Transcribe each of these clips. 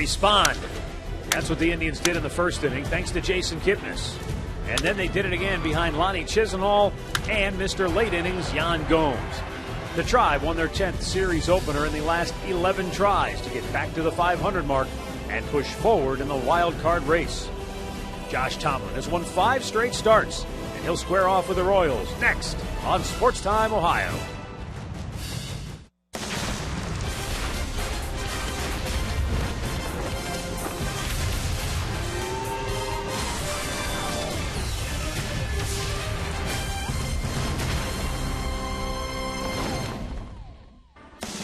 respond. That's what the Indians did in the first inning, thanks to Jason Kipnis. And then they did it again behind Lonnie Chisenhall and Mr. Late Innings, Yan Gomes. The Tribe won their 10th series opener in the last 11 tries to get back to the 500 mark and push forward in the wild card race. Josh Tomlin has won 5 straight starts, and he'll square off with the Royals next on Sports Time Ohio.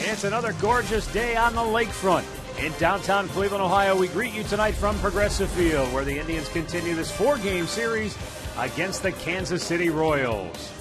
It's another gorgeous day on the lakefront. In downtown Cleveland, Ohio, we greet you tonight from Progressive Field, where the Indians continue this 4-game series against the Kansas City Royals.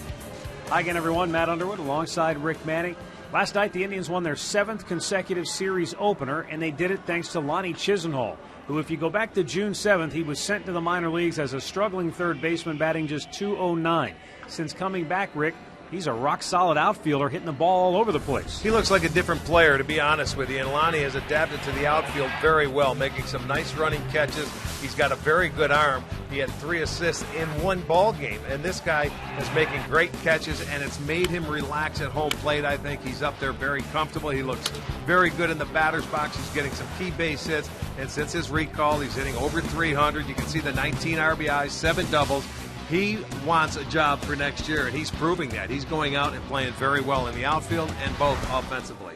Hi again, everyone. Matt Underwood alongside Rick Manning. Last night, the Indians won their 7th consecutive series opener, and they did it thanks to Lonnie Chisenhall, who, if you go back to June 7th, he was sent to the minor leagues as a struggling third baseman, batting just .209. Since coming back, Rick, he's a rock-solid outfielder, hitting the ball all over the place. He looks like a different player, to be honest with you, and Lonnie has adapted to the outfield very well, making some nice running catches. He's got a very good arm. He had 3 assists in 1 ball game, and this guy is making great catches, and it's made him relax at home plate. I think he's up there very comfortable. He looks very good in the batter's box. He's getting some key base hits, and since his recall, he's hitting over 300. You can see the 19 RBIs, 7 doubles. He wants a job for next year, and he's proving that. He's going out and playing very well in the outfield and both offensively.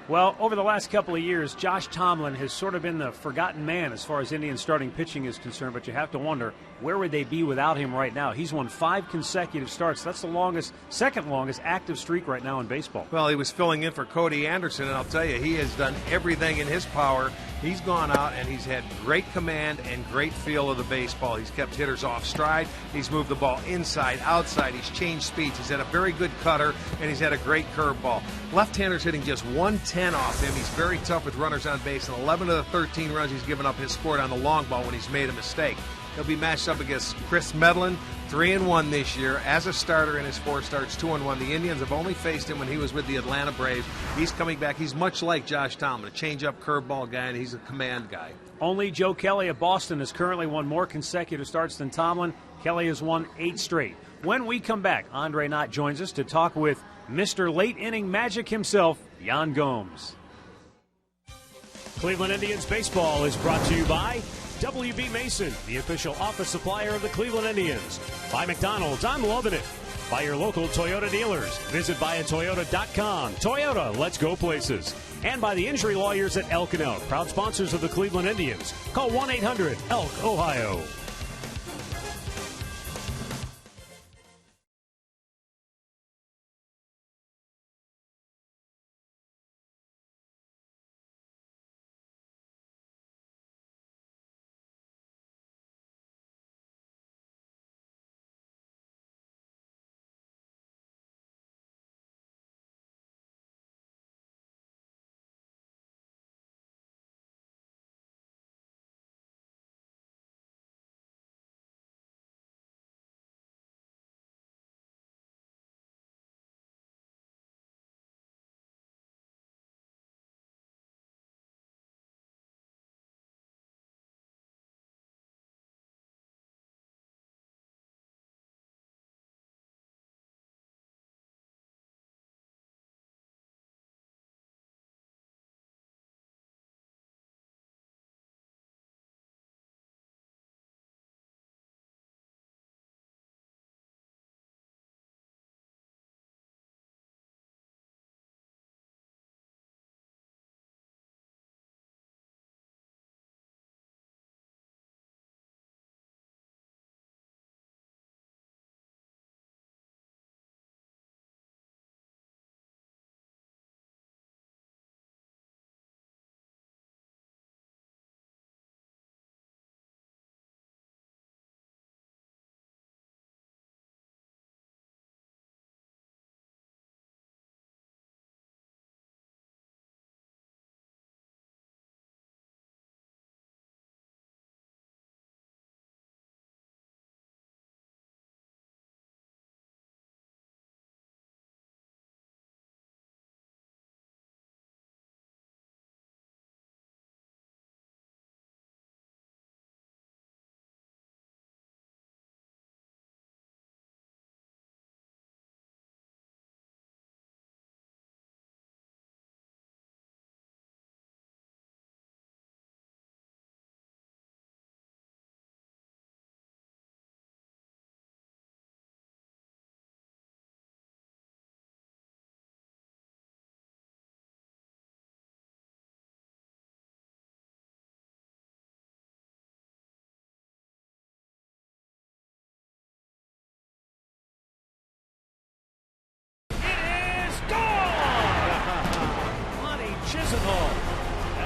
Well, over the last couple of years, Josh Tomlin has sort of been the forgotten man as far as Indians starting pitching is concerned, but you have to wonder, where would they be without him right now? He's won 5 consecutive starts. That's the second longest active streak right now in baseball. Well, he was filling in for Cody Anderson, and I'll tell you, he has done everything in his power. He's gone out and he's had great command and great feel of the baseball. He's kept hitters off stride. He's moved the ball inside, outside. He's changed speeds. He's had a very good cutter, and he's had a great curveball. Left-handers hitting just 110 off him. He's very tough with runners on base, and 11 of the 13 runs he's given up has scored on the long ball when he's made a mistake. He'll be matched up against Chris Medlin, 3-1 this year. As a starter in his 4 starts, 2-1. The Indians have only faced him when he was with the Atlanta Braves. He's coming back. He's much like Josh Tomlin, a change-up curveball guy, and he's a command guy. Only Joe Kelly of Boston has currently won more consecutive starts than Tomlin. Kelly has won 8 straight. When we come back, Andre Knott joins us to talk with Mr. Late Inning Magic himself, Yan Gomes. Cleveland Indians baseball is brought to you by WB Mason, the official office supplier of the Cleveland Indians. By McDonald's, I'm loving it. By your local Toyota dealers. Visit buyatoyota.com. Toyota, let's go places. And by the injury lawyers at Elk & Elk, proud sponsors of the Cleveland Indians. Call 1-800-ELK, Ohio.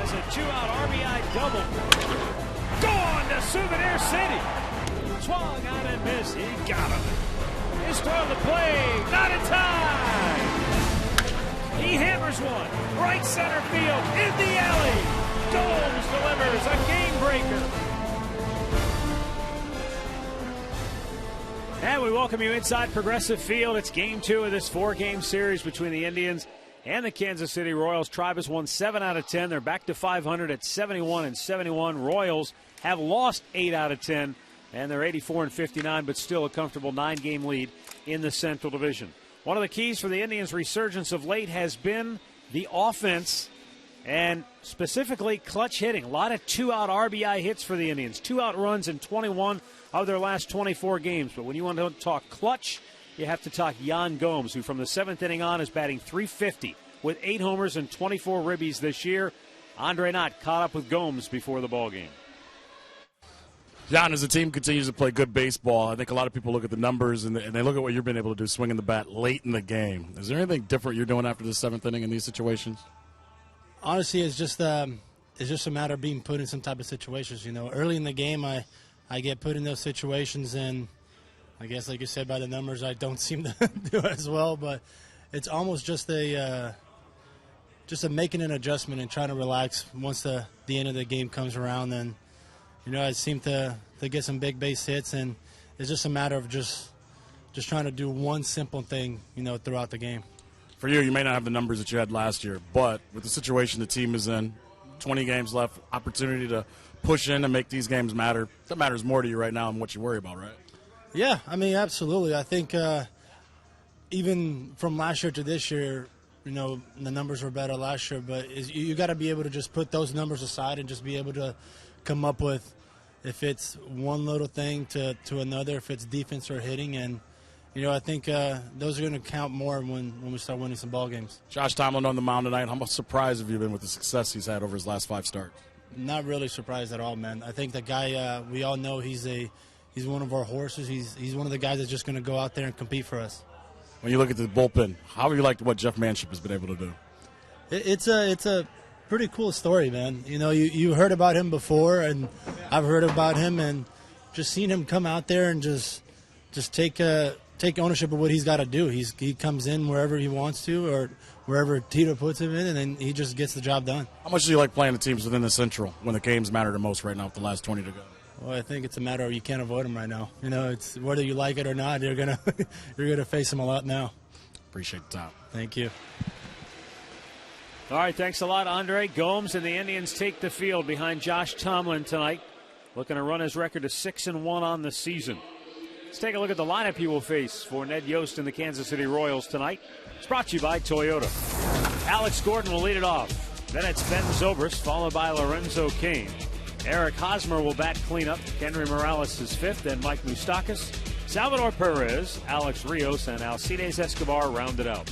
has a 2-out RBI double. Gone to Souvenir City. Swung on and missed. He got him. His throw to the plate. Not in time. He hammers one. Right center field. In the alley. Gomes delivers a game breaker. And we welcome you inside Progressive Field. It's game 2 of this 4-game series between the Indians and the Kansas City Royals. Tribe has won 7 out of 10. They're back to 500 at 71-71. Royals have lost 8 out of 10, and they're 84-59, but still a comfortable 9-game lead in the Central Division. One of the keys for the Indians' resurgence of late has been the offense, and specifically clutch hitting. A lot of 2-out RBI hits for the Indians. 2-out runs in 21 of their last 24 games. But when you want to talk clutch, you have to talk Yan Gomes, who from the 7th inning on is batting .350 with 8 homers and 24 ribbies this year. Andre Knott caught up with Gomes before the ballgame. Jan, as the team continues to play good baseball, I think a lot of people look at the numbers and they look at what you've been able to do swinging the bat late in the game. Is there anything different you're doing after the 7th inning in these situations? Honestly, it's just a matter of being put in some type of situations. You know, early in the game, I get put in those situations, and I guess, like you said, by the numbers, I don't seem to do as well. But it's almost just a making an adjustment and trying to relax once the end of the game comes around. And you know, I seem to get some big base hits, and it's just a matter of just trying to do one simple thing, you know, throughout the game. For you may not have the numbers that you had last year, but with the situation the team is in, 20 games left, opportunity to push in and make these games matter. That matters more to you right now than what you worry about, right? Yeah, I mean, absolutely. I think even from last year to this year, you know, the numbers were better last year, but you got to be able to just put those numbers aside and just be able to come up with, if it's one little thing to another, if it's defense or hitting. And, you know, I think those are going to count more when we start winning some ball games. Josh Tomlin on the mound tonight. How much surprised have you been with the success he's had over his last 5 starts? Not really surprised at all, man. I think the guy, we all know he's one of our horses. He's one of the guys that's just going to go out there and compete for us. When you look at the bullpen, how have you liked what Jeff Manship has been able to do? It's a pretty cool story, man. You know, you heard about him before, and I've heard about him, and just seeing him come out there and just take ownership of what he's got to do. He comes in wherever he wants to, or wherever Tito puts him in, and then he just gets the job done. How much do you like playing the teams within the Central when the games matter the most right now with the last 20 to go? Well, I think it's a matter of you can't avoid them right now. You know, it's whether you like it or not, you're gonna face them a lot now. Appreciate the time. Thank you. All right, thanks a lot, Andre. Gomes and the Indians take the field behind Josh Tomlin tonight, looking to run his record to 6-1 on the season. Let's take a look at the lineup he will face for Ned Yost and the Kansas City Royals tonight. It's brought to you by Toyota. Alex Gordon will lead it off. Then it's Ben Zobrist, followed by Lorenzo Cain. Eric Hosmer will bat cleanup. Henry Morales is 5th, and Mike Moustakas, Salvador Perez, Alex Rios, and Alcides Escobar rounded out.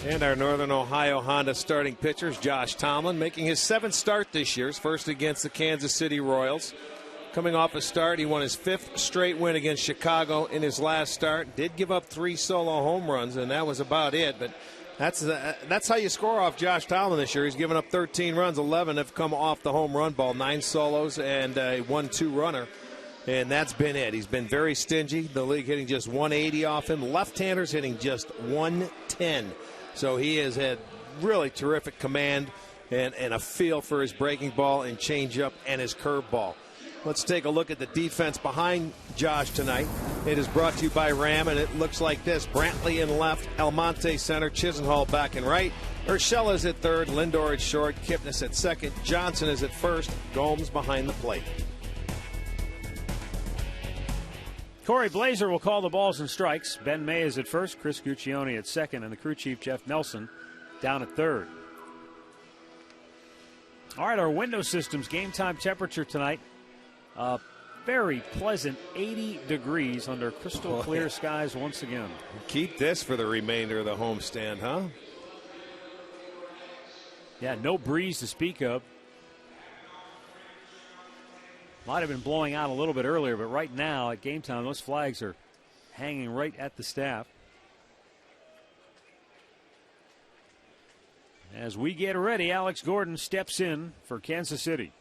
And our Northern Ohio Honda starting pitchers, Josh Tomlin, making his 7th start this year, his first against the Kansas City Royals. Coming off a start, he won his 5th straight win against Chicago in his last start. Did give up 3 solo home runs, and that was about it. But that's how you score off Josh Tomlin this year. He's given up 13 runs, 11 have come off the home run ball, 9 solos and a 1-2 runner. And that's been it. He's been very stingy. The league hitting just 180 off him. Left-handers hitting just 110. So he has had really terrific command and a feel for his breaking ball and changeup and his curveball. Let's take a look at the defense behind Josh tonight. It is brought to you by Ram, and it looks like this. Brantley in left, Almonte center, Chisenhall back and right. Urshela is at third, Lindor at short, Kipnis at second, Johnson is at first, Gomes behind the plate. Corey Blazer will call the balls and strikes. Ben May is at first, Chris Guccione at second, and the crew chief, Jeff Nelson, down at third. All right, our window systems game time temperature tonight. Very pleasant 80 degrees under crystal clear skies once again. Keep this for the remainder of the homestand, huh? Yeah, no breeze to speak of. Might have been blowing out a little bit earlier, but right now at game time, those flags are hanging right at the staff. As we get ready, Alex Gordon steps in for Kansas City.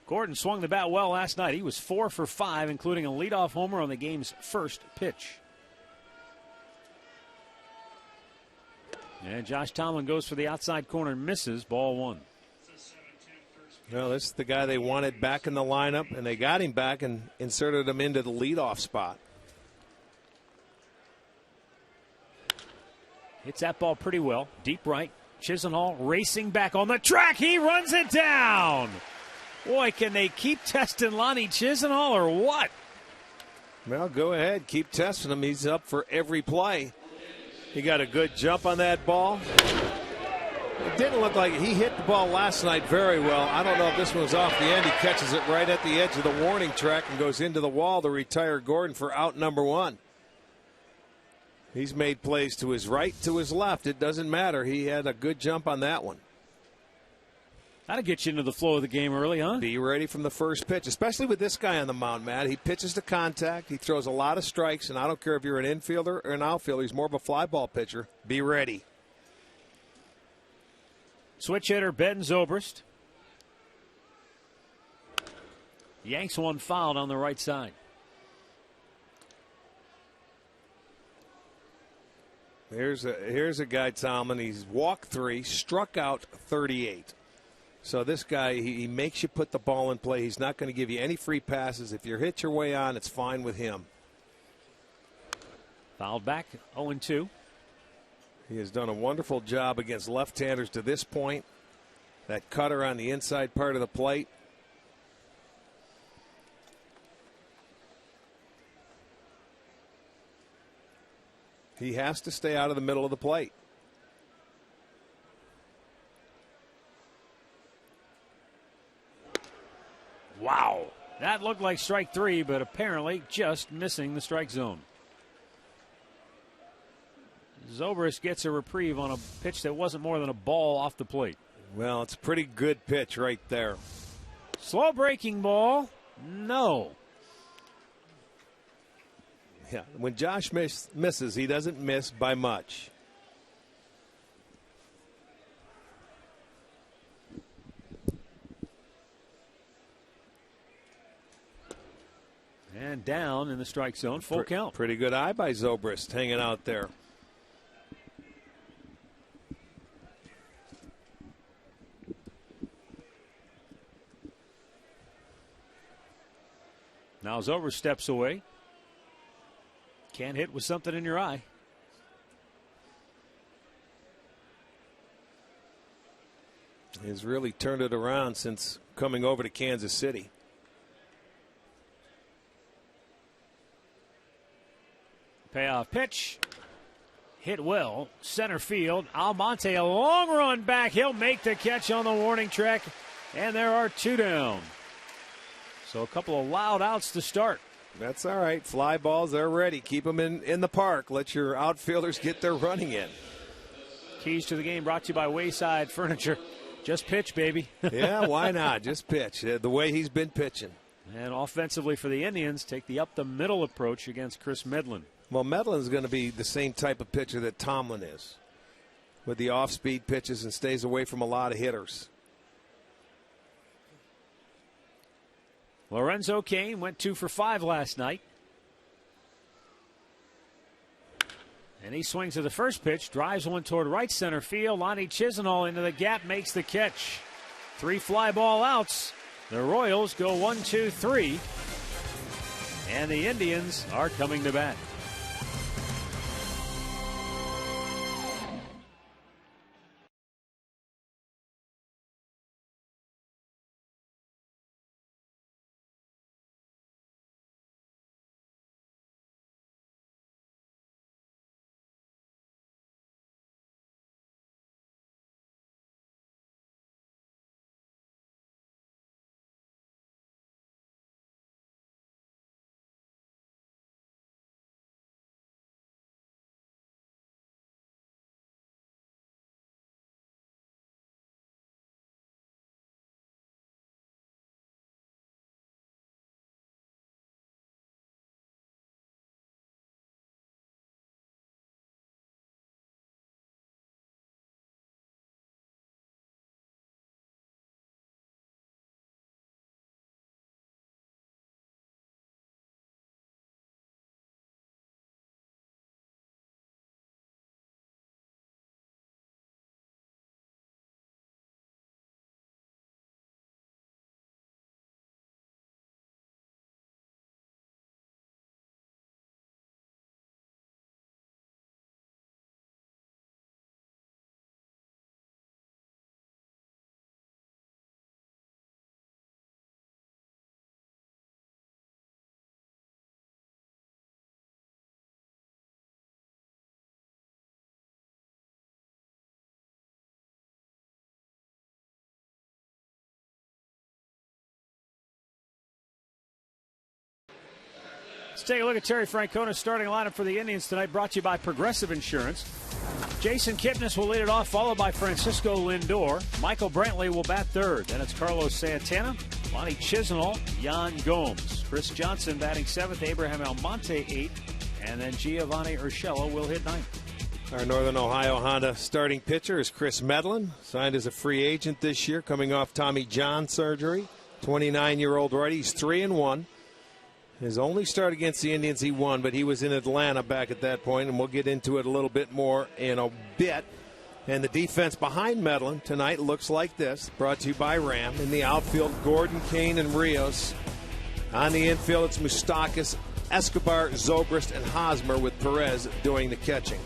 Gordon swung the bat well last night. He was 4 for 5, including a leadoff homer on the game's first pitch. And Josh Tomlin goes for the outside corner, misses, ball 1. Well, this is the guy they wanted back in the lineup, and they got him back and inserted him into the leadoff spot. Hits that ball pretty well. Deep right. Chisenhall racing back on the track. He runs it down. Boy, can they keep testing Lonnie Chisenhall or what? Well, go ahead. Keep testing him. He's up for every play. He got a good jump on that ball. It didn't look like he hit the ball last night very well. I don't know if this one was off the end. He catches it right at the edge of the warning track and goes into the wall to retire Gordon for out number 1. He's made plays to his right, to his left. It doesn't matter. He had a good jump on that one. That'll get you into the flow of the game early, huh? Be ready from the first pitch, especially with this guy on the mound, Matt. He pitches to contact. He throws a lot of strikes, and I don't care if you're an infielder or an outfielder. He's more of a fly ball pitcher. Be ready. Switch hitter Ben Zobrist. Yanks one fouled on the right side. Here's a guy, Tomlin. He's walked 3, struck out 38. So this guy, he makes you put the ball in play. He's not going to give you any free passes. If you hit your way on, it's fine with him. Fouled back, 0-2. He has done a wonderful job against left-handers to this point. That cutter on the inside part of the plate. He has to stay out of the middle of the plate. Wow. That looked like strike 3, but apparently just missing the strike zone. Zobrist gets a reprieve on a pitch that wasn't more than a ball off the plate. Well, it's a pretty good pitch right there. Slow breaking ball. No. Yeah, when Josh misses, he doesn't miss by much. And down in the strike zone, full count. Pretty good eye by Zobrist hanging out there. Now Zobrist steps away. Can't hit with something in your eye. He's really turned it around since coming over to Kansas City. Payoff pitch. Hit well. Center field. Almonte, a long run back. He'll make the catch on the warning track. And there are 2 down. So a couple of loud outs to start. That's all right. Fly balls, they're ready. Keep them in the park. Let your outfielders get their running in. Keys to the game brought to you by Wayside Furniture. Just pitch, baby. Yeah, why not? Just pitch. The way he's been pitching. And offensively for the Indians, take the up-the-middle approach against Chris Medlin. Well, Medlin's going to be the same type of pitcher that Tomlin is, with the off-speed pitches and stays away from a lot of hitters. Lorenzo Cain went 2 for 5 last night. And he swings to the first pitch, drives one toward right center field. Lonnie Chisenhall into the gap, makes the catch. 3 fly ball outs. The Royals go 1-2-3. And the Indians are coming to bat. Let's take a look at Terry Francona's starting lineup for the Indians tonight, brought to you by Progressive Insurance. Jason Kipnis will lead it off, followed by Francisco Lindor. Michael Brantley will bat third. Then it's Carlos Santana, Lonnie Chisenhall, Yan Gomes. Chris Johnson batting seventh, Abraham Almonte eighth, and then Giovanni Urshela will hit ninth. Our Northern Ohio Honda starting pitcher is Chris Medlin, signed as a free agent this year, coming off Tommy John surgery. 29-year-old righty. He's 3-1. His only start against the Indians, he won, but he was in Atlanta back at that point, and we'll get into it a little bit more in a bit. And the defense behind Medlin tonight looks like this, brought to you by Ram. In the outfield, Gordon, Kane, and Rios. On the infield, it's Moustakas, Escobar, Zobrist, and Hosmer, with Perez doing the catching.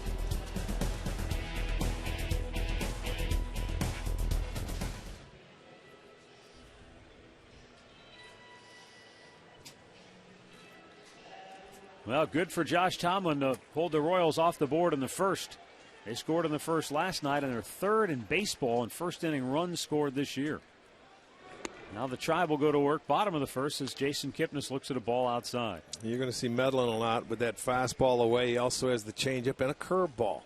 Well, good for Josh Tomlin to hold the Royals off the board in the first. They scored in the first last night, and they're third in baseball in first-inning runs scored this year. Now the Tribe will go to work bottom of the first as Jason Kipnis looks at a ball outside. You're going to see Medlin a lot with that fastball away. He also has the changeup and a curveball.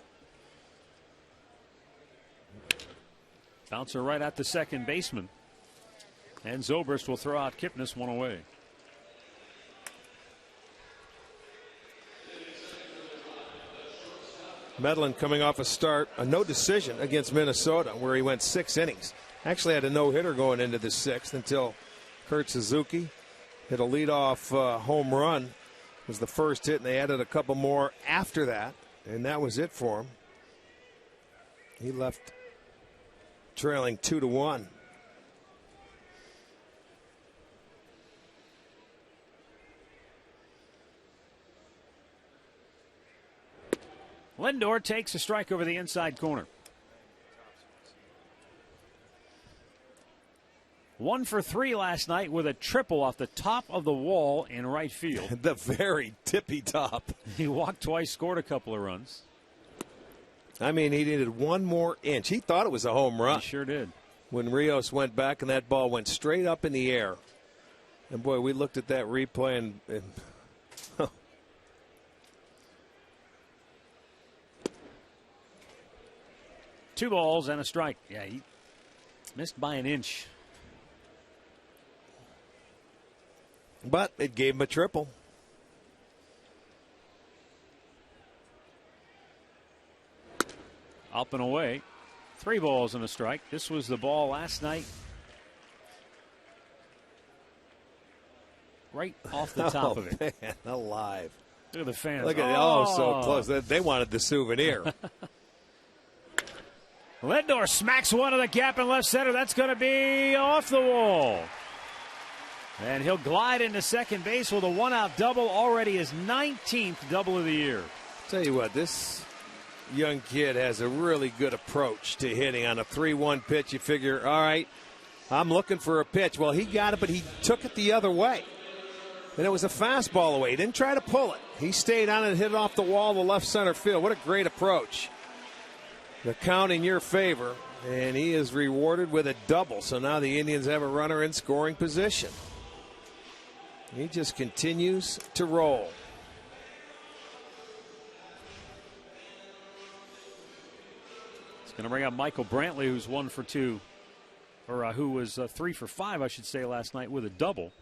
Bouncer right at the second baseman. And Zobrist will throw out Kipnis one away. Medlin coming off a no decision against Minnesota, where he went 6 innings. Actually had a no-hitter going into the 6th until Kurt Suzuki hit a leadoff home run. Was the first hit, and they added a couple more after that, and that was it for him. He left trailing 2-1. Lindor takes a strike over the inside corner. 1 for 3 last night with a triple off the top of the wall in right field. The very tippy top. He walked twice, scored a couple of runs. I mean, he needed one more inch. He thought it was a home run. He sure did. When Rios went back and that ball went straight up in the air. And boy, we looked at that replay and 2 balls and a strike. Yeah, he missed by an inch. But it gave him a triple. Up and away. 3 balls and a strike. This was the ball last night. Right off the top of it. Man, alive. Look at the fans. Look at it. So close. They wanted the souvenir. Lindor smacks one of the gap in left center. That's going to be off the wall. And he'll glide into second base with a 1-out double, already his 19th double of the year. Tell you what, this young kid has a really good approach to hitting. On a 3-1 pitch, you figure, all right, I'm looking for a pitch. Well, he got it, but he took it the other way. And it was a fastball away. He didn't try to pull it. He stayed on it and hit it off the wall to left center field. What a great approach. The count in your favor, and he is rewarded with a double. So now the Indians have a runner in scoring position. He just continues to roll. It's going to bring up Michael Brantley, who's 1 for 2, or who was 3 for 5, I should say, last night with a double.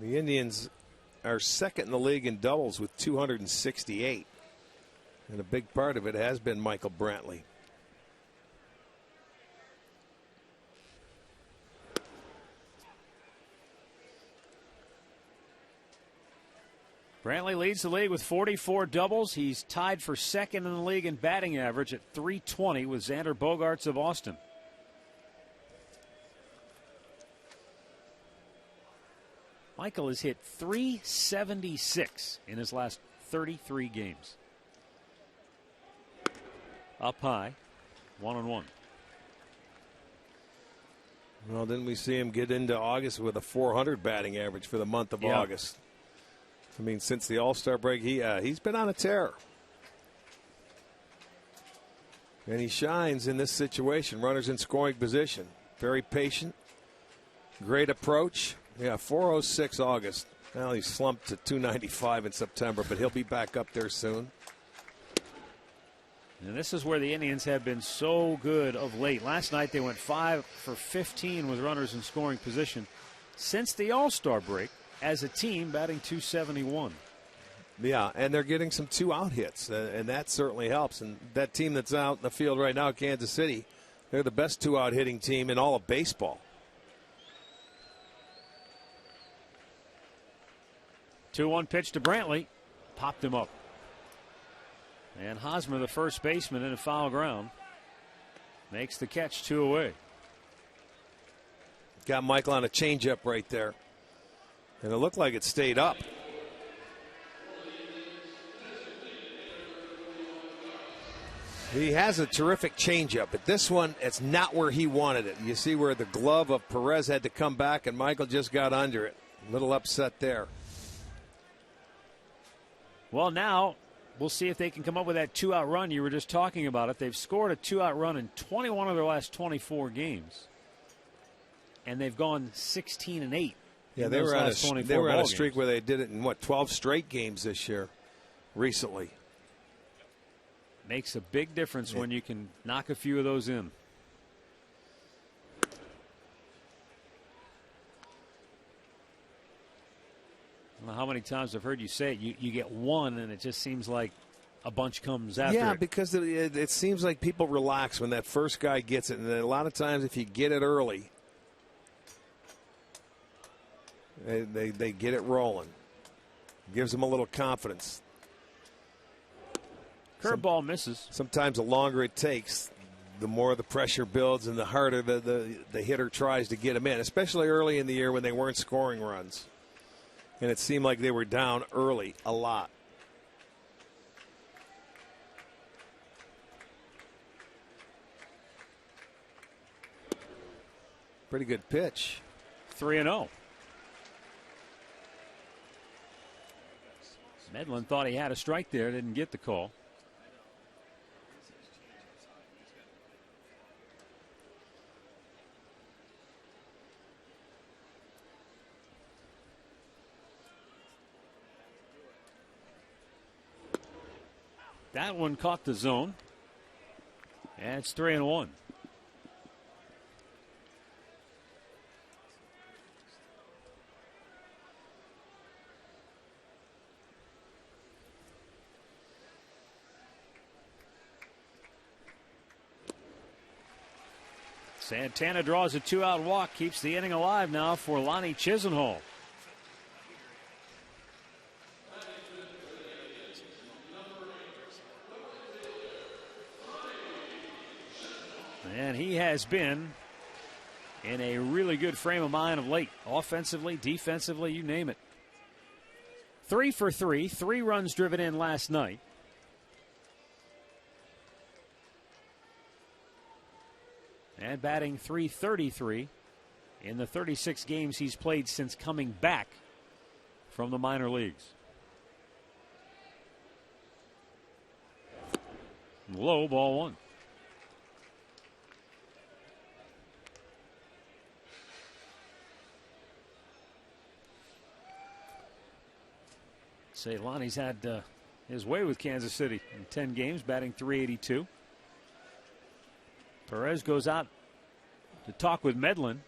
The Indians are second in the league in doubles with 268. And a big part of it has been Michael Brantley. Brantley leads the league with 44 doubles. He's tied for second in the league in batting average at .320 with Xander Bogaerts of Austin. Michael has hit .376 in his last 33 games. Up high, 1-1. Well, didn't we see him get into August with a .400 batting average for the month of August? I mean, since the All-Star break, he's been on a tear. And he shines in this situation. Runners in scoring position. Very patient. Great approach. Yeah, 406 August. Well, he slumped to 295 in September, but he'll be back up there soon. And this is where the Indians have been so good of late. Last night they went 5 for 15 with runners in scoring position since the All-Star break as a team, batting .271. Yeah, and they're getting some 2-out hits, and that certainly helps. And that team that's out in the field right now, Kansas City, they're the best 2-out hitting team in all of baseball. 2-1 pitch to Brantley. Popped him up. And Hosmer, the first baseman, in a foul ground, makes the catch, 2 away. Got Michael on a changeup right there. And it looked like it stayed up. He has a terrific changeup, but this one, it's not where he wanted it. You see where the glove of Perez had to come back, and Michael just got under it. A little upset there. Well, now we'll see if they can come up with that 2-out run. You were just talking about it. They've scored a 2-out run in 21 of their last 24 games. And they've gone 16-8. Yeah, they were on a streak where they did it in, 12 straight games this year, recently. Makes a big difference when you can knock a few of those in. I don't know how many times I've heard you say it. You get one, and it just seems like a bunch comes after Yeah, it. because it seems like people relax when that first guy gets it. And a lot of times if you get it early, they get it rolling. Gives them a little confidence. Curveball misses. Sometimes the longer it takes, the more the pressure builds and the harder the hitter tries to get them in, especially early in the year when they weren't scoring runs. And it seemed like they were down early a lot. Pretty good pitch. 3-0. Medlin thought he had a strike there, didn't get the call. That one caught the zone. And it's 3-1. Santana draws a 2-out walk, keeps the inning alive now for Lonnie Chisenhall. And he has been in a really good frame of mind of late. Offensively, defensively, you name it. 3 for 3, 3 runs driven in last night. And batting .333 in the 36 games he's played since coming back from the minor leagues. Low, ball 1. Say Lonnie's had his way with Kansas City in 10 games, batting .382. Perez goes out to talk with Medlin,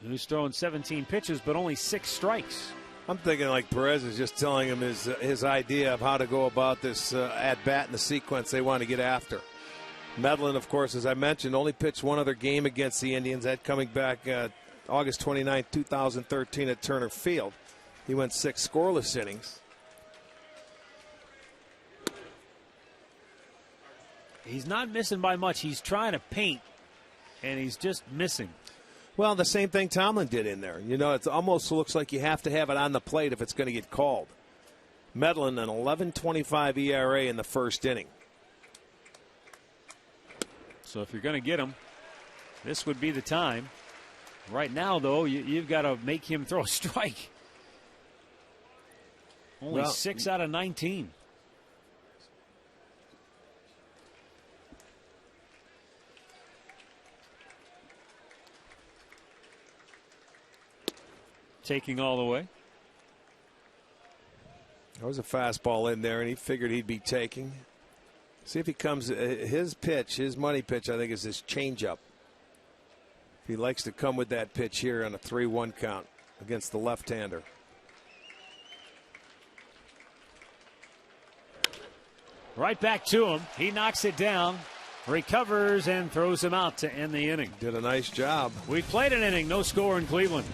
who's throwing 17 pitches but only 6 strikes. I'm thinking like Perez is just telling him his idea of how to go about this at-bat and the sequence they want to get after. Medlin, of course, as I mentioned, only pitched one other game against the Indians. That coming back August 29, 2013 at Turner Field. He went 6 scoreless innings. He's not missing by much. He's trying to paint, and he's just missing. Well, the same thing Tomlin did in there. You know, it almost looks like you have to have it on the plate if it's going to get called. Medlin, an 11.25 ERA in the first inning. So if you're going to get him, this would be the time. Right now, though, you've got to make him throw a strike. Only 6 out of 19. taking all the way. There was a fastball in there, and he figured he'd be taking. See if he comes. His pitch, his money pitch, I think, is his changeup. He likes to come with that pitch here on a 3-1 count against the left-hander. Right back to him. He knocks it down, recovers, and throws him out to end the inning. Did a nice job. We played an inning, no score in Cleveland.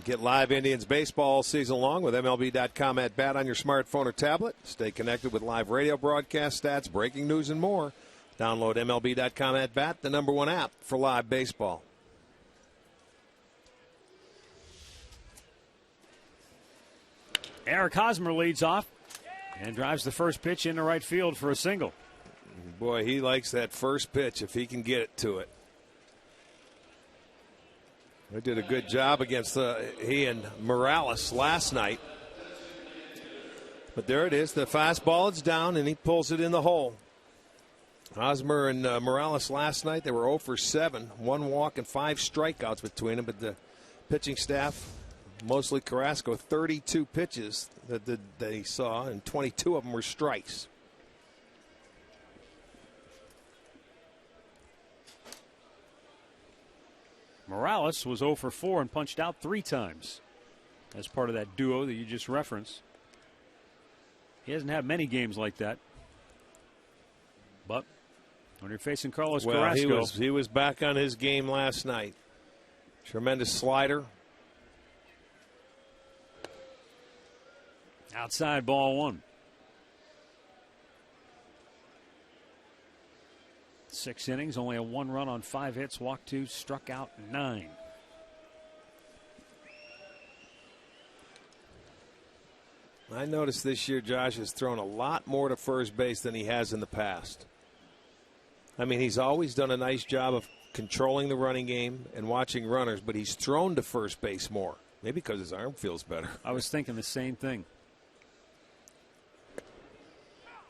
Get live Indians baseball all season long with MLB.com at bat on your smartphone or tablet. Stay connected with live radio broadcast stats, breaking news, and more. Download MLB.com at bat, the #1 app for live baseball. Eric Hosmer leads off and drives the first pitch into right field for a single. Boy, he likes that first pitch if he can get it to it. They did a good job against he and Morales last night. But there it is. The fastball is down, and he pulls it in the hole. Hosmer and Morales last night, they were 0 for 7. 1 walk and 5 strikeouts between them. But the pitching staff, mostly Carrasco, 32 pitches that they saw, and 22 of them were strikes. Morales was 0 for 4 and punched out 3 times as part of that duo that you just referenced. He hasn't had many games like that. But when you're facing Carlos Carrasco. He was back on his game last night. Tremendous slider. Outside, ball 1. 6 innings, only a 1 run on 5 hits, walked 2, struck out 9. I noticed this year Josh has thrown a lot more to first base than he has in the past. I mean, he's always done a nice job of controlling the running game and watching runners, but he's thrown to first base more. Maybe because his arm feels better. I was thinking the same thing.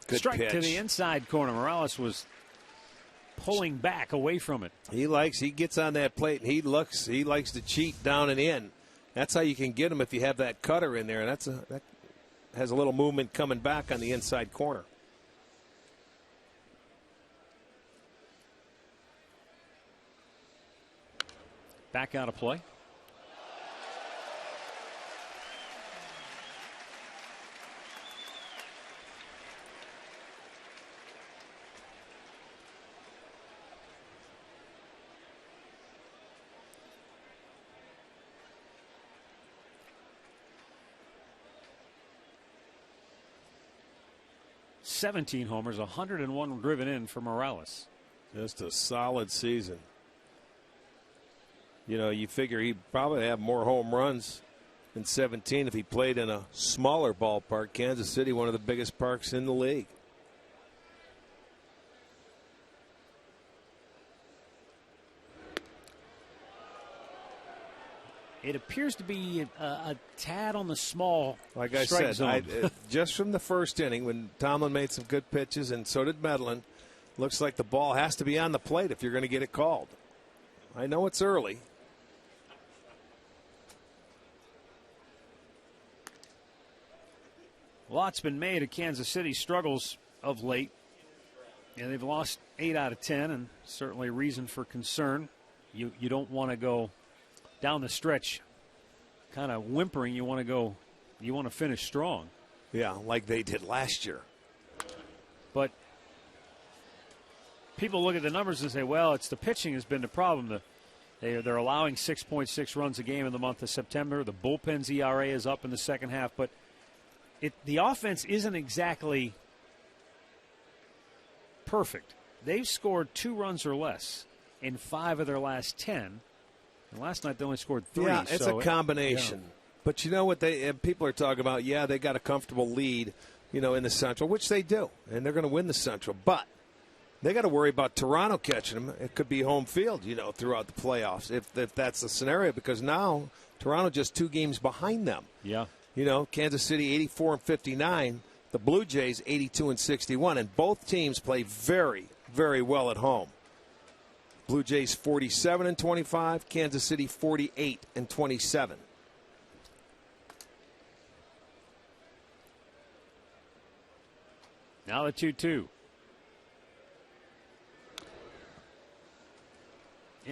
Good strike pitch to the inside corner. Morales was pulling back away from it. He gets on that plate and he likes to cheat down and in. That's how you can get him if you have that cutter in there. And that has a little movement coming back on the inside corner. Back out of play. 17 homers, 101 driven in for Morales. Just a solid season. You know, you figure he'd probably have more home runs in 17 if he played in a smaller ballpark. Kansas City, one of the biggest parks in the league. It appears to be a tad on the small like I strike said, zone. Just from the first inning when Tomlin made some good pitches and so did Medlin, looks like the ball has to be on the plate if you're going to get it called. I know it's early. Lots been made of Kansas City's struggles of late, and they've lost 8 out of 10, and certainly a reason for concern. You don't want to go down the stretch kind of whimpering. You want to finish strong. Yeah, like they did last year. But people look at the numbers and say, well, it's the pitching has been the problem. They're allowing 6.6 runs a game in the month of September. The bullpen's ERA is up in the second half, but the offense isn't exactly perfect. They've scored 2 runs or less in 5 of their last 10. And last night they only scored 3. Yeah, it's a combination. Yeah. But you know what people are talking about? Yeah, they got a comfortable lead, in the Central, which they do, and they're going to win the Central. But they got to worry about Toronto catching them. It could be home field, throughout the playoffs, if that's the scenario, because now Toronto just 2 games behind them. Yeah. Kansas City 84-59, the Blue Jays 82-61, and both teams play very, very well at home. Blue Jays 47-25, Kansas City 48-27. Now the 2-2.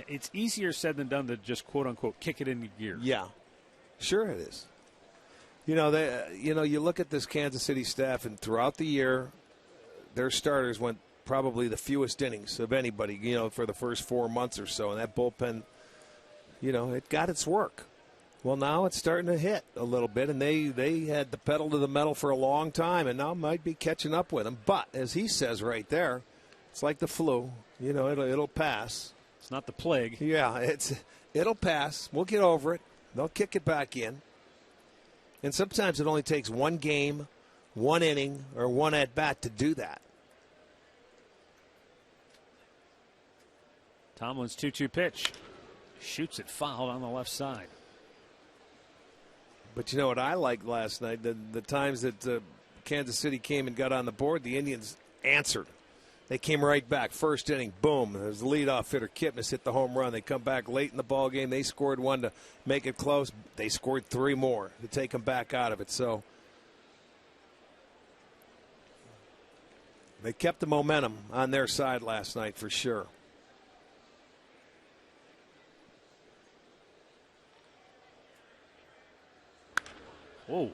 It's easier said than done to just quote unquote kick it into gear. Yeah, sure it is. You look at this Kansas City staff, and throughout the year, their starters went probably the fewest innings of anybody, for the first 4 months or so. And that bullpen, it got its work. Well, now it's starting to hit a little bit, and they had the pedal to the metal for a long time, and now might be catching up with them. But as he says right there, it's like the flu. It'll pass. It's not the plague. Yeah, it'll pass. We'll get over it. They'll kick it back in. And sometimes it only takes 1 game, 1 inning, or 1 at-bat to do that. Tomlin's 2-2 pitch. Shoots it foul on the left side. But you know what I liked last night? The times that Kansas City came and got on the board, the Indians answered. They came right back. First inning, boom. There's the leadoff hitter, Kipnis, hit the home run. They come back late in the ball game. They scored 1 to make it close. They scored 3 more to take them back out of it. So they kept the momentum on their side last night for sure. Whoa.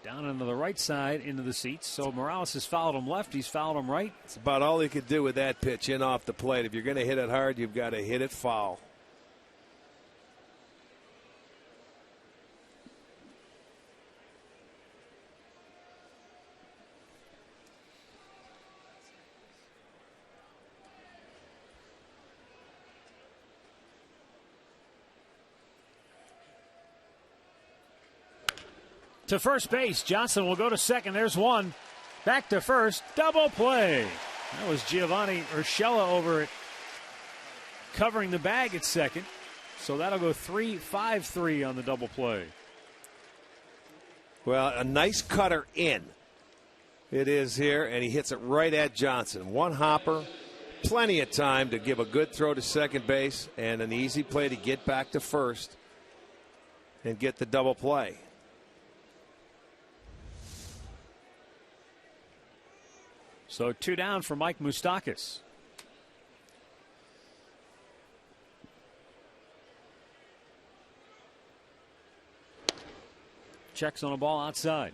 Down into the right side, into the seats. So Morales has fouled him left. He's fouled him right. It's about all he could do with that pitch in off the plate. If you're going to hit it hard, you've got to hit it foul. To first base, Johnson will go to second. There's 1. Back to first. Double play. That was Giovanni Urshela over it, covering the bag at second. So that'll go 3-5-3 on the double play. Well, a nice cutter in. It is here, and he hits it right at Johnson. 1 hopper, plenty of time to give a good throw to second base, and an easy play to get back to first and get the double play. So 2 down for Mike Moustakas. Checks on a ball outside.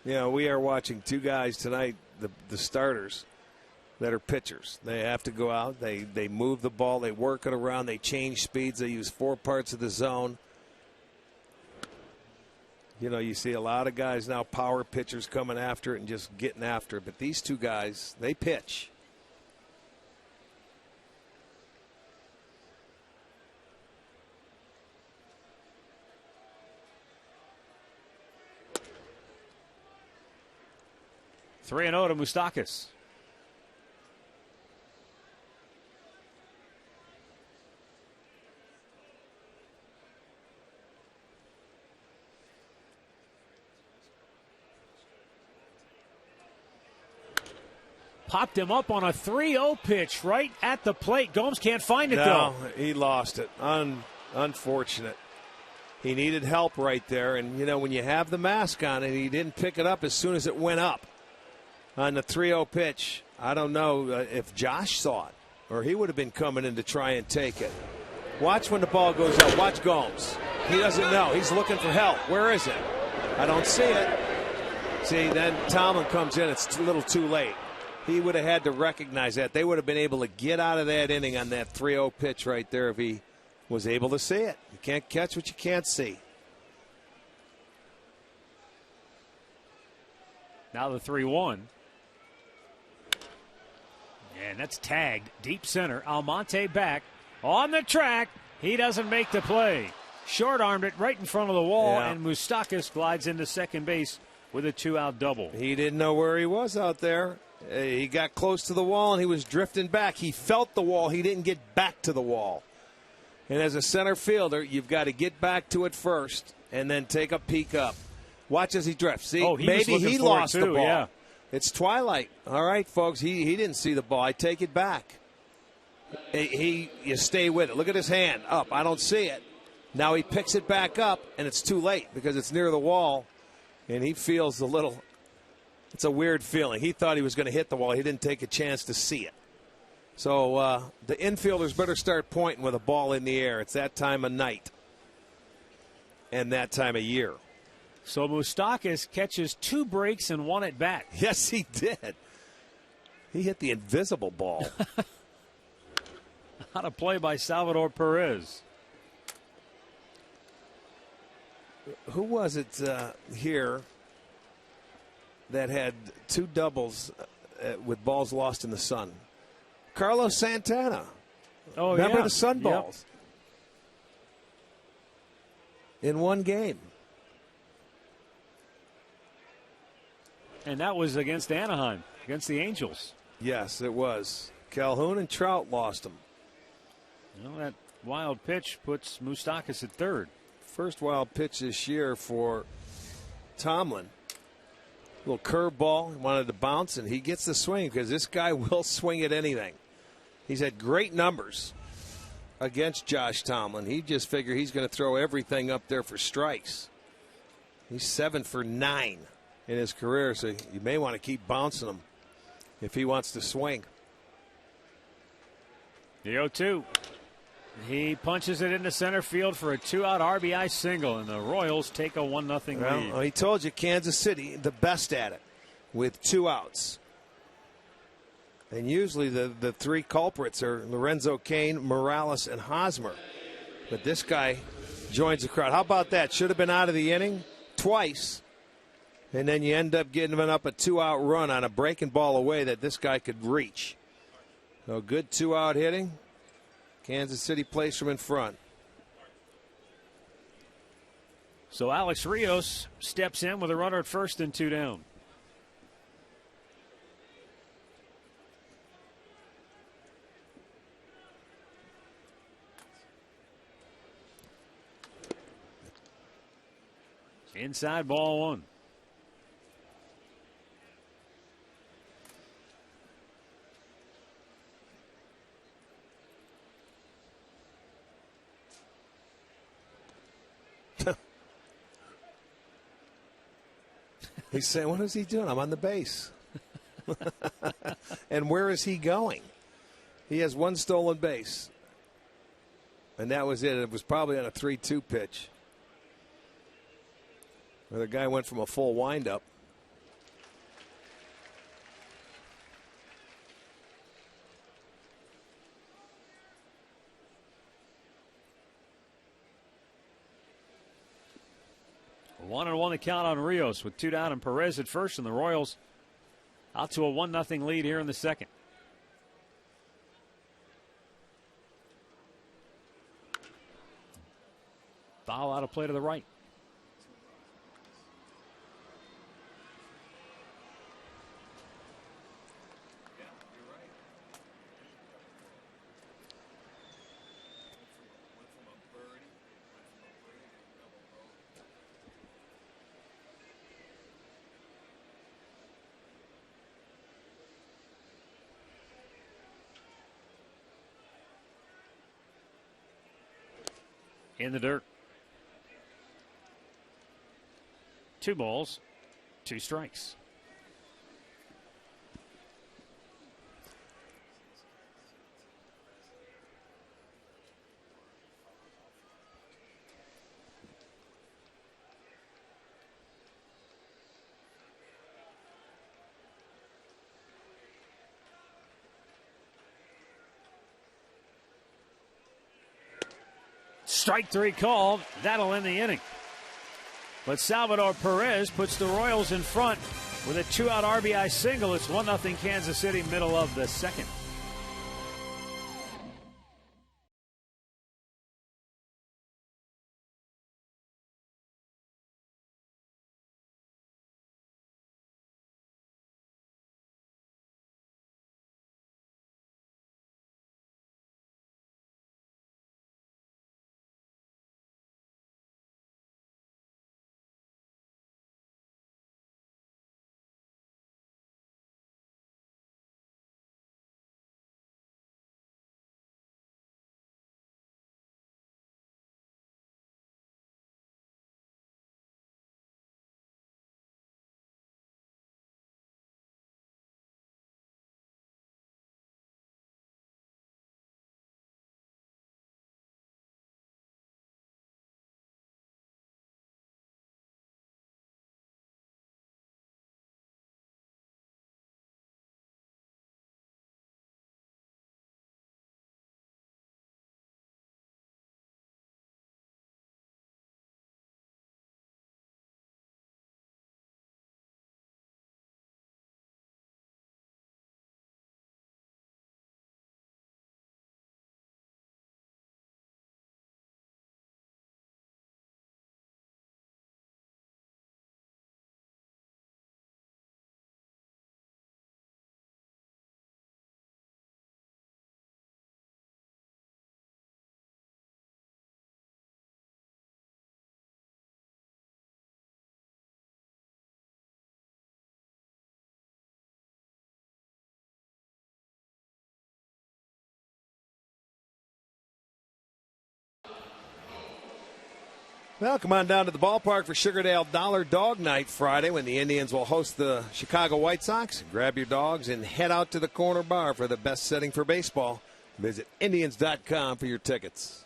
Yeah, we are watching 2 guys tonight, the starters, that are pitchers. They have to go out. They move the ball. They work it around. They change speeds. They use 4 parts of the zone. You know, you see a lot of guys now, power pitchers coming after it and just getting after it. But these two guys, they pitch. Three and 0 to Moustakas. Popped him up on a 3-0 pitch right at the plate. Gomes can't find it, though. He lost it. Unfortunate. He needed help right there. And, you know, when you have the mask on and he didn't pick it up as soon as it went up on the 3-0 pitch, I don't know if Josh saw it or he would have been coming in to try and take it. Watch when the ball goes up. Watch Gomes. He doesn't know. He's looking for help. Where is it? I don't see it. See, then Tomlin comes in. It's a little too late. He would have had to recognize that. They would have been able to get out of that inning on that 3-0 pitch right there if he was able to see it. You can't catch what you can't see. Now the 3-1. And that's tagged deep center. Almonte back on the track. He doesn't make the play. Short-armed it right in front of the wall, and Moustakas glides into second base with a 2-out double. He didn't know where he was out there. He got close to the wall and he was drifting back. He felt the wall. He didn't get back to the wall. And as a center fielder, you've got to get back to it first and then take a peek up. Watch as he drifts. See, maybe he lost the ball. Yeah. It's twilight. All right, folks. He didn't see the ball. I take it back. You stay with it. Look at his hand up. I don't see it. Now he picks it back up and it's too late because it's near the wall, and he feels a little. It's a weird feeling. He thought he was going to hit the wall. He didn't take a chance to see it. So the infielders better start pointing with a ball in the air. It's that time of night and that time of year. So Moustakas catches 2 breaks and 1 at bat. Yes, he did. He hit the invisible ball. On a play by Salvador Perez. Who was it here that had 2 doubles with balls lost in the sun? Carlos Santana. Oh, remember the sun balls? In one game. And that was against Anaheim, against the Angels. Yes, it was. Calhoun and Trout lost them. Well, that wild pitch puts Moustakas at third. First wild pitch this year for Tomlin. Little curveball, wanted to bounce, and he gets the swing because this guy will swing at anything. He's had great numbers against Josh Tomlin. He just figured he's going to throw everything up there for strikes. He's 7 for 9 in his career, so you may want to keep bouncing him if he wants to swing. The 0-2. He punches it into center field for a 2-out RBI single, and the Royals take a 1-0 lead. Well, he told you Kansas City, the best at it, with 2 outs. And usually the 3 culprits are Lorenzo Cain, Morales, and Hosmer. But this guy joins the crowd. How about that? Should have been out of the inning twice. And then you end up getting him up a 2-out run on a breaking ball away that this guy could reach. So good 2-out hitting. Kansas City plays from in front. So Alex Rios steps in with a runner at first and 2 down. Inside, ball 1. He's saying, what is he doing? I'm on the base. And where is he going? He has 1 stolen base. And that was it. It was probably on a 3-2 pitch, where the guy went from a full windup. 1-1 the count on Rios with 2 down and Perez at first, and the Royals out to a 1-0 lead here in the second. Foul out of play to the right. In the dirt. 2 balls, 2 strikes. Strike 3 called. That'll end the inning. But Salvador Perez puts the Royals in front with a 2-out RBI single. It's 1-0 Kansas City, middle of the second. Well, come on down to the ballpark for Sugardale Dollar Dog Night Friday when the Indians will host the Chicago White Sox. Grab your dogs and head out to the corner bar for the best setting for baseball. Visit Indians.com for your tickets.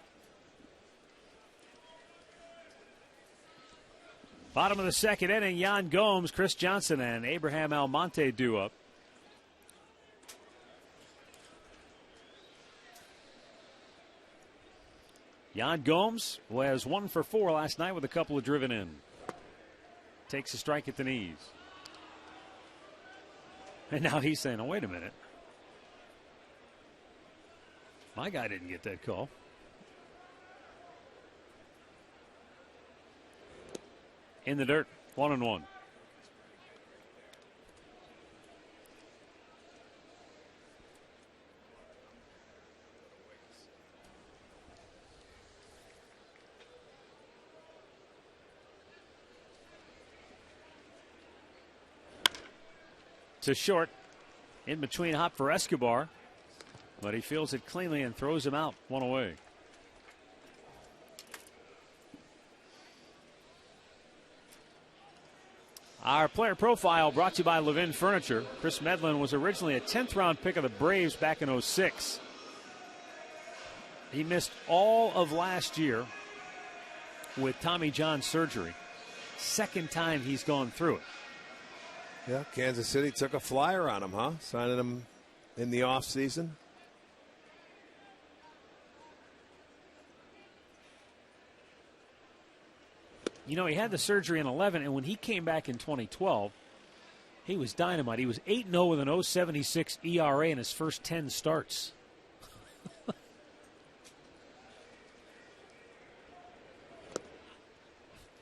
Bottom of the second inning, Yan Gomes, Chris Johnson, and Abraham Almonte due up. Yan Gomes was 1 for 4 last night with a couple of driven in. Takes a strike at the knees. And now he's saying, oh, wait a minute. My guy didn't get that call. In the dirt, 1-1. To short, in between hop for Escobar, but he fields it cleanly and throws him out, 1 away. Our player profile brought to you by Levin Furniture. Chris Medlin was originally a 10th round pick of the Braves back in '06. He missed all of last year with Tommy John surgery. Second time he's gone through it. Yeah, Kansas City took a flyer on him, huh? Signing him in the offseason. You know, he had the surgery in 11, and when he came back in 2012, he was dynamite. He was 8-0 with an 0.76 ERA in his first 10 starts.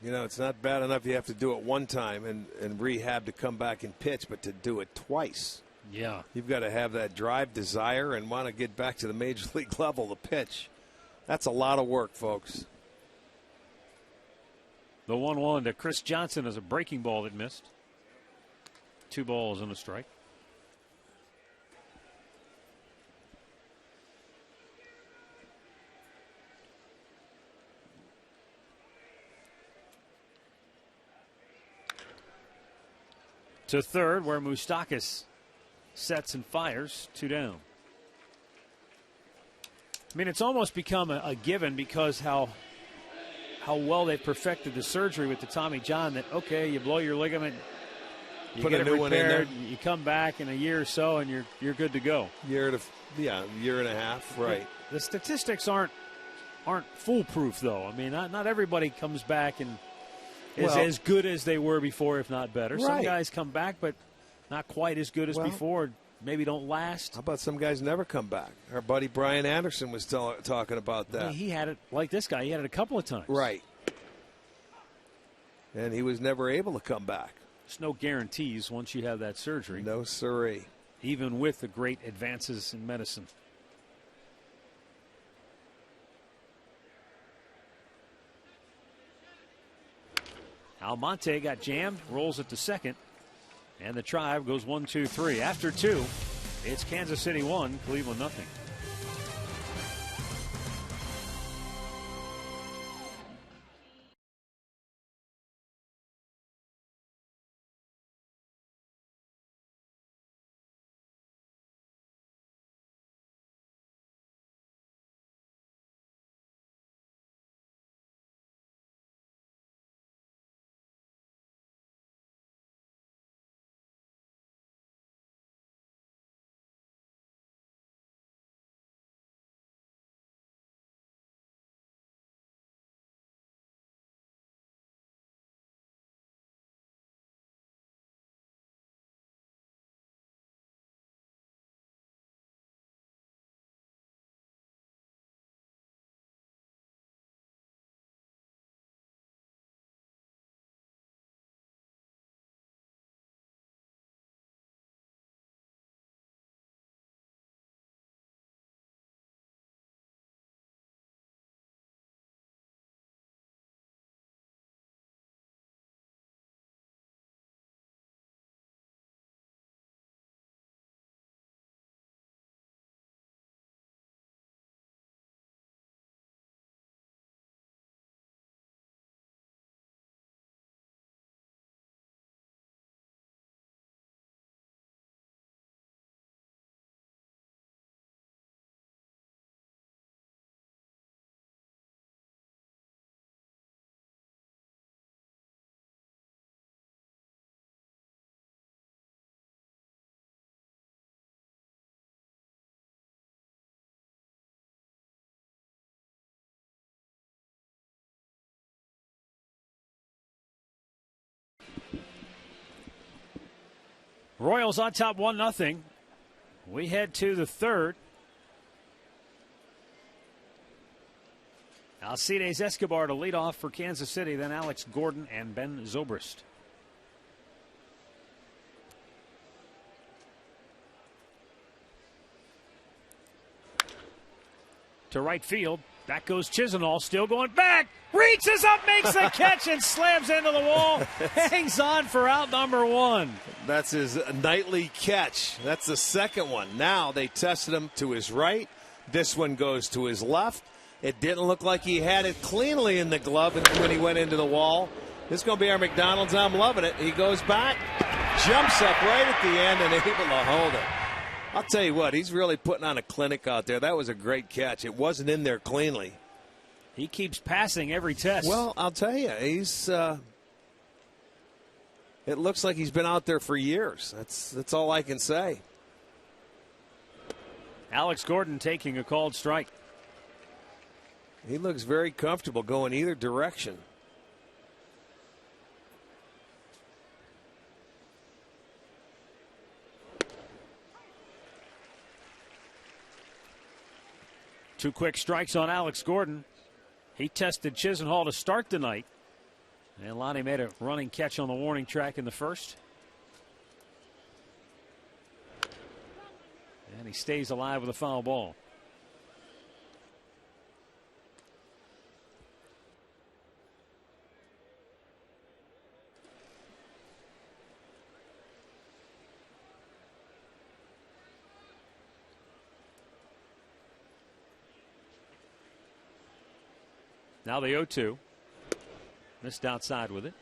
You know, it's not bad enough you have to do it one time and rehab to come back and pitch, but to do it twice. Yeah. You've got to have that drive, desire, and want to get back to the major league level to pitch. That's a lot of work, folks. The 1-1 to Chris Johnson is a breaking ball that missed. 2 balls and a strike. To third, where Moustakas sets and fires. 2 down. I mean, it's almost become a given because how well they've perfected the surgery with the Tommy John that, okay, you blow your ligament, you put get a new it repaired, one in there. you come back in a year or so, and you're good to go. Year and a half, right. The statistics aren't foolproof, though. I mean, not everybody comes back and is as good as they were before, if not better. Right. Some guys come back, but not quite as good as before. Maybe don't last. How about some guys never come back? Our buddy Brian Anderson was talking about that. I mean, he had it like this guy. He had it a couple of times. Right. And he was never able to come back. There's no guarantees once you have that surgery. No siree. Even with the great advances in medicine. Almonte got jammed, rolls it to second, and the Tribe goes 1-2-3. After 2, it's Kansas City 1, Cleveland nothing. Royals on top 1-0. We head to the third. Alcides Escobar to lead off for Kansas City, then Alex Gordon and Ben Zobrist. To right field. Back goes Chisenhall, still going back. Reaches up, makes the catch, and slams into the wall. Hangs on for out number 1. That's his nightly catch. That's the second one. Now they tested him to his right. This one goes to his left. It didn't look like he had it cleanly in the glove when he went into the wall. This is going to be our McDonald's. I'm loving it. He goes back, jumps up right at the end, and able to hold it. I'll tell you what, he's really putting on a clinic out there. That was a great catch. It wasn't in there cleanly. He keeps passing every test. Well, I'll tell you, he's. It looks like he's been out there for years. That's all I can say. Alex Gordon taking a called strike. He looks very comfortable going either direction. 2 quick strikes on Alex Gordon. He tested Chisenhall to start tonight. And Lonnie made a running catch on the warning track in the first. And he stays alive with a foul ball. Now the 0-2. Missed outside with it.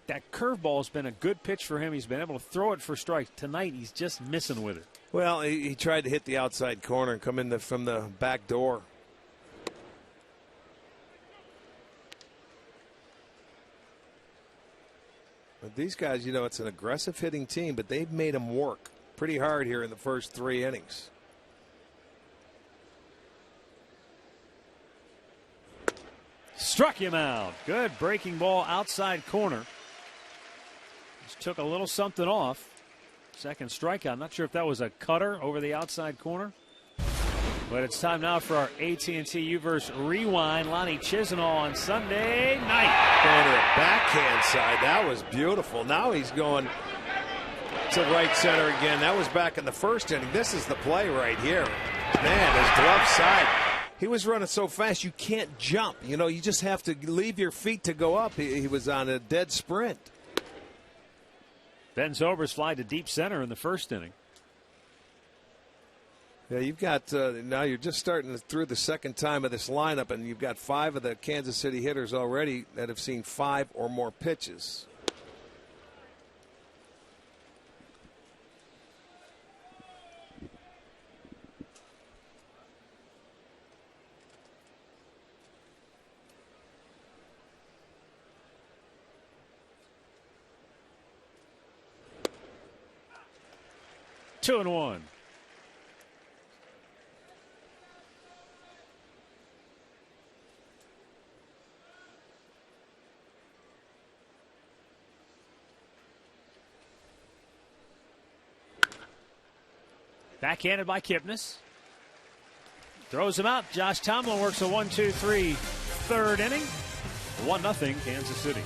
That curveball has been a good pitch for him. He's been able to throw it for strikes. Tonight, he's just missing with it. Well, he tried to hit the outside corner and come in from the back door. But these guys, you know, it's an aggressive hitting team, but they've made them work pretty hard here in the first 3 innings. Struck him out. Good breaking ball outside corner. Just took a little something off. Second strikeout. I'm not sure if that was a cutter over the outside corner. But it's time now for our AT&T U-verse Rewind. Lonnie Chisenhall on Sunday night. Going to the backhand side. That was beautiful. Now he's going to right center again. That was back in the first inning. This is the play right here. Man, his glove side. He was running so fast you can't jump. You know, you just have to leave your feet to go up. He was on a dead sprint. Ben Zobrist fly to deep center in the first inning. Yeah, you've got now you're just starting through the second time of this lineup, and you've got 5 of the Kansas City hitters already that have seen 5 or more pitches. Two and one. Backhanded by Kipnis. Throws him out. Josh Tomlin works a 1-2-3 third inning. 1-0 Kansas City.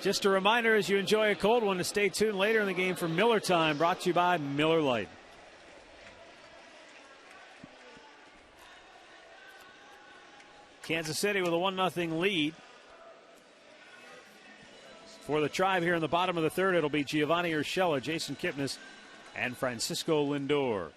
Just a reminder as you enjoy a cold one to stay tuned later in the game for Miller Time, brought to you by Miller Lite. Kansas City with a 1-0 lead. For the Tribe here in the bottom of the third, it'll be Giovanni Urshela, Jason Kipnis, and Francisco Lindor.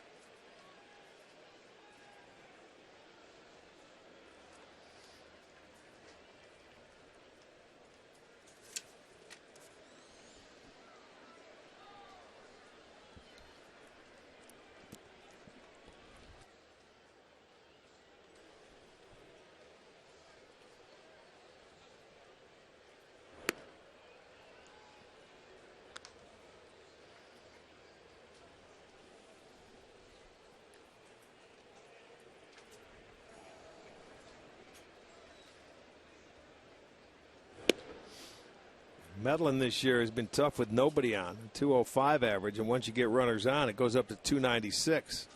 Medlin this year has been tough with nobody on, 205 average, and once you get runners on, it goes up to 296.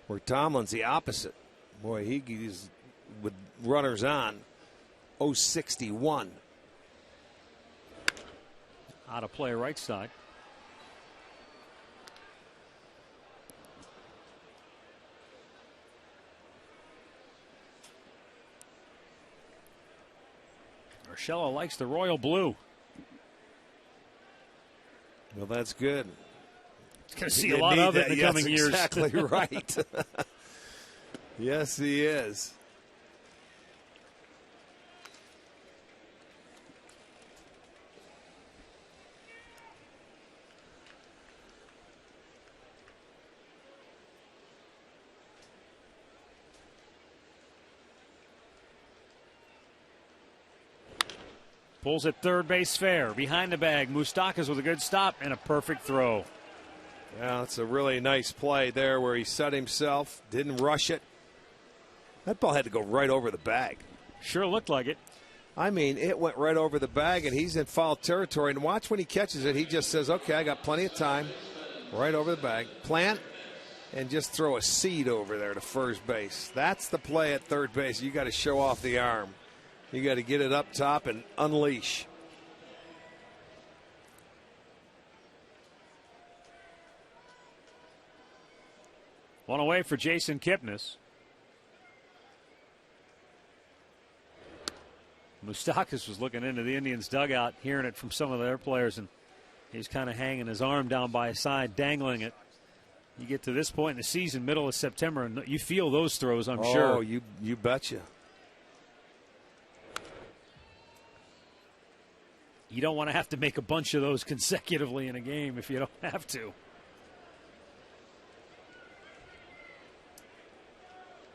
Where Tomlin's the opposite. Boy, he's with runners on, 061. Out of play right side. Urshela likes the royal blue. Well, that's good. He's going to see a lot of it in the coming years. Exactly right. Yes, he is. Pulls at third base fair. Behind the bag, Moustakas with a good stop and a perfect throw. Yeah, it's a really nice play there where he set himself, didn't rush it. That ball had to go right over the bag. Sure looked like it. I mean, it went right over the bag, and he's in foul territory. And watch when he catches it, he just says, okay, I got plenty of time. Right over the bag. Plant and just throw a seed over there to first base. That's the play at third base. You got to show off the arm. You got to get it up top and unleash. One away for Jason Kipnis. Moustakas was looking into the Indians' dugout, hearing it from some of their players, and he's kind of hanging his arm down by his side, dangling it. You get to this point in the season, middle of September, and you feel those throws, I'm sure. Oh, you betcha. You don't want to have to make a bunch of those consecutively in a game if you don't have to.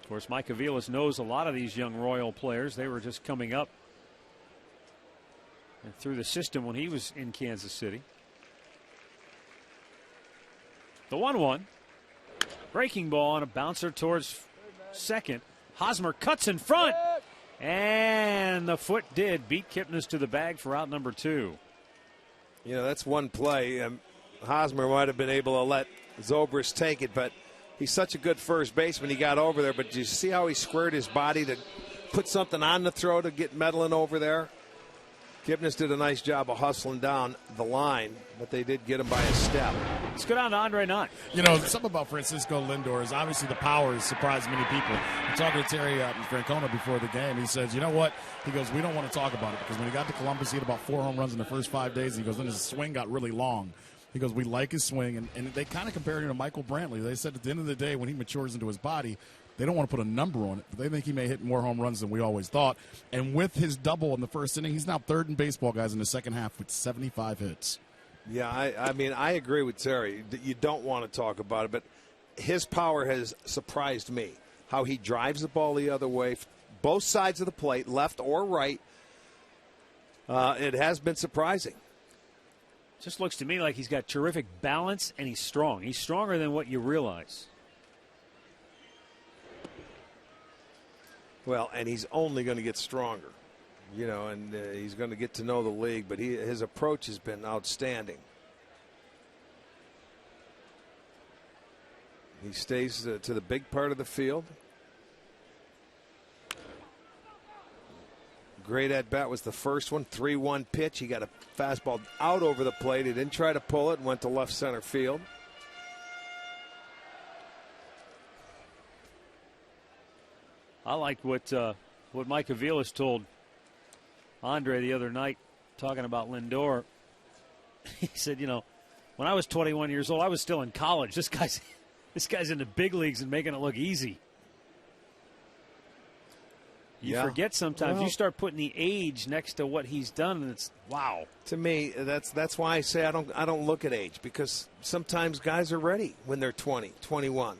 Of course, Mike Aviles knows a lot of these young Royal players. They were just coming up and through the system when he was in Kansas City. The 1-1. Breaking ball on a bouncer towards second. Hosmer cuts in front. And the foot did beat Kipnis to the bag for out number 2. You know, that's one play. Hosmer might have been able to let Zobrist take it, but he's such a good first baseman. He got over there, but did you see how he squared his body to put something on the throw to get Medlin over there? Kipnis did a nice job of hustling down the line, but they did get him by a step. Let's go down to Andre Knott. You know, something about Francisco Lindor is obviously the power has surprised many people. I'm talking to Terry Francona before the game. He says, you know what? He goes, we don't want to talk about it because when he got to Columbus, he had about 4 home runs in the first 5 days. He goes, then his swing got really long. He goes, we like his swing. And they kind of compared him to Michael Brantley. They said at the end of the day, when he matures into his body, they don't want to put a number on it, but they think he may hit more home runs than we always thought. And with his double in the first inning, he's now third in baseball, guys, in the second half with 75 hits. Yeah, I mean, I agree with Terry. You don't want to talk about it, but his power has surprised me. How he drives the ball the other way, both sides of the plate, left or right. It has been surprising. Just looks to me like he's got terrific balance and he's strong. He's stronger than what you realize. Well, and he's only going to get stronger, you know, and he's going to get to know the league, but his approach has been outstanding. He stays to the big part of the field. Great at bat was the first one, 3-1 pitch. He got a fastball out over the plate. He didn't try to pull it and went to left center field. I liked what Mike Aviles told Andre the other night talking about Lindor. He said, when I was 21 years old, I was still in college. This guy's in the big leagues and making it look easy. You forget sometimes. You start putting the age next to what he's done, and it's wow. To me, that's why I say I don't look at age, because sometimes guys are ready when they're 20, 21.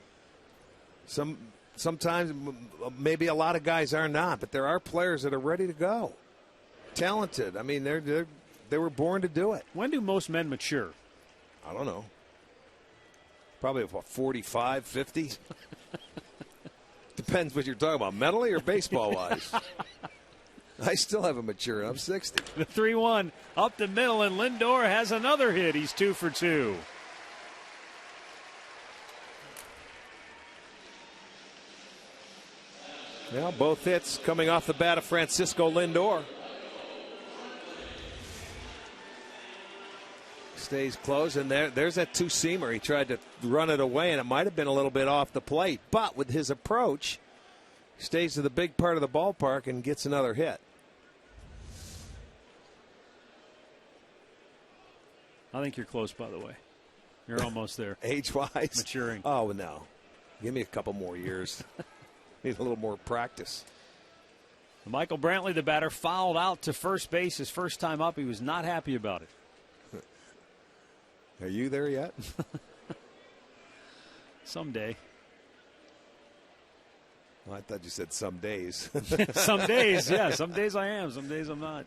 Sometimes maybe a lot of guys are not, but there are players that are ready to go, talented. I mean, they were born to do it. When do most men mature? I don't know. Probably about 45, 50. Depends what you're talking about, mentally or baseball-wise. I still haven't matured. I'm 60. The 3-1 up the middle, and Lindor has another hit. He's 2 for 2. Now both hits coming off the bat of Francisco Lindor. Stays close, and there's that two-seamer. He tried to run it away, and it might have been a little bit off the plate. But with his approach, he stays to the big part of the ballpark and gets another hit. I think you're close, by the way. You're almost there. Age-wise? Maturing. Oh, no. Give me a couple more years. Need a little more practice. Michael Brantley, the batter, fouled out to first base his first time up. He was not happy about it. Are you there yet? Someday. Well, I thought you said some days. Some days, yeah. Some days I am. Some days I'm not.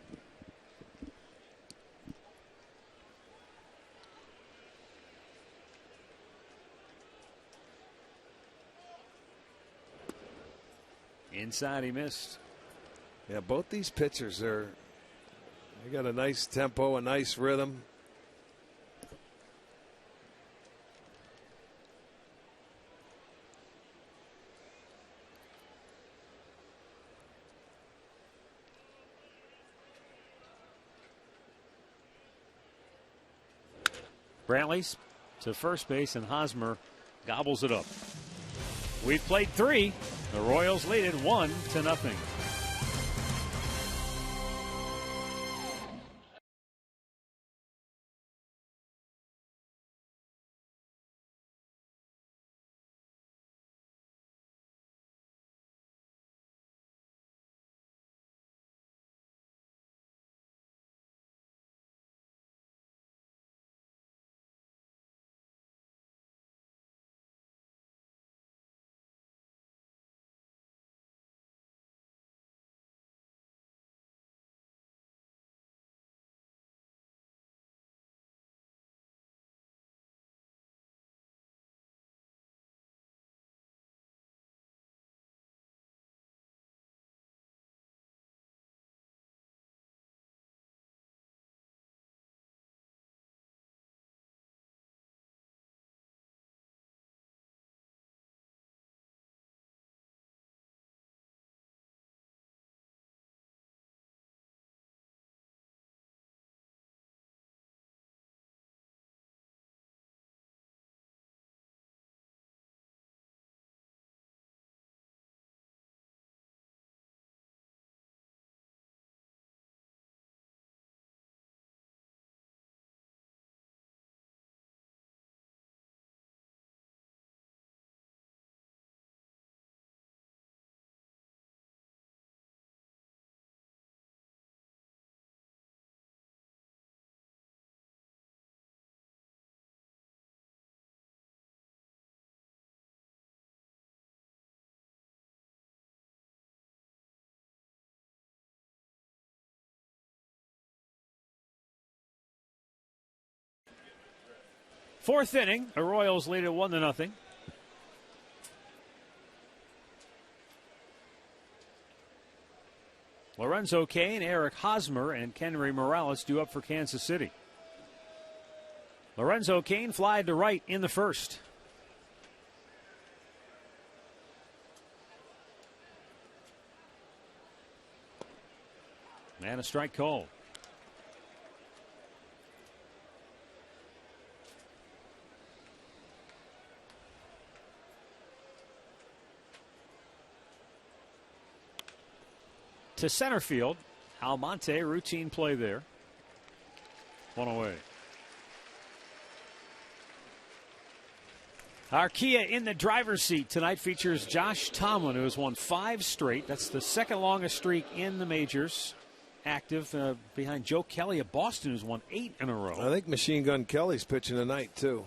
Inside, he missed. Yeah, both these pitchers they got a nice tempo, a nice rhythm. Brantley's to first base, and Hosmer gobbles it up. We've played 3. The Royals lead it 1-0. Fourth inning, the Royals lead it 1-0. Lorenzo Cain, Eric Hosmer, and Kenry Morales due up for Kansas City. Lorenzo Cain flied to right in the first. And a strike call. To center field, Almonte, routine play there. One away. Our Kia in the driver's seat tonight features Josh Tomlin, who has won 5 straight. That's the second longest streak in the majors. Active behind Joe Kelly of Boston, who's won 8 in a row. I think Machine Gun Kelly's pitching tonight, too.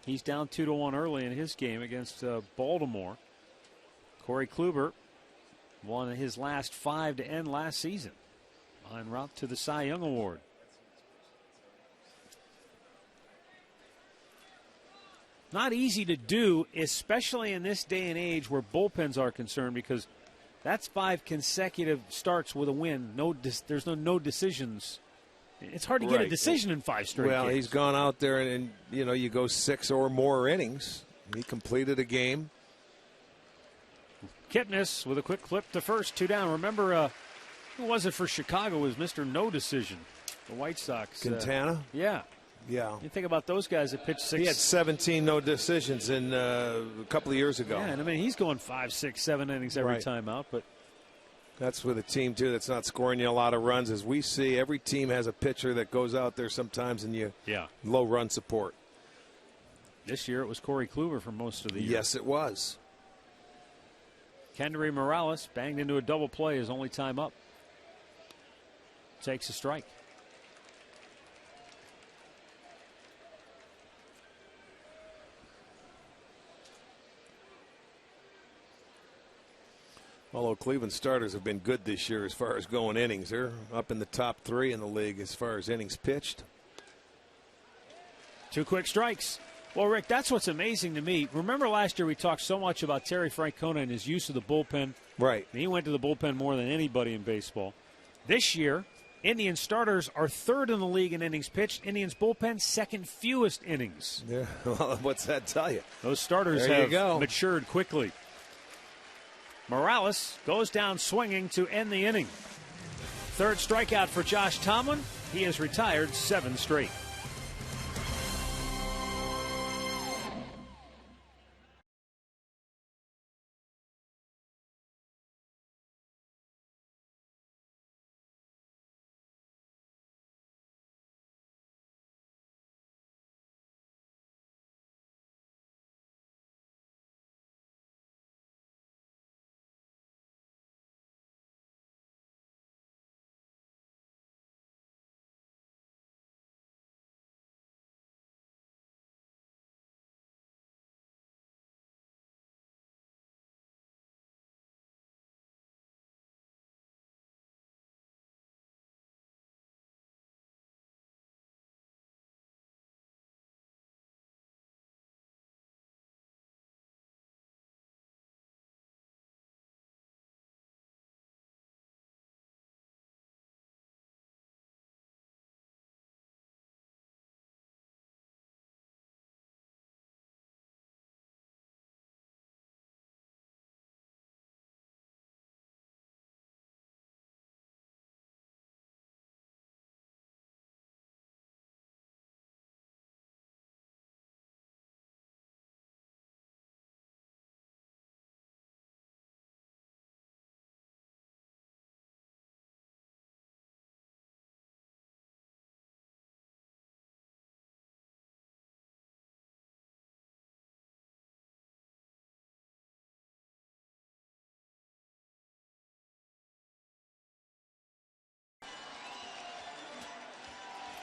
He's down 2-1 early in his game against Baltimore. Corey Kluber won his last 5 to end last season. En route to the Cy Young Award. Not easy to do, especially in this day and age where bullpens are concerned, because that's 5 consecutive starts with a win. There's no decisions. It's hard to get a decision in 5 straight games. He's gone out there and you go 6 or more innings. He completed a game. Kipnis with a quick flip to first, 2 down. Remember, who was it for Chicago? It was Mr. No Decision, the White Sox. Quintana? Yeah. You think about those guys that pitched 6. He had 17 no decisions in a couple of years ago. Yeah, and I mean, he's going 5, 6, 7 innings every time out. But that's with a team, too, that's not scoring you a lot of runs. As we see, every team has a pitcher that goes out there sometimes and low run support. This year it was Corey Kluber for most of the year. Yes, it was. Kendry Morales banged into a double play his only time up. Takes a strike. Although Cleveland starters have been good this year as far as going innings. They're up in the top 3 in the league as far as innings pitched. 2 quick strikes. Well, Rick, that's what's amazing to me. Remember last year we talked so much about Terry Francona and his use of the bullpen. Right. He went to the bullpen more than anybody in baseball. This year, Indians starters are 3rd in the league in innings pitched. Indians bullpen, 2nd fewest innings. Yeah. Well, what's that tell you? Those starters have matured quickly. Morales goes down swinging to end the inning. 3rd strikeout for Josh Tomlin. He has retired 7 straight.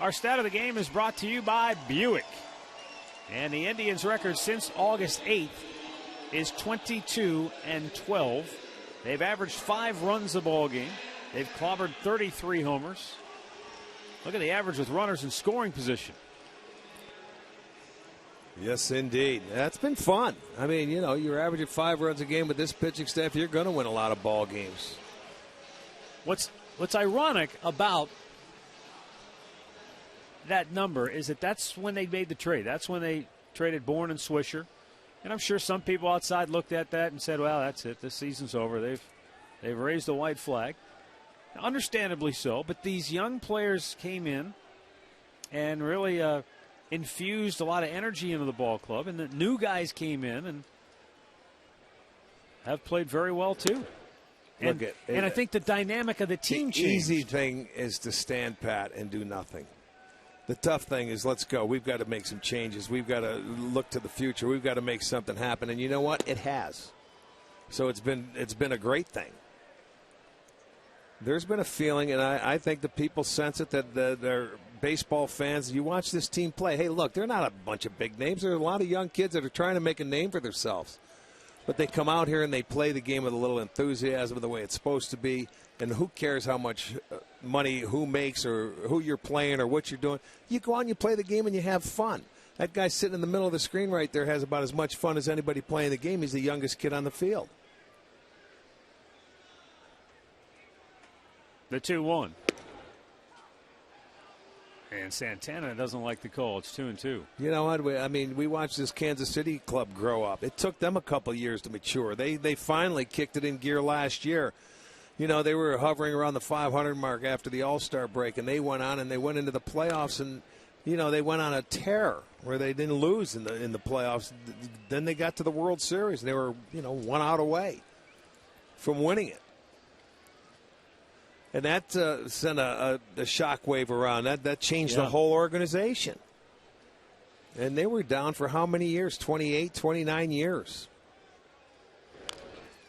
Our stat of the game is brought to you by Buick. And the Indians' record since August 8th is 22-12. They've averaged 5 runs a ball game. They've clobbered 33 homers. Look at the average with runners in scoring position. Yes, indeed. That's been fun. I mean, you're averaging 5 runs a game with this pitching staff. You're going to win a lot of ball games. What's ironic about that number is that's when they made the trade. That's when they traded Bourne and Swisher. And I'm sure some people outside looked at that and said, well, that's it. This season's over. They've raised the white flag. Understandably so. But these young players came in and really infused a lot of energy into the ball club. And the new guys came in and have played very well, too. And I think the dynamic of the team changed. The easy thing is to stand pat and do nothing. The tough thing is, let's go. We've got to make some changes. We've got to look to the future. We've got to make something happen. And you know what? It has. So it's been a great thing. There's been a feeling, and I think the people sense it, that they're baseball fans. You watch this team play. Hey, look, they're not a bunch of big names. There are a lot of young kids that are trying to make a name for themselves. But they come out here and they play the game with a little enthusiasm the way it's supposed to be. And who cares how much money who makes or who you're playing or what you're doing. You go out and you play the game and you have fun. That guy sitting in the middle of the screen right there has about as much fun as anybody playing the game. He's the youngest kid on the field. The 2-1. And Santana doesn't like the call. It's 2-2. You know what? We watched this Kansas City club grow up. It took them a couple years to mature. They finally kicked it in gear last year. You know, they were hovering around the 500 mark after the All-Star break, and they went on and they went into the playoffs, and, you know, they went on a tear where they didn't lose in the playoffs. Then they got to the World Series, and they were, you know, 1 out away from winning it. And that sent a shockwave around. That changed the whole organization. And they were down for how many years? 28, 29 years.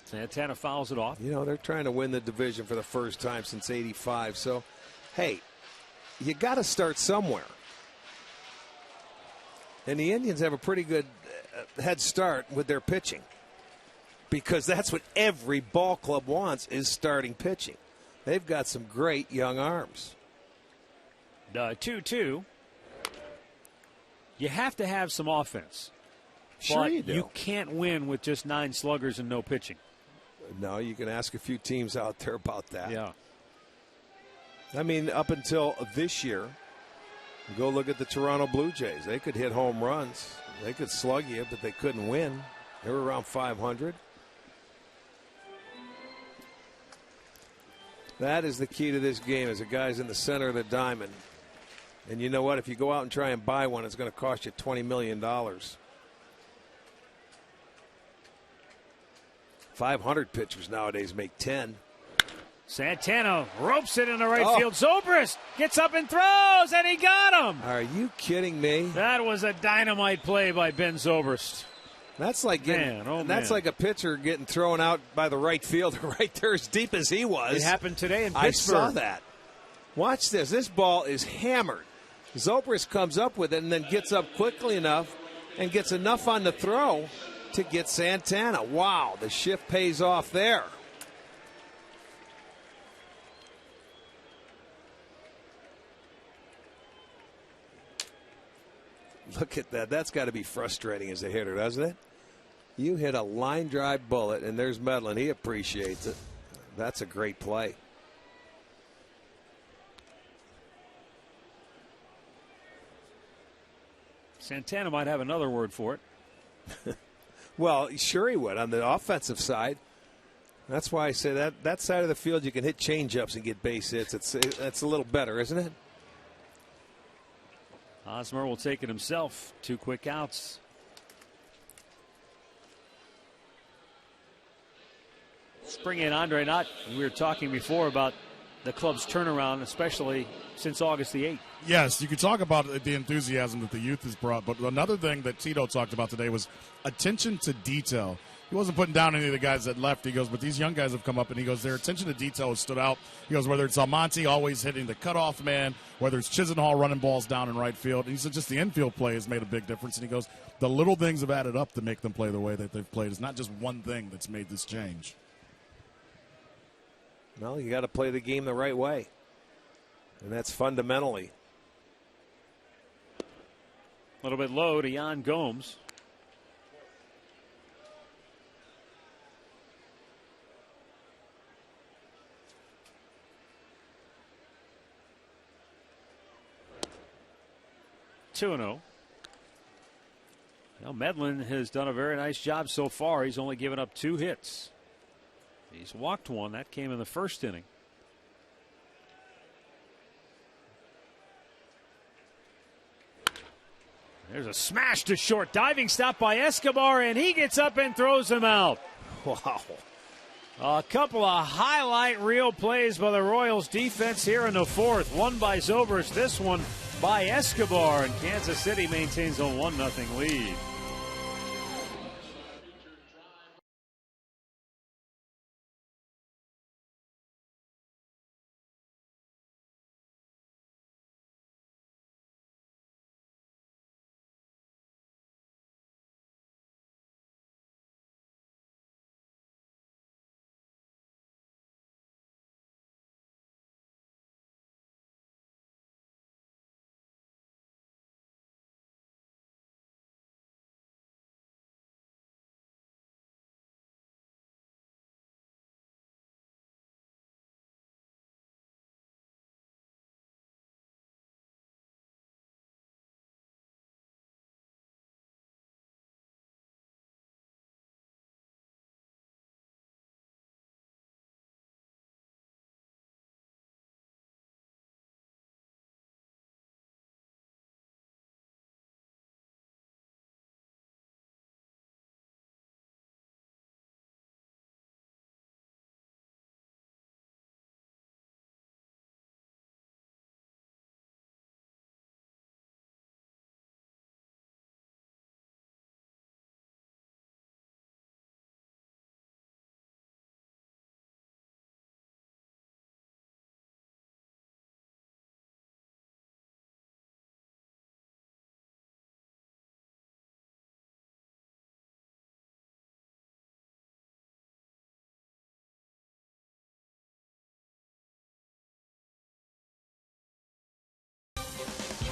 Santana fouls it off. You know, they're trying to win the division for the first time since '85. So, hey, you got to start somewhere. And the Indians have a pretty good head start with their pitching, because that's what every ball club wants, is starting pitching. They've got some great young arms. 2-2. You have to have some offense. Sure but you do. You can't win with just 9 sluggers and no pitching. No, you can ask a few teams out there about that. Yeah. I mean, up until this year, go look at the Toronto Blue Jays. They could hit home runs. They could slug you, but they couldn't win. They were around 500. That is the key to this game, is the guys in the center of the diamond. And you know what? If you go out and try and buy one, it's going to cost you $20 million. 500 pitchers nowadays make 10. Santana ropes it in the right field. Zobrist gets up and throws, and he got him. Are you kidding me? That was a dynamite play by Ben Zobrist. That's like that's like a pitcher getting thrown out by the right fielder right there as deep as he was. It happened today in Pittsburgh. I saw that. Watch this. This ball is hammered. Zobrist comes up with it and then gets up quickly enough and gets enough on the throw to get Santana. Wow, the shift pays off there. Look at that. That's got to be frustrating as a hitter, doesn't it? You hit a line drive bullet, and there's Medlin. He appreciates it. That's a great play. Santana might have another word for it. Well, sure he would on the offensive side. That's why I say that side of the field you can hit change-ups and get base hits. That's a little better, isn't it? Hosmer will take it himself. 2 quick outs. Bring in Andre Knott. We were talking before about the club's turnaround, especially since August the 8th. Yes, you could talk about the enthusiasm that the youth has brought, but another thing that Tito talked about today was attention to detail. He wasn't putting down any of the guys that left. He goes, but these young guys have come up, and he goes, their attention to detail has stood out. He goes, whether it's Almonte always hitting the cutoff man, whether it's Chisenhall running balls down in right field. And he said just the infield play has made a big difference. And he goes, the little things have added up to make them play the way that they've played. It's not just one thing that's made this change. Well, you got to play the game the right way. And that's fundamentally. A little bit low to Yan Gomes. Now, Medlin has done a very nice job so far. He's only given up 2 hits. He's walked 1. That came in the first inning. There's a smash to short. Diving stop by Escobar, and he gets up and throws him out. Wow. A couple of highlight reel plays by the Royals defense here in the 4th. One by Zobrist, this one by Escobar, and Kansas City maintains a 1-0 lead.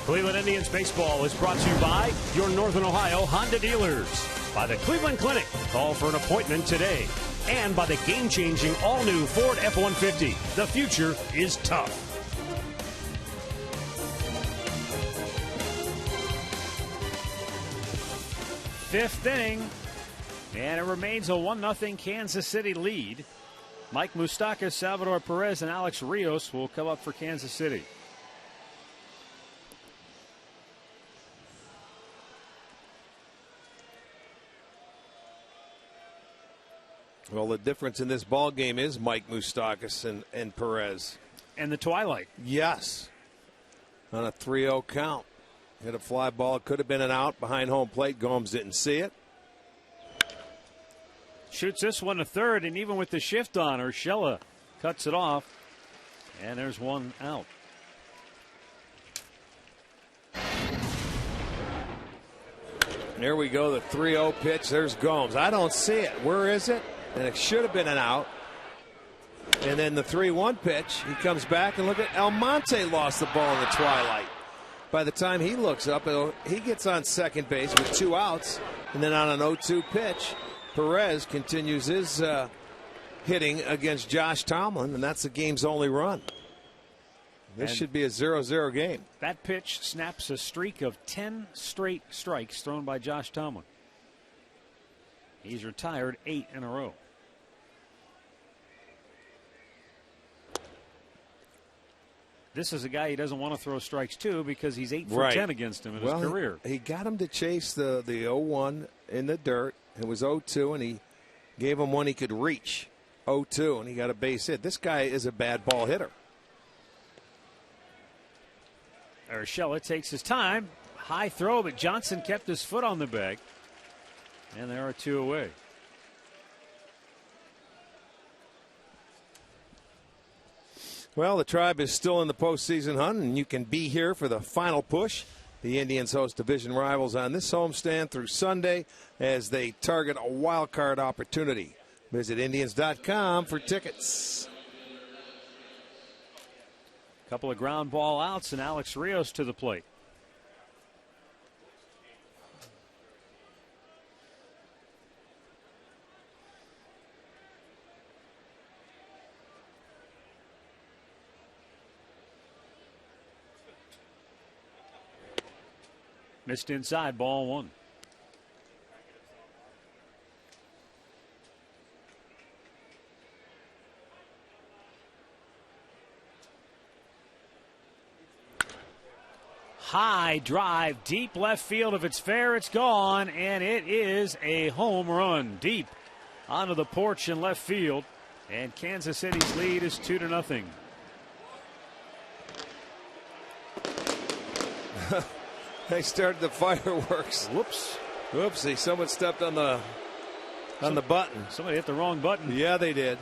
Cleveland Indians baseball is brought to you by your Northern Ohio Honda dealers, by the Cleveland Clinic. Call for an appointment today. And by the game-changing all-new Ford F-150. The future is tough. Fifth inning, and it remains a 1-0 Kansas City lead. Mike Moustakas, Salvador Perez, and Alex Rios will come up for Kansas City. Well, the difference in this ball game is Mike Moustakas and Perez. And the twilight. Yes. On a 3-0 count. Hit a fly ball. It could have been an out behind home plate. Gomes didn't see it. Shoots this one to third, and even with the shift on, Urshela cuts it off. And there's one out. There we go, the 3-0 pitch. There's Gomes. I don't see it. Where is it? And it should have been an out. And then the 3-1 pitch. He comes back, and look at Almonte lost the ball in the twilight. By the time he looks up, he gets on second base with 2 outs. And then on an 0-2 pitch, Perez continues his hitting against Josh Tomlin, and that's the game's only run. This should be a 0-0 game. That pitch snaps a streak of 10 straight strikes thrown by Josh Tomlin. He's retired 8 in a row. This is a guy he doesn't want to throw strikes to because he's 8 for 10 against him in his career. He got him to chase the 0-1 in the dirt. It was 0-2, and he gave him one he could reach. 0-2, and he got a base hit. This guy is a bad ball hitter. Urshela takes his time. High throw, but Johnson kept his foot on the bag. And there are 2 away. Well, the Tribe is still in the postseason hunt, and you can be here for the final push. The Indians host division rivals on this homestand through Sunday as they target a wild card opportunity. Visit Indians.com for tickets. Couple of ground ball outs, and Alex Rios to the plate. Missed inside, ball 1. High drive, deep left field. If it's fair, it's gone, and it is a home run deep onto the porch in left field. And Kansas City's lead is 2-0. They started the fireworks. Whoops. Whoopsie, someone stepped on the button. Somebody hit the wrong button. Yeah, they did.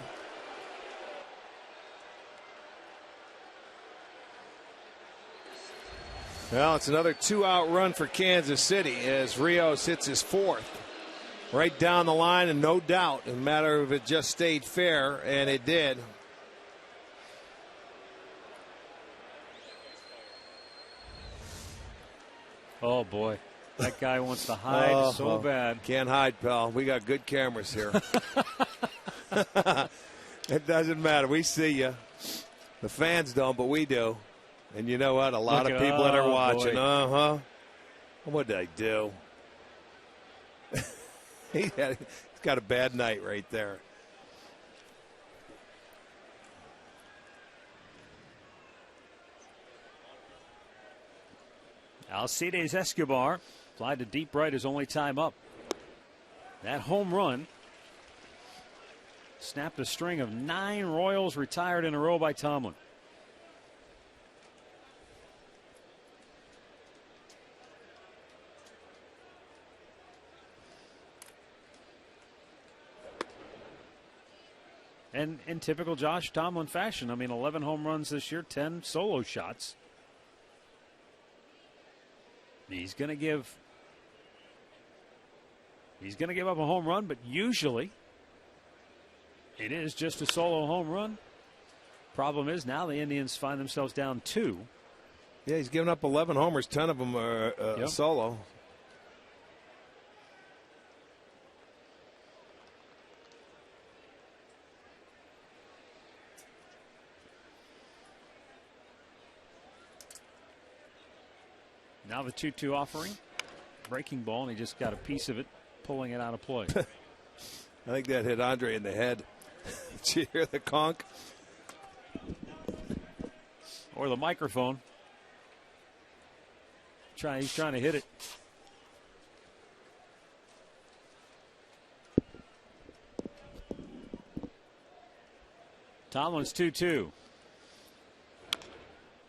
Well, it's another 2-out run for Kansas City as Rios hits his 4th. Right down the line, and no doubt, a matter of it just stayed fair, and it did. Oh, boy. That guy wants to hide so bad. Can't hide, pal. We got good cameras here. It doesn't matter. We see you. The fans don't, but we do. And you know what? A lot of people that are watching. Boy. What did I do? He's got a bad night right there. Alcides Escobar fly to deep right his only time up. That home run snapped a string of 9 Royals retired in a row by Tomlin. And in typical Josh Tomlin fashion, I mean, 11 home runs this year, 10 solo shots. He's going to give up a home run, but usually it is just a solo home run. Problem is now the Indians find themselves down 2. Yeah, he's given up 11 homers. 10 of them are solo. Now the 2-2 offering. Breaking ball, and he just got a piece of it, pulling it out of play. I think that hit Andre in the head. Did you hear the conk? Or the microphone. He's trying to hit it. Tomlin's 2-2.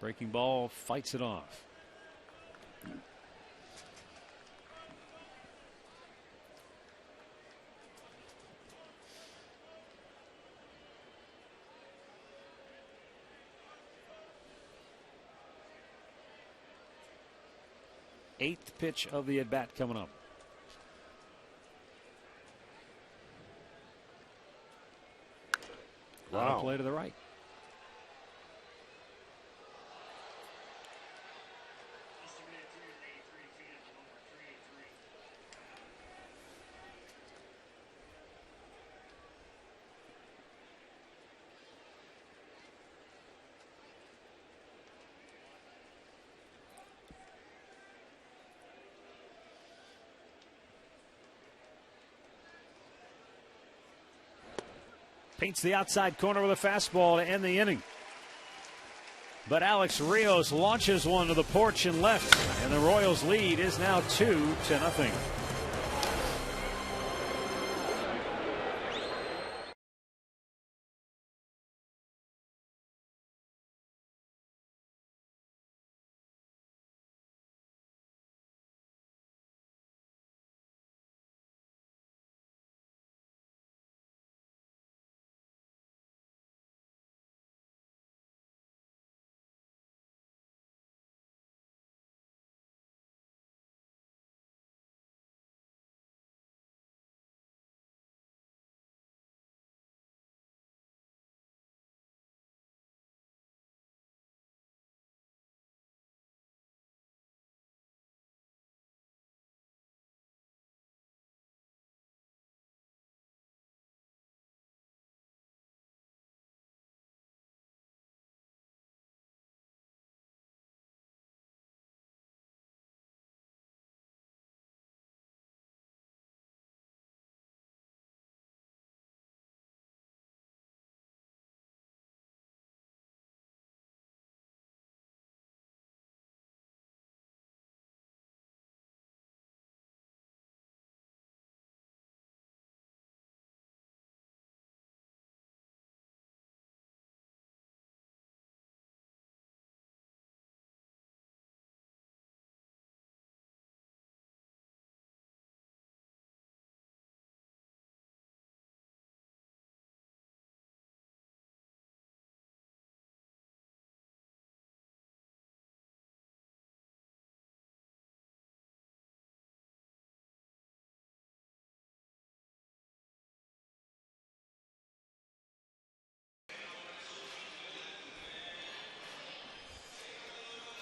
Breaking ball fights it off. Eighth pitch of the at-bat coming up. Wow. Play to the right. Paints the outside corner with a fastball to end the inning. But Alex Rios launches one to the porch and left, and the Royals lead is now 2-0.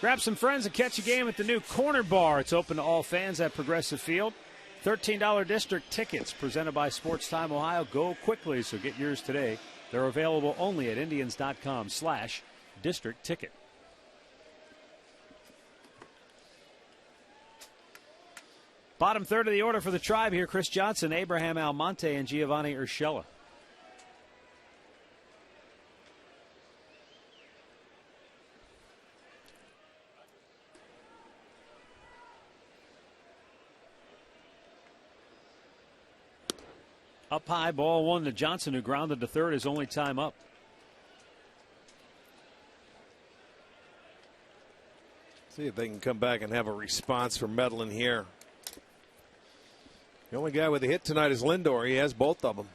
Grab some friends and catch a game at the new Corner Bar. It's open to all fans at Progressive Field. $13 district tickets presented by Sports Time Ohio. Go quickly, so get yours today. They're available only at Indians.com/district ticket. Bottom third of the order for the Tribe here. Chris Johnson, Abraham Almonte, and Giovanni Urshela. Up high, ball one to Johnson, who grounded to third, his only time up. See if they can come back and have a response for Medlin here. The only guy with a hit tonight is Lindor. He has both of them.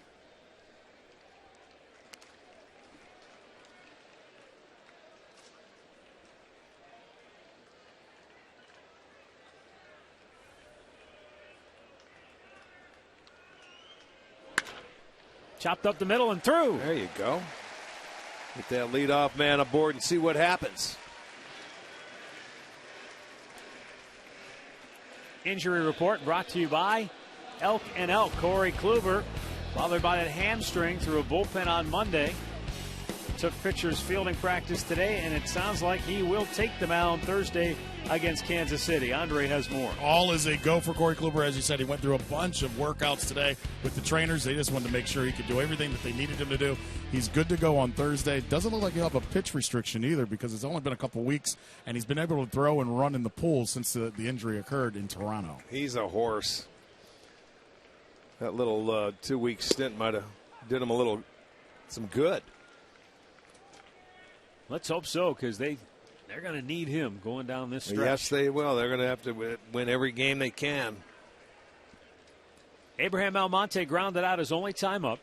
Chopped up the middle and through. There you go. Get that leadoff man aboard and see what happens. Injury report brought to you by Elk and Elk. Corey Kluber, bothered by that hamstring, through a bullpen on Monday. Took pitcher's fielding practice today, and it sounds like he will take the mound Thursday against Kansas City. Andre has more. All is a go for Corey Kluber. As you said, he went through a bunch of workouts today with the trainers. They just wanted to make sure he could do everything that they needed him to do. He's good to go on Thursday. Doesn't look like he'll have a pitch restriction either, because it's only been a couple weeks, and he's been able to throw and run in the pool since the injury occurred in Toronto. He's a horse. That little 2-week stint might have did him some good. Let's hope so, because they're going to need him going down this stretch. Yes, they will. They're going to have to win every game they can. Abraham Almonte grounded out his only time up.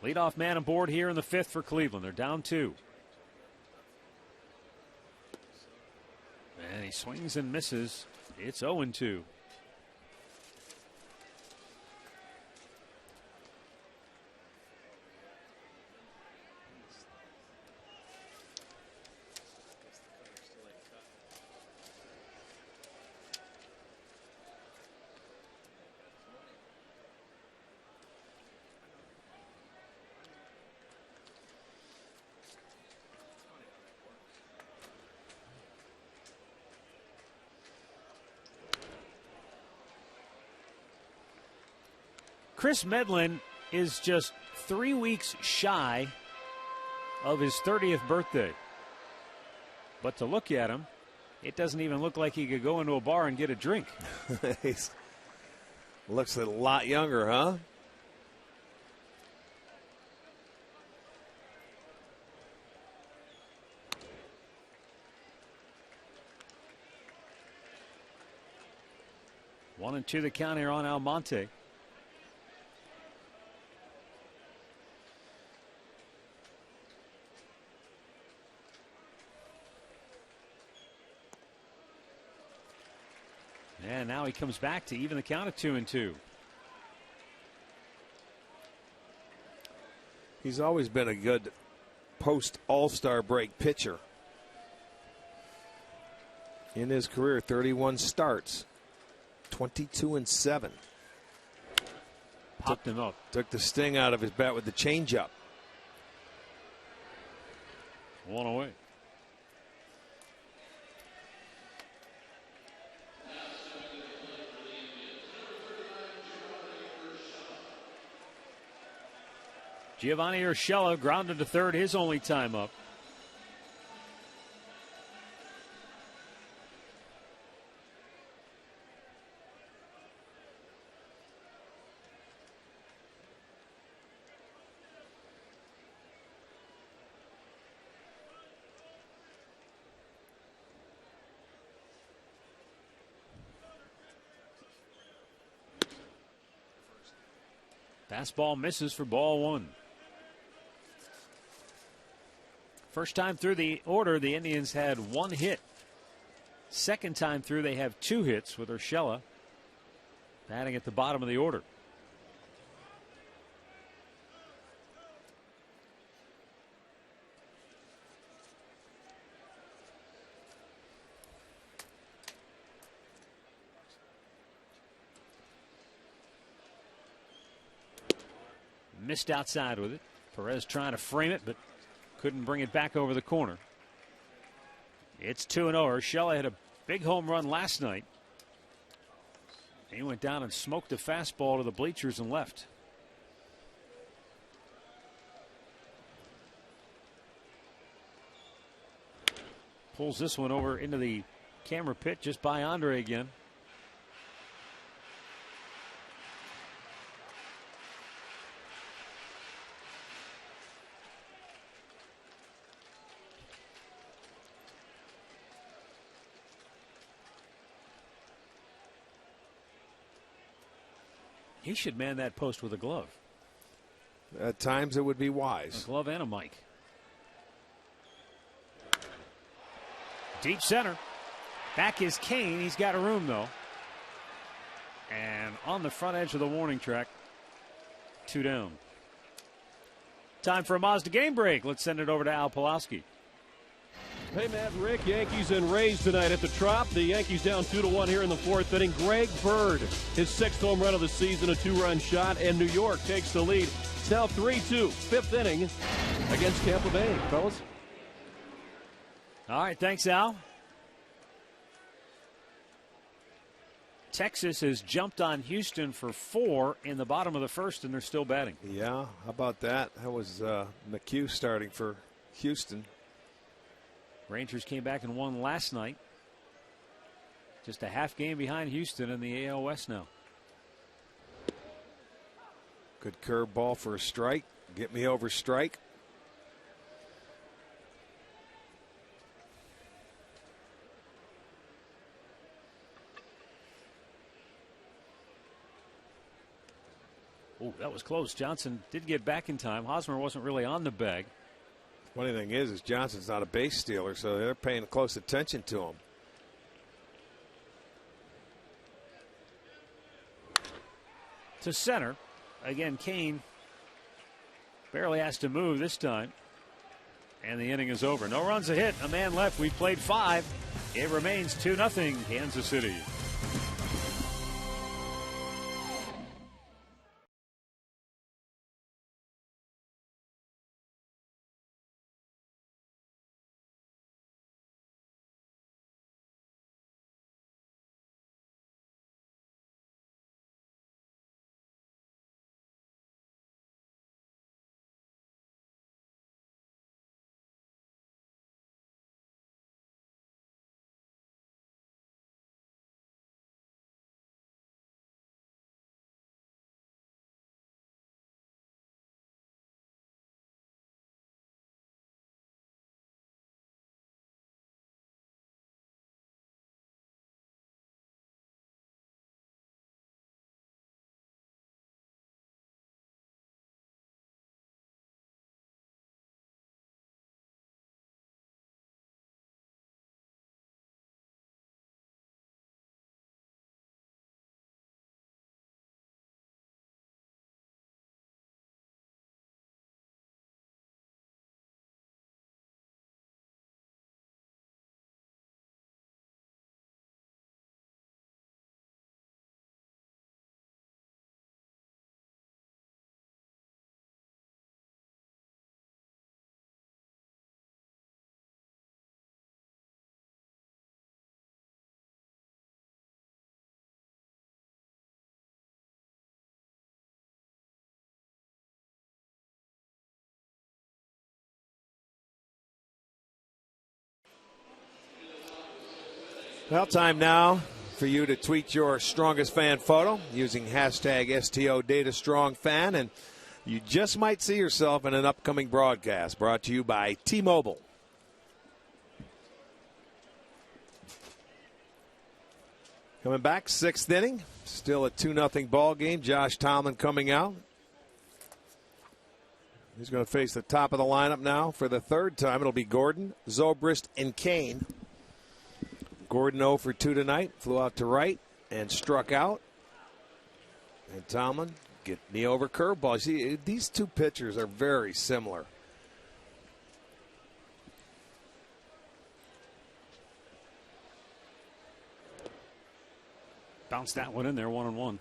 Leadoff man aboard here in the fifth for Cleveland. They're down 2. And he swings and misses. It's 0-2. Chris Medlin is just 3 weeks shy of his 30th birthday. But to look at him, it doesn't even look like he could go into a bar and get a drink. He looks a lot younger, huh? One and two the count here on Almonte. And now he comes back to even the count at 2-2. He's always been a good post-All-Star break pitcher. In his career, 31 starts, 22-7. Popped him up. Took the sting out of his bat with the changeup. 1 away. Giovanni Urshela grounded to third, his only time up. Fastball misses for ball one. First time through the order, the Indians had 1 hit. Second time through, they have 2 hits with Urshela batting at the bottom of the order. missed outside with it. Perez trying to frame it, but couldn't bring it back over the corner. It's 2-0. Urshela hit a big home run last night. He went down and smoked a fastball to the bleachers and left. Pulls this one over into the camera pit just by Andre again. He should man that post with a glove. At times it would be wise. A glove and a mic. Deep center. Back is Kane. He's got a room, though. And on the front edge of the warning track, 2 down. Time for a Mazda game break. Let's send it over to Al Pulaski. Hey, Matt, Rick, Yankees and Rays tonight at the Trop. The Yankees down 2-1 here in the fourth inning. Greg Bird, his 6th home run of the season, a 2-run shot, and New York takes the lead. It's now 3-2, 5th inning against Tampa Bay. Fellas? All right, thanks, Al. Texas has jumped on Houston for 4 in the bottom of the first, and they're still batting. Yeah, how about that? That was McHugh starting for Houston. Rangers came back and won last night. Just a half game behind Houston in the AL West now. Good curveball for a strike. Get me over strike. Oh, that was close. Johnson did get back in time. Hosmer wasn't really on the bag. Funny thing is Johnson's not a base stealer, so they're paying close attention to him. To center. Again, Kane barely has to move this time. And the inning is over. No runs a hit. A man left. We've played 5. It remains 2-0 Kansas City. Well, time now for you to tweet your strongest fan photo using hashtag STODataStrongFan, and you just might see yourself in an upcoming broadcast brought to you by T-Mobile. Coming back, 6th inning, still a 2-0 ball game. Josh Tomlin coming out. He's going to face the top of the lineup now for the 3rd time. It'll be Gordon, Zobrist, and Kane. Gordon 0 for 2 tonight. Flew out to right and struck out. And Tomlin get me over curveball. See, these two pitchers are very similar. Bounced that one in there, 1-1.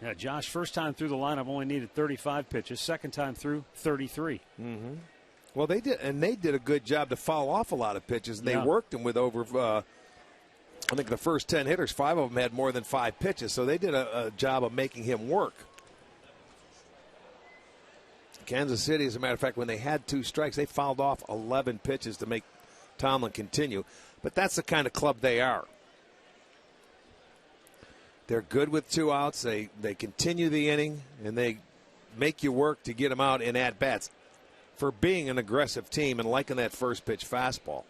Yeah, Josh, first time through the lineup only needed 35 pitches. Second time through, 33. Mm-hmm. Well, they did a good job to foul off a lot of pitches. They worked him with over, I think the first 10 hitters, 5 of them had more than 5 pitches. So they did a job of making him work. Kansas City, as a matter of fact, when they had 2 strikes, they fouled off 11 pitches to make Tomlin continue. But that's the kind of club they are. They're good with 2 outs. They continue the inning, and they make you work to get them out in at-bats for being an aggressive team and liking that first pitch fastball.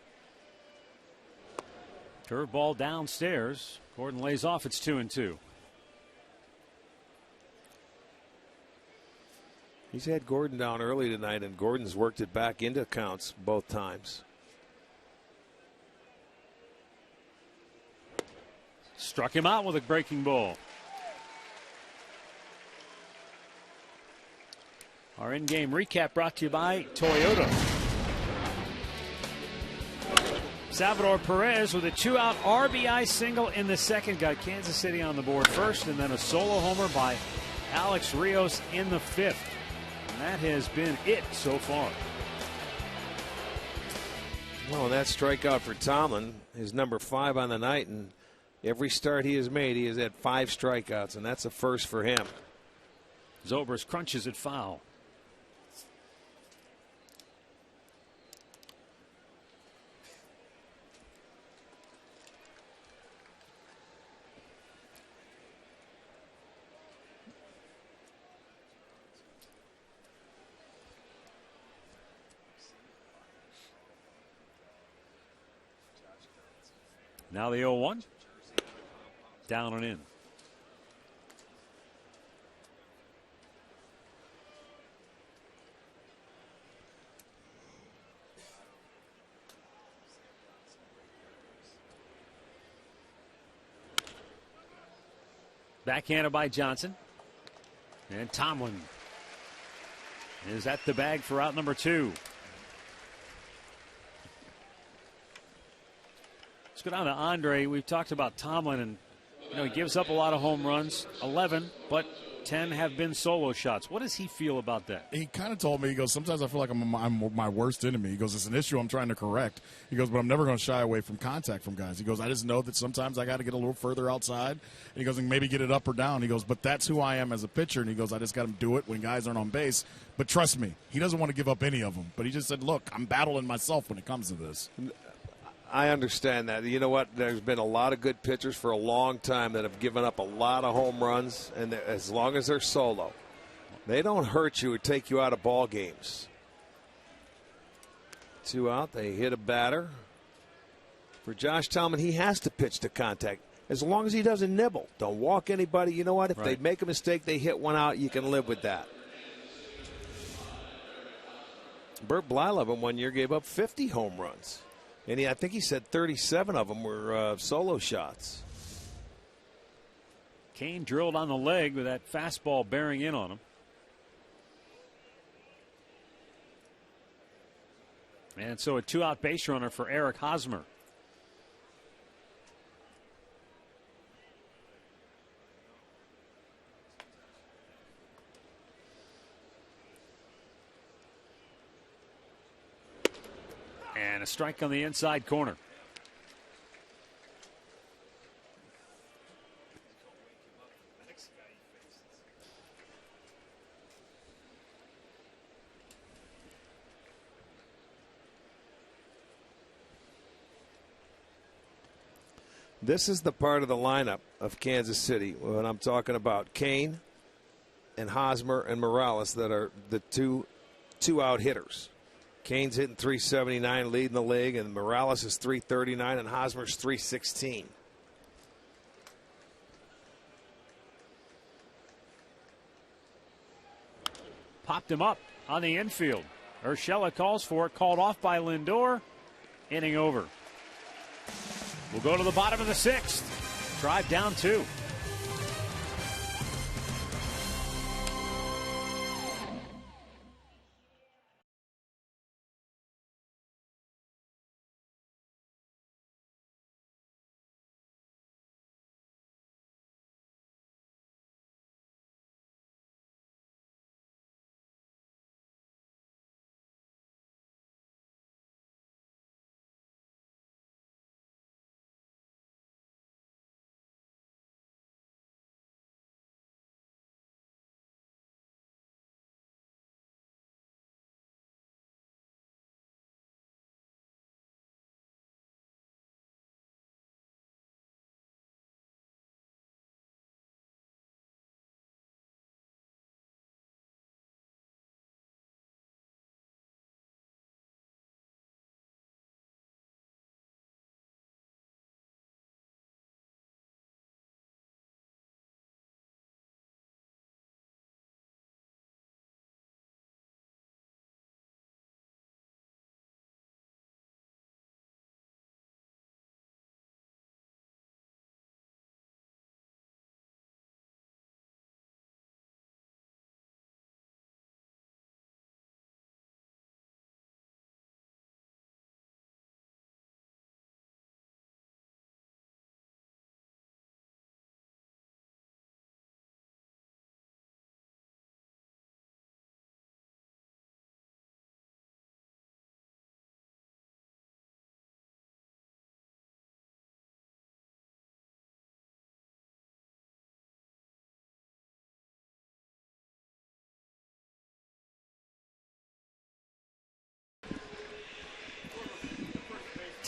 Curveball downstairs. Gordon lays off. It's 2-2. He's had Gordon down early tonight, and Gordon's worked it back into counts both times. Struck him out with a breaking ball. Our in-game recap brought to you by Toyota. Salvador Perez with a 2-out RBI single in the second. Got Kansas City on the board first, and then a solo homer by Alex Rios in the 5th. And that has been it so far. Well, that strikeout for Tomlin is number 5 on the night, and every start he has made, he has had 5 strikeouts, and that's a first for him. Zobrist crunches it foul. Now the 0-1. Down and in. Backhanded by Johnson. And Tomlin is at the bag for out number 2. Let's go down to Andre. We've talked about Tomlin, and he gives up a lot of home runs, 11, but 10 have been solo shots. What does he feel about that? He kind of told me, he goes, sometimes I feel like I'm my worst enemy. He goes, it's an issue I'm trying to correct. He goes, but I'm never going to shy away from contact from guys. He goes, I just know that sometimes I got to get a little further outside. And he goes, and maybe get it up or down. He goes, but that's who I am as a pitcher. And he goes, I just got to do it when guys aren't on base. But trust me, he doesn't want to give up any of them. But he just said, look, I'm battling myself when it comes to this. I understand that. You know what? There's been a lot of good pitchers for a long time that have given up a lot of home runs, and as long as they're solo, they don't hurt you or take you out of ball games. 2 out. They hit a batter. For Josh Tomlin, he has to pitch to contact as long as he doesn't nibble. Don't walk anybody. You know what? If they make a mistake, they hit one out, you can live with that. Bert Blyleven one year gave up 50 home runs. And I think he said 37 of them were solo shots. Kane drilled on the leg with that fastball bearing in on him. And so a 2-out base runner for Eric Hosmer. And a strike on the inside corner. This is the part of the lineup of Kansas City when I'm talking about Kane and Hosmer and Morales that are the two-out hitters. Kane's hitting 379, leading the league, and Morales is 339, and Hosmer's 316. Popped him up on the infield. Urshela calls for it, called off by Lindor. Inning over. We'll go to the bottom of the 6th. Drive down 2.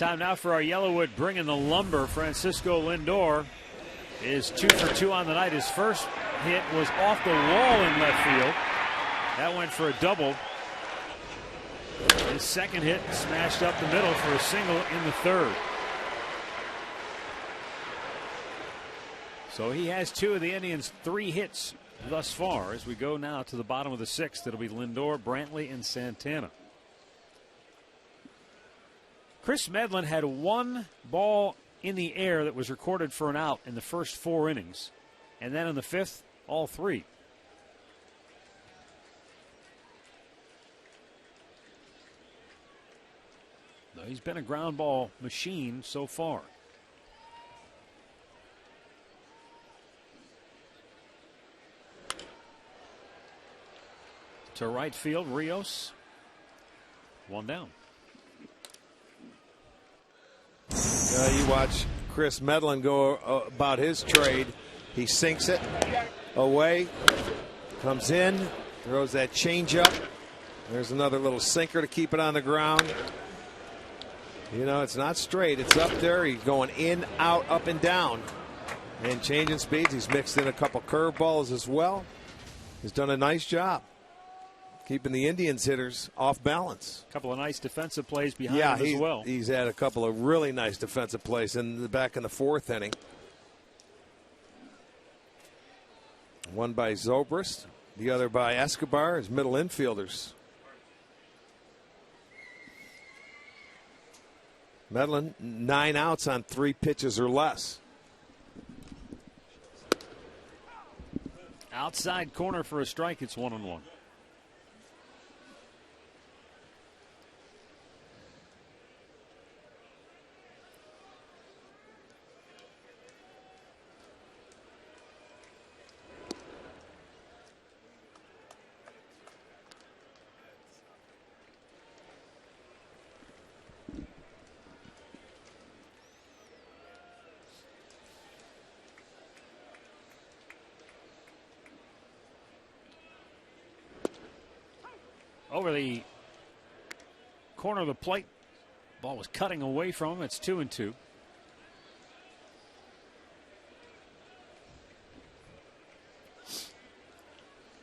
Time now for our Yellowwood bringing the lumber. Francisco Lindor is 2 for 2 on the night. His first hit was off the wall in left field. That went for a double. His second hit smashed up the middle for a single in the third. So he has 2 of the Indians' 3 hits thus far. As we go now to the bottom of the 6th, it'll be Lindor, Brantley, and Santana. Chris Medlin had 1 ball in the air that was recorded for an out in the first 4 innings. And then in the 5th, all 3. No, he's been a ground ball machine so far. To right field, Rios. 1 down. You watch Chris Medlin go about his trade. He sinks it away, comes in, throws that changeup. There's another little sinker to keep it on the ground. You know, it's not straight. It's up there. He's going in, out, up, and down. And changing speeds. He's mixed in a couple curveballs as well. He's done a nice job keeping the Indians hitters off balance. A couple of nice defensive plays behind him as well. He's had a couple of really nice defensive plays back in the 4th inning. One by Zobrist, the other by Escobar, his middle infielders. Medlin, 9 outs on 3 pitches or less. Outside corner for a strike. It's 1-1. Over the corner of the plate. Ball was cutting away from him. It's 2-2.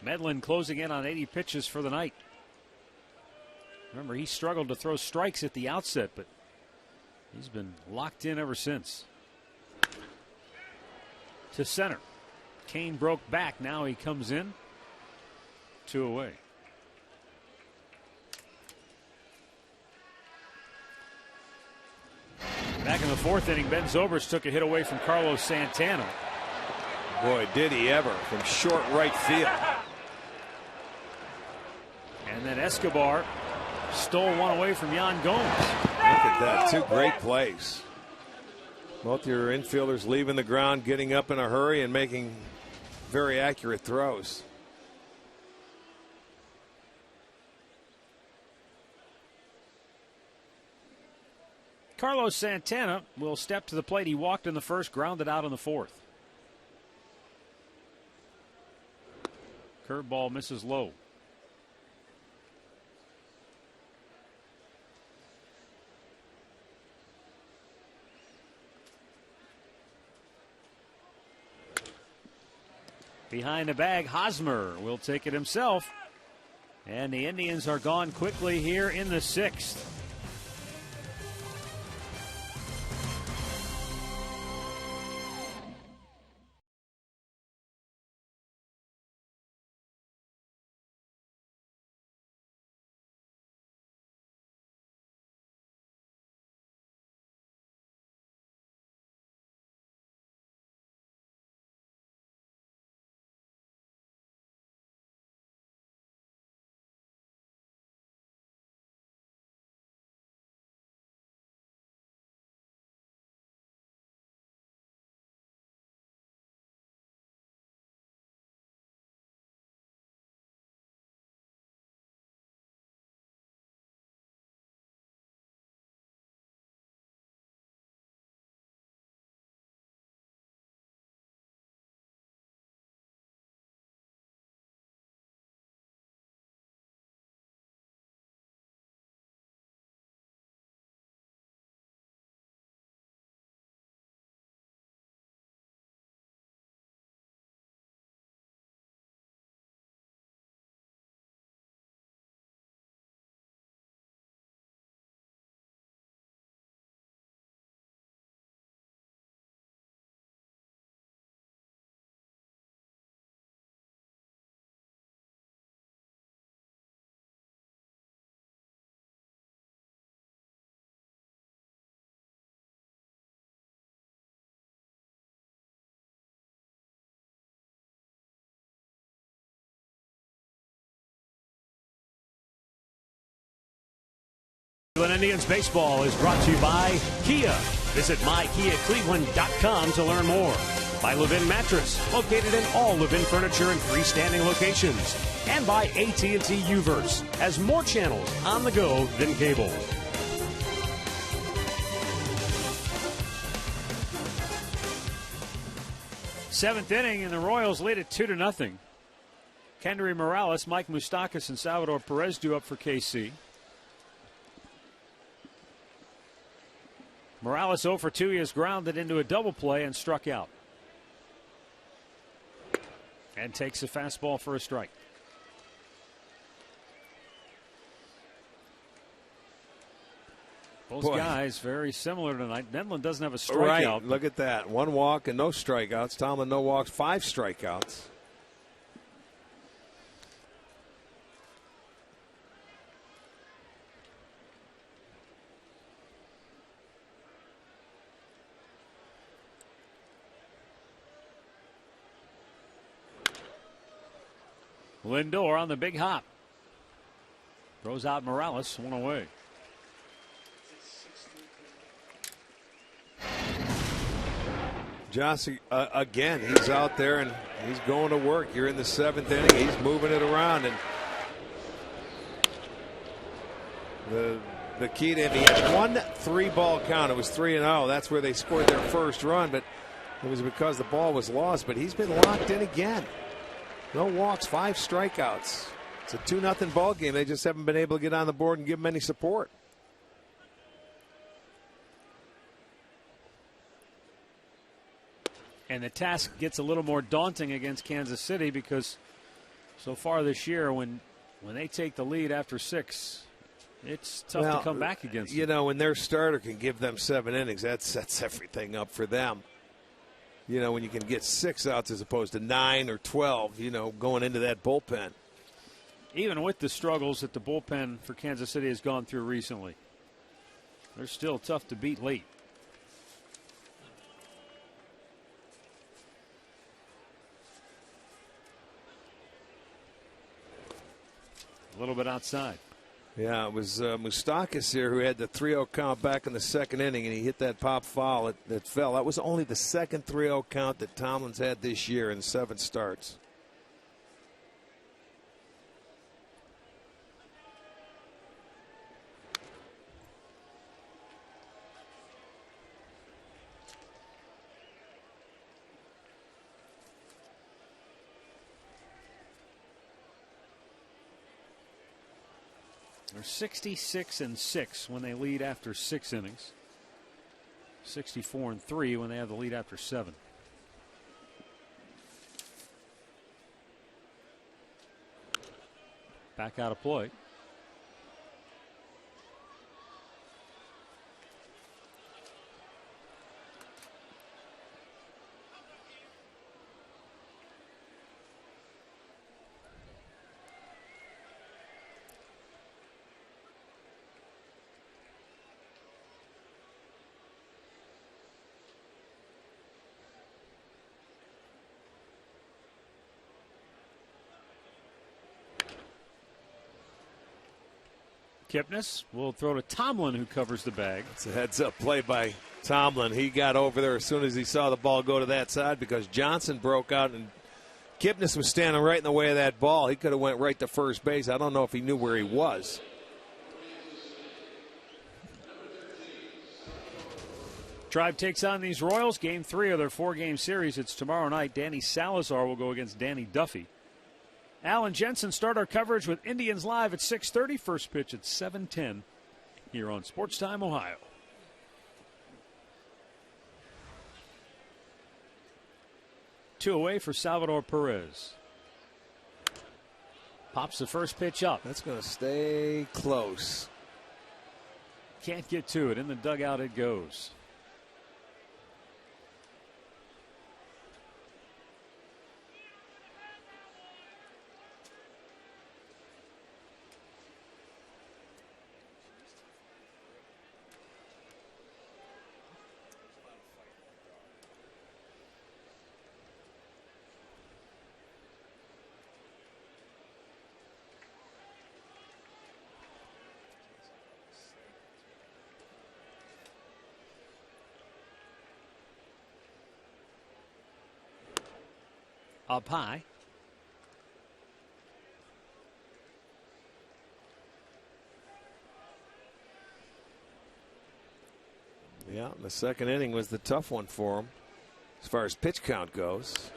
Medlin closing in on 80 pitches for the night. Remember, he struggled to throw strikes at the outset, but he's been locked in ever since. To center. Kane broke back. Now he comes in. 2 away. Back in the 4th inning, Ben Zobrist took a hit away from Carlos Santana. Boy, did he ever, from short right field. And then Escobar stole one away from Yan Gomes. Look at that, 2 great plays. Both your infielders leaving the ground, getting up in a hurry, and making very accurate throws. Carlos Santana will step to the plate. He walked in the 1st, grounded out in the 4th. Curveball misses low. Behind the bag, Hosmer will take it himself. And the Indians are gone quickly here in the 6th. Cleveland Indians baseball is brought to you by Kia. Visit mykiacleveland.com to learn more. By Levin Mattress, located in all Levin furniture and freestanding locations. And by AT&T Uverse, has more channels on the go than cable. Seventh inning, and the Royals lead it 2-0. Kendry Morales, Mike Moustakas, and Salvador Perez due up for KC. Morales 0 for 2. He is grounded into a double play and struck out. And takes a fastball for a strike. Both guys very similar tonight. Nendlin doesn't have a strikeout. Right, look at that. 1 walk and no strikeouts. Tomlin, no walks, 5 strikeouts. Lindor on the big hop. Throws out Morales, 1 away. Jossie, again, he's out there and he's going to work. You're in the 7th inning. He's moving it around. And the key to him, he had 1 3-ball count. It was 3-0. That's where they scored their first run. But it was because the ball was lost. But he's been locked in again. No walks, 5 strikeouts. It's a 2-0 ball game. They just haven't been able to get on the board and give him any support. And the task gets a little more daunting against Kansas City because so far this year, when they take the lead after 6, it's tough to come back against them. You know, when their starter can give them 7 innings, that sets everything up for them. You know, when you can get 6 outs as opposed to 9 or 12, you know, going into that bullpen. Even with the struggles that the bullpen for Kansas City has gone through recently, they're still tough to beat late. A little bit outside. Yeah, it was Moustakas here who had the 3-0 count back in the 2nd inning, and he hit that pop foul that fell. That was only the 2nd 3-0 count that Tomlin's had this year in 7 starts. They're 66-6 when they lead after 6 innings. 64-3 when they have the lead after 7. Back out of play. Kipnis will throw to Tomlin, who covers the bag. It's a heads-up play by Tomlin. He got over there as soon as he saw the ball go to that side because Johnson broke out and Kipnis was standing right in the way of that ball. He could have went right to first base. I don't know if he knew where he was. Tribe takes on these Royals. Game 3 of their 4-game series. It's tomorrow night. Danny Salazar will go against Danny Duffy. Alan Jensen start our coverage with Indians Live at 6:30. First pitch at 7:10 here on Sports Time Ohio. Two away for Salvador Perez. Pops the first pitch up. That's going to stay close. Can't get to it. In the dugout it goes. up high. Yeah, the second inning was the tough one for him as far as pitch count goes.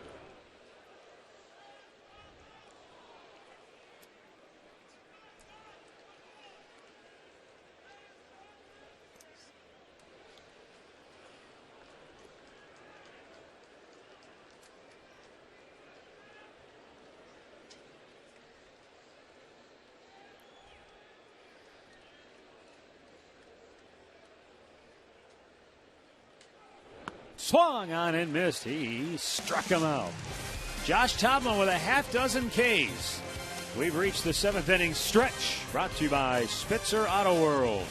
Swung on and missed. He struck him out. Josh Tomlin with a half dozen Ks. We've reached the 7th inning stretch. Brought to you by Spitzer Auto World.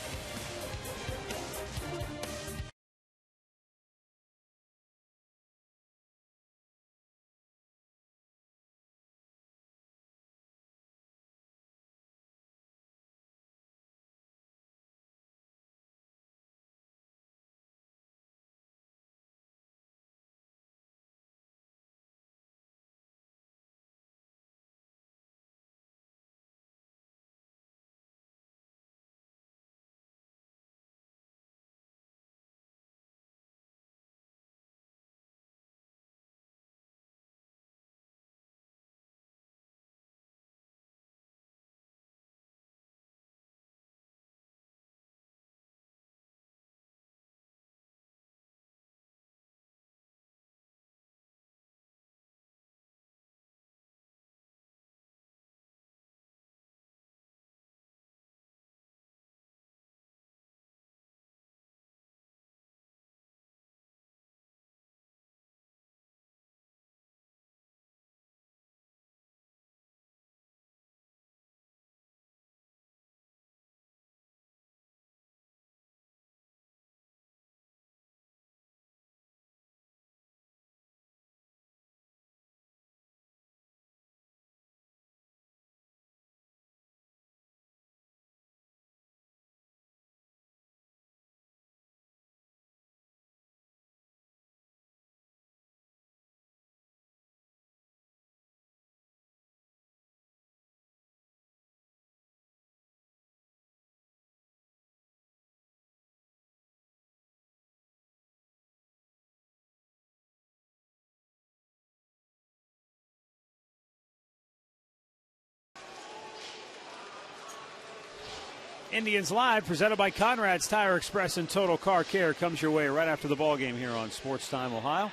Indians Live, presented by Conrad's Tire Express and Total Car Care, comes your way right after the ball game here on Sports Time Ohio.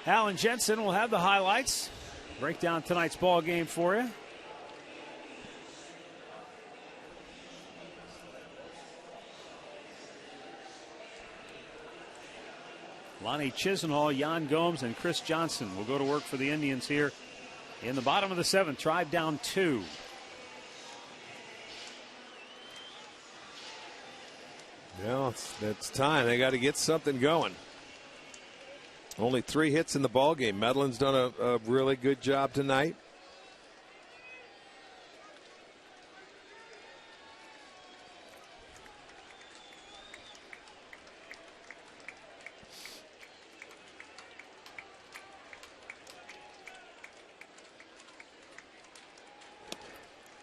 Alan Jensen will have the highlights, break down tonight's ball game for you. Lonnie Chisenhall, Jan Gomes, and Chris Johnson will go to work for the Indians here in the bottom of the 7th. Tribe down 2. Well, it's time. They got to get something going. Only 3 hits in the ball game. Medlin's done a really good job tonight.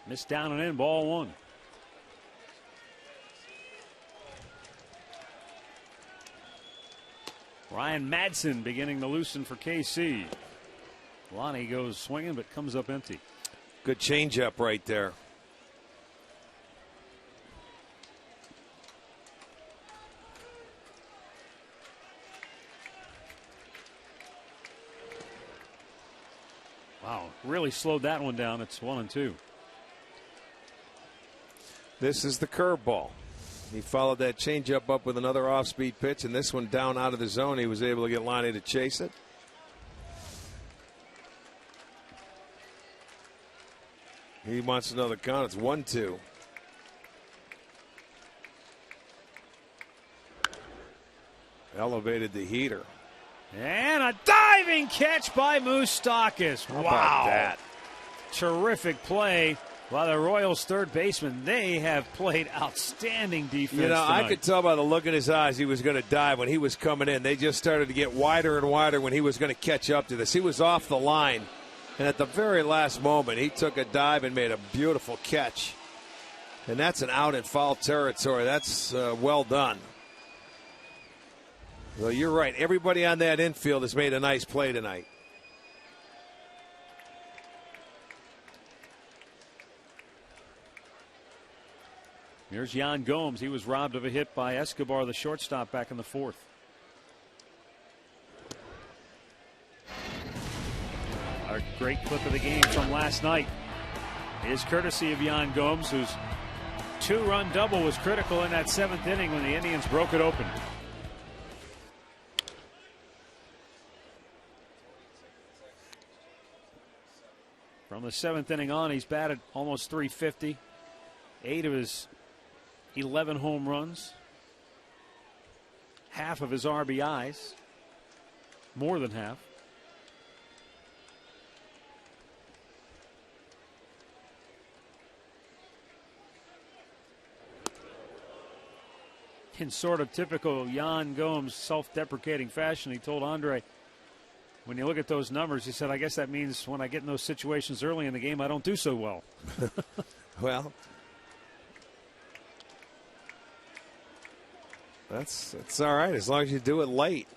Missed down and in, ball 1. Ryan Madsen beginning to loosen for KC. Lonnie goes swinging but comes up empty. Good changeup right there. Wow, really slowed that one down. It's 1-2. This is the curveball. He followed that changeup up with another off-speed pitch, and this one down out of the zone. He was able to get Lonnie to chase it. He wants another count. It's 1-2. Elevated the heater. And a diving catch by Moustakis. How wow. about that? Terrific play Well, the Royals' third baseman, they have played outstanding defense tonight. I could tell by the look in his eyes he was going to dive when he was coming in. They just started to get wider and wider when he was going to catch up to this. He was off the line, and at the very last moment, he took a dive and made a beautiful catch. And that's an out in foul territory. That's well done. Well, you're right. Everybody on that infield has made a nice play tonight. Here's Yan Gomes. He was robbed of a hit by Escobar, the shortstop, back in the fourth. A great clip of the game from last night is courtesy of Yan Gomes, whose two-run double was critical in that seventh inning when the Indians broke it open. From the seventh inning on, he's batted almost .350. 8 of his 11 home runs, half of his RBIs, more than half. In sort of typical Yan Gomes self-deprecating fashion, he told Andre, when you look at those numbers, he said, I guess that means when I get in those situations early in the game, I don't do so well. Well, that's all right as long as you do it late.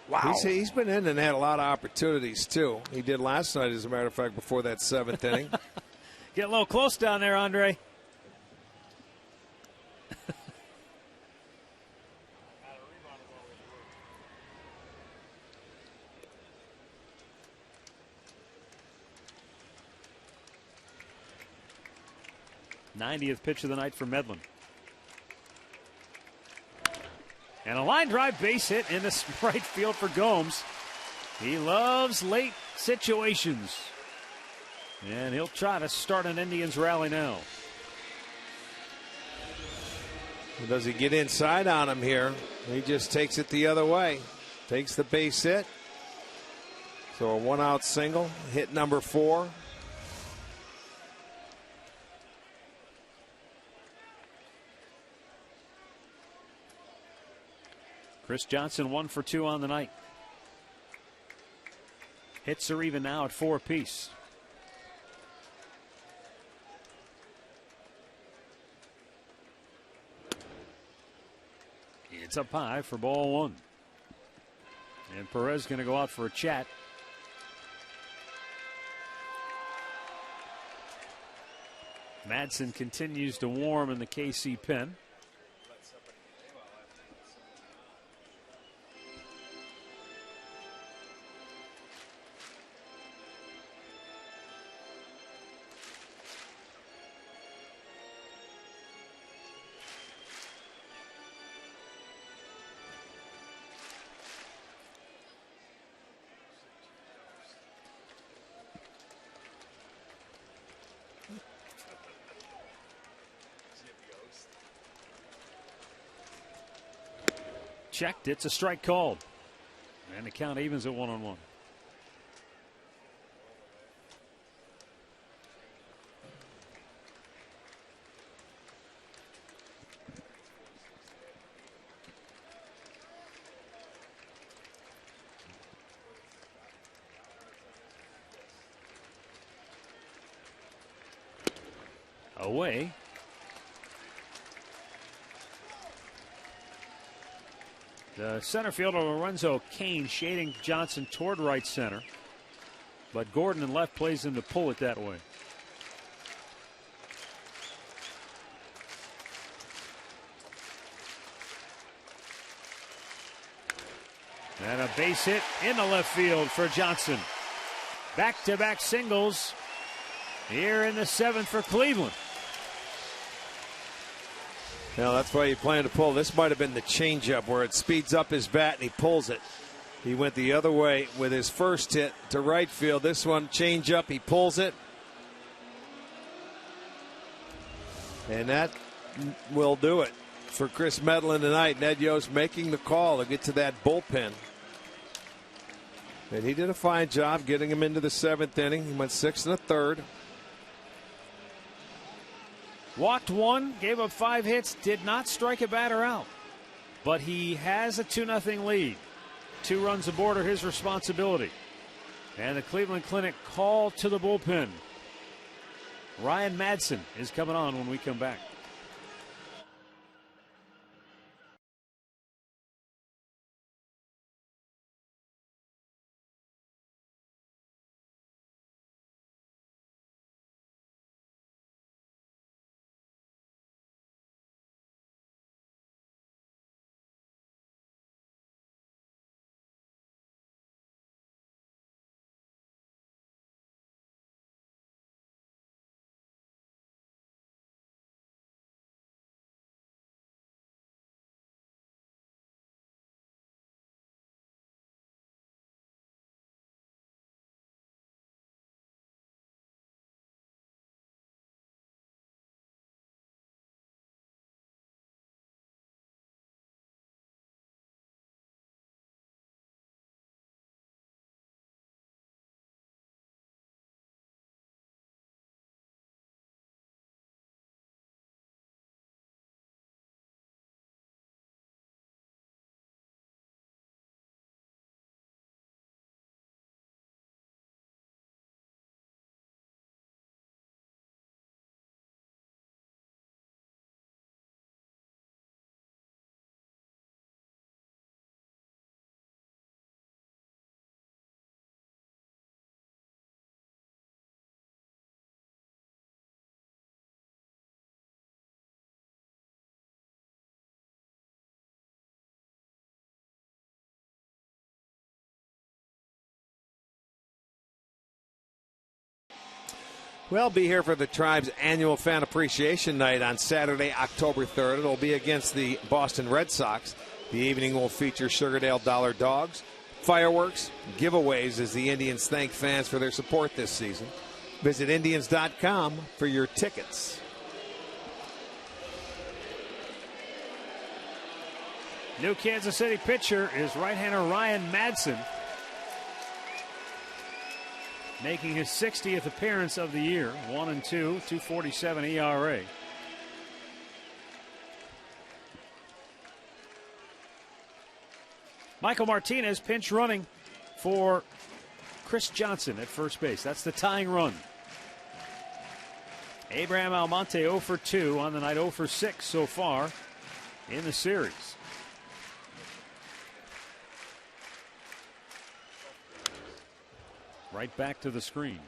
Wow. He's been in and had a lot of opportunities, too. He did last night, as a matter of fact, before that seventh inning. Get a little close down there, Andre. '90th pitch of the night for Medlin. And a line drive base hit in the right field for Gomes. He loves late situations. And he'll try to start an Indians rally now. Does he get inside on him here? He just takes it the other way. Takes the base hit. So a one-out single. Hit number 4. Chris Johnson 1 for 2 on the night. Hits are even now at 4 apiece. It's up high for ball 1. And Perez going to go out for a chat. Madsen continues to warm in the KC pen. Checked. It's a strike called. And the count evens at 1-1. Away. The center fielder Lorenzo Cain shading Johnson toward right center. But Gordon in left plays him to pull it that way. And a base hit in the left field for Johnson. Back-to-back singles here in the 7th for Cleveland. Now that's why you plan to pull. This might have been the changeup where it speeds up his bat and he pulls it. He went the other way with his first hit to right field. This one, changeup, he pulls it. And that will do it for Chris Medlin tonight. Ned Yost making the call to get to that bullpen. And he did a fine job getting him into the 7th inning. He went 6 1/3. Walked one, gave up 5 hits, did not strike a batter out. But he has a 2-0 lead. 2 runs aboard are his responsibility. And the Cleveland Clinic call to the bullpen. Ryan Madsen is coming on when we come back. Well, be here for the Tribe's annual Fan Appreciation Night on Saturday, October 3rd. It'll be against the Boston Red Sox. The evening will feature Sugardale Dollar Dogs, fireworks, giveaways as the Indians thank fans for their support this season. Visit Indians.com for your tickets. New Kansas City pitcher is right-hander Ryan Madsen, making his 60th appearance of the year. 1-2, 2.47 ERA. Michael Martinez pinch running for Chris Johnson at first base. That's the tying run. Abraham Almonte 0 for 2 on the night, 0 for 6 so far in the series. Right back to the screen.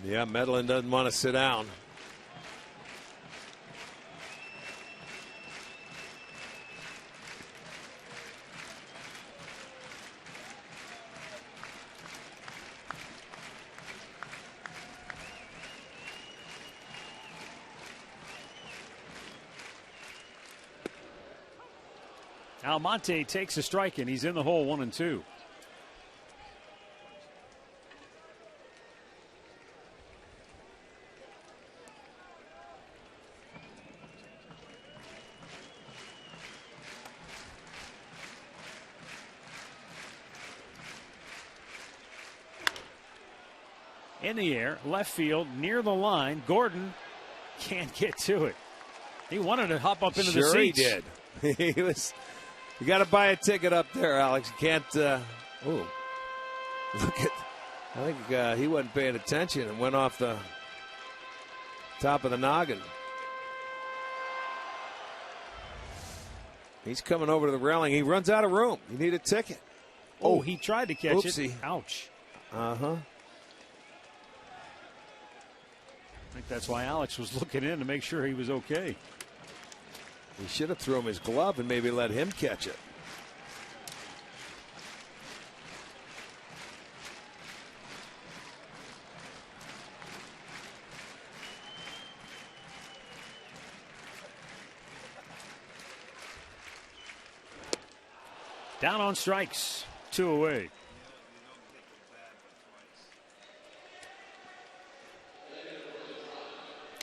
Yeah, Medellin doesn't want to sit down. Almonte takes a strike and he's in the hole, 1-2. In the air, left field, near the line. Gordon can't get to it. He wanted to hop up into the seats. Sure he did. He was. You got to buy a ticket up there, Alex. You can't. Look at. I think he wasn't paying attention and went off the top of the noggin. He's coming over to the railing. He runs out of room. You need a ticket. Oh, he tried to catch Oopsie. it. Ouch. Uh-huh. I think that's why Alex was looking in to make sure he was okay. He should have thrown him his glove and maybe let him catch it. Down on strikes, 2 away.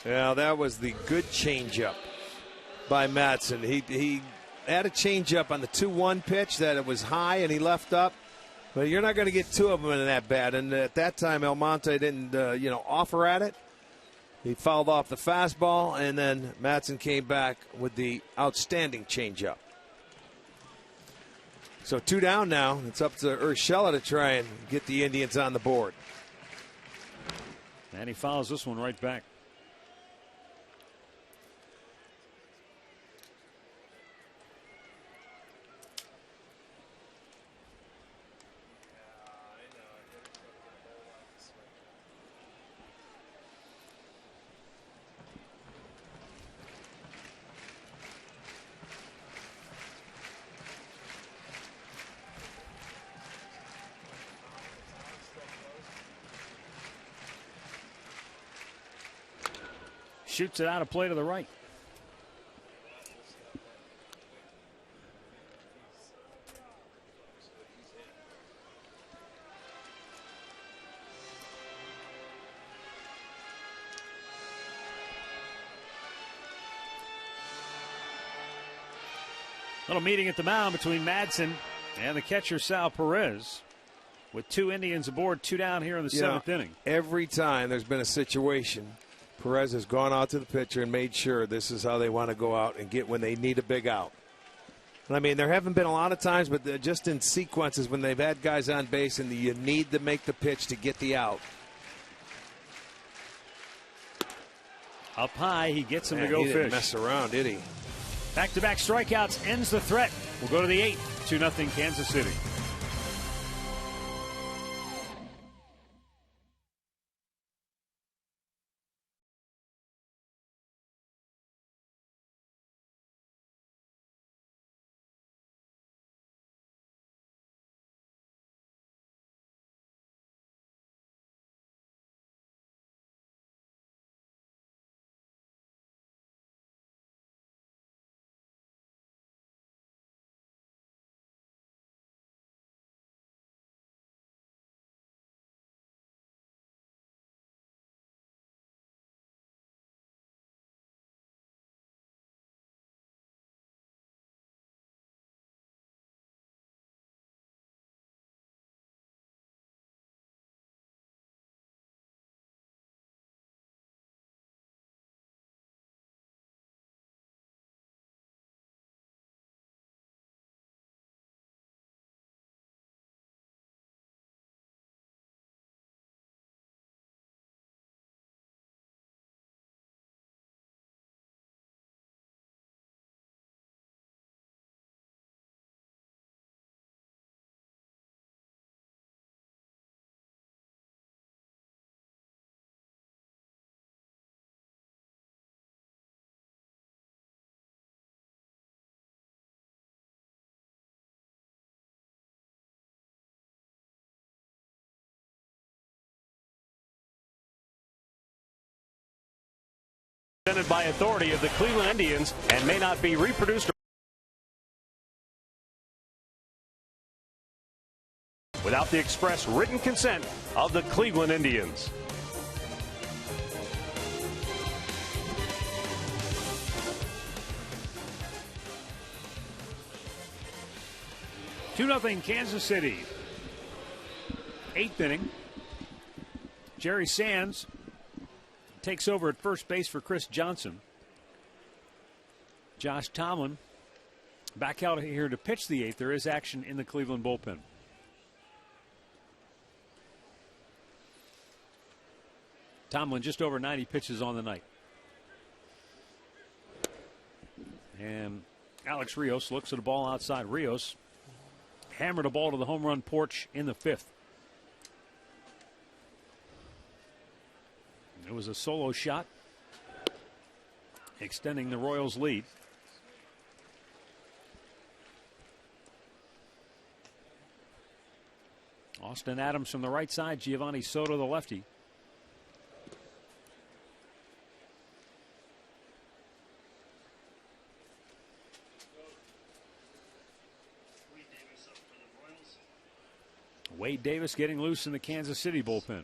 Yeah, that was the good changeup by Madsen. He had a changeup on the 2-1 pitch that it was high and he left up. But you're not going to get 2 of them in that bat. And at that time, Almonte didn't, offer at it. He fouled off the fastball, and then Madsen came back with the outstanding changeup. So 2 down now. It's up to Urshela to try and get the Indians on the board. And he fouls this one right back. Shoots it out of play to the right. Little meeting at the mound between Madsen and the catcher Sal Perez, with 2 Indians aboard, 2 down here in the 7th inning. Every time there's been a situation, Perez has gone out to the pitcher and made sure this is how they want to go out and get when they need a big out. I mean, there haven't been a lot of times, but just in sequences when they've had guys on base and you need to make the pitch to get the out. Up high, he gets him to go he fish. Didn't mess around, did he? Back-to-back strikeouts ends the threat. We'll go to the 8th, 2-0 Kansas City. Presented by authority of the Cleveland Indians and may not be reproduced without the express written consent of the Cleveland Indians. Two 2-0 Kansas City. 8th inning. Jerry Sands takes over at first base for Chris Johnson. Josh Tomlin back out here to pitch the 8th. There is action in the Cleveland bullpen. Tomlin just over 90 pitches on the night. And Alex Rios looks at a ball outside. Rios hammered a ball to the home run porch in the 5th. It was a solo shot, extending the Royals' lead. Austin Adams from the right side, Giovanni Soto the lefty. Wade Davis getting loose in the Kansas City bullpen.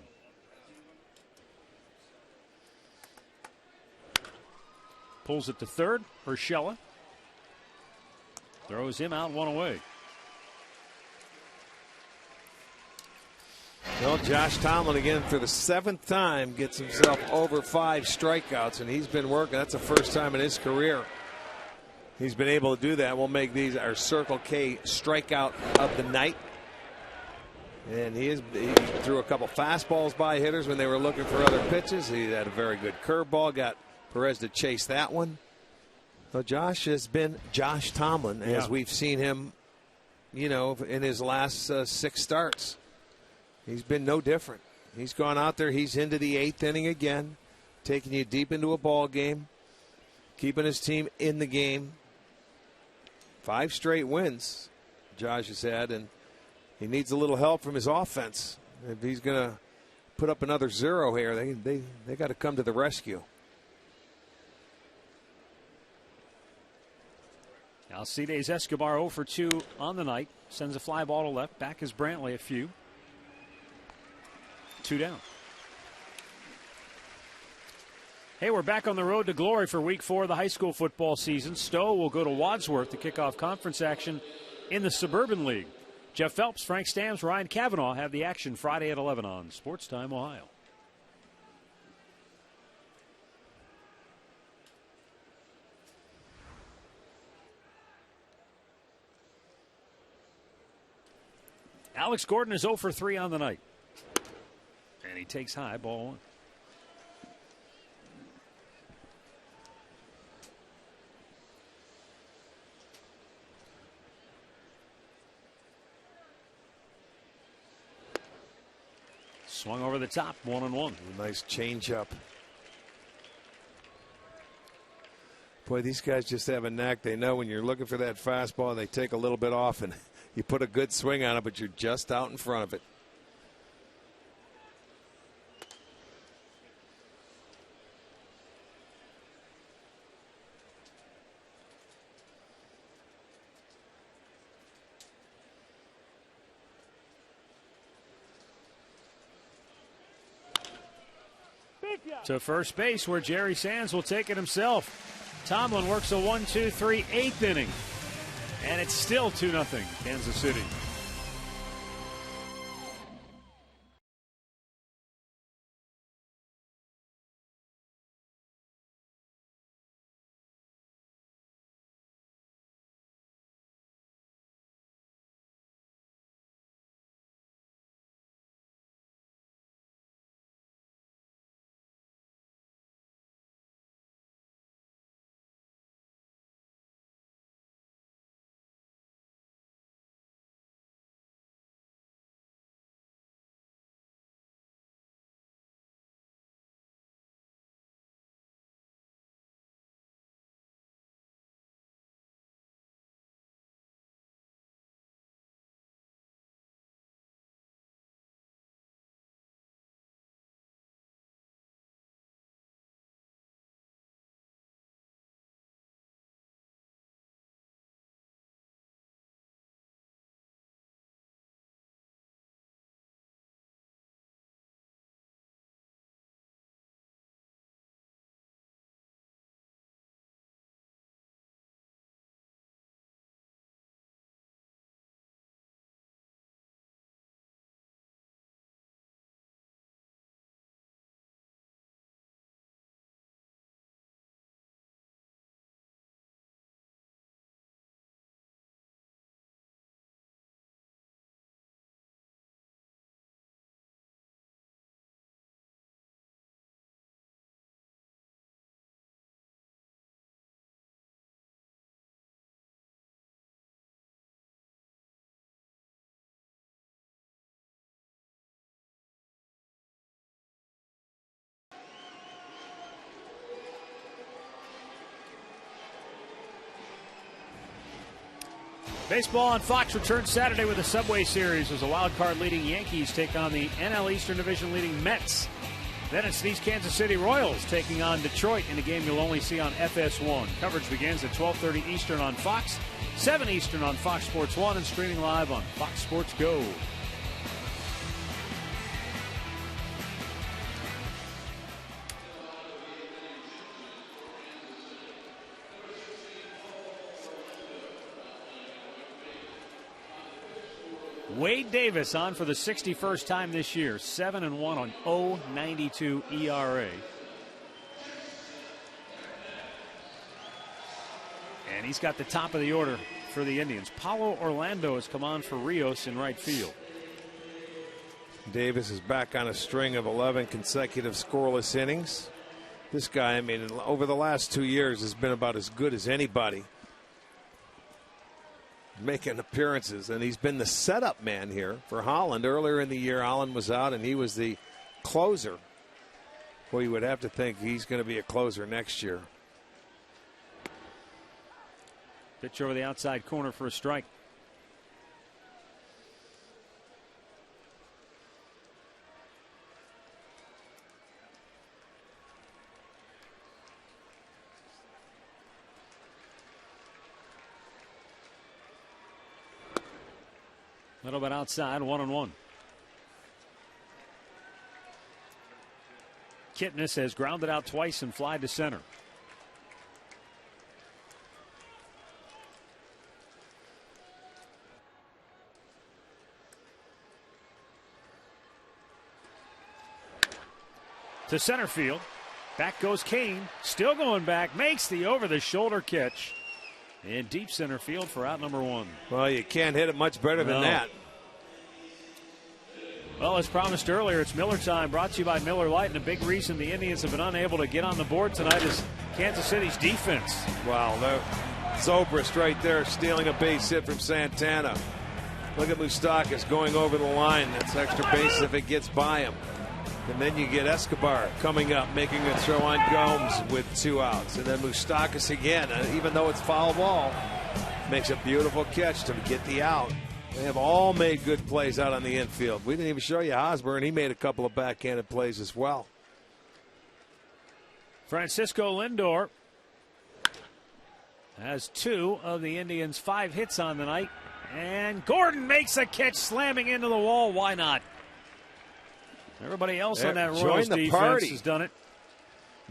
Pulls it to third. Urshela throws him out, one away. Well, Josh Tomlin again for the 7th time gets himself over 5 strikeouts, and he's been working. That's the first time in his career he's been able to do that. We'll make these our Circle K strikeout of the night. And he threw a couple fastballs by hitters when they were looking for other pitches. He had a very good curveball, got Perez to chase that one. So Josh has been Josh Tomlin as we've seen him, in his last 6 starts. He's been no different. He's gone out there. He's into the 8th inning again, taking you deep into a ball game, keeping his team in the game. 5 straight wins Josh has had, and he needs a little help from his offense. If he's going to put up another 0 here, they got to come to the rescue. Alcides Escobar 0 for 2 on the night. Sends a fly ball to left. Back is Brantley a few. 2 down. Hey, we're back on the road to glory for week 4 of the high school football season. Stowe will go to Wadsworth to kick off conference action in the Suburban League. Jeff Phelps, Frank Stams, Ryan Cavanaugh have the action Friday at 11 on Sports Time Ohio. Alex Gordon is 0 for 3 on the night. And he takes high, ball 1. Swung over the top, 1-1. Nice changeup. Boy, these guys just have a knack. They know when you're looking for that fastball, they take a little bit off, and you put a good swing on it, but you're just out in front of it. To first base, where Jerry Sands will take it himself. Tomlin works a 1-2-3 8th inning. And it's still 2-0 Kansas City. Baseball on Fox returns Saturday with a Subway Series as the wild card leading Yankees take on the NL Eastern Division leading Mets. Then it's these Kansas City Royals taking on Detroit in a game you'll only see on FS1. Coverage begins at 12:30 Eastern on Fox, 7 Eastern on Fox Sports 1, and streaming live on Fox Sports Go. Wade Davis on for the 61st time this year, 7-1 on 0.92 ERA. And he's got the top of the order for the Indians. Paulo Orlando has come on for Rios in right field. Davis is back on a string of 11 consecutive scoreless innings. This guy, I mean, over the last 2 years has been about as good as anybody making appearances, and he's been the setup man here for Holland. Earlier in the year, Holland was out, and he was the closer. Well, you would have to think he's going to be a closer next year. Pitch over the outside corner for a strike. A little bit outside, 1-1. Kipnis has grounded out twice and fly to center. To center field. Back goes Kane. Still going back. Makes the over-the-shoulder catch. In deep center field for out number 1. Well, you can't hit it much better than that. Well, as promised earlier, it's Miller time, brought to you by Miller Lite. And a big reason the Indians have been unable to get on the board tonight is Kansas City's defense. Wow, Zobrist right there stealing a base hit from Santana. Look at Moustakas going over the line. That's extra base if it gets by him. And then you get Escobar coming up, making a throw on Gomes with 2 outs. And then Moustakas again, even though it's foul ball, makes a beautiful catch to get the out. They have all made good plays out on the infield. We didn't even show you Hosmer. He made a couple of backhanded plays as well. Francisco Lindor has 2 of the Indians' 5 hits on the night. And Gordon makes a catch, slamming into the wall. Why not? Everybody else on that Royals defense has done it.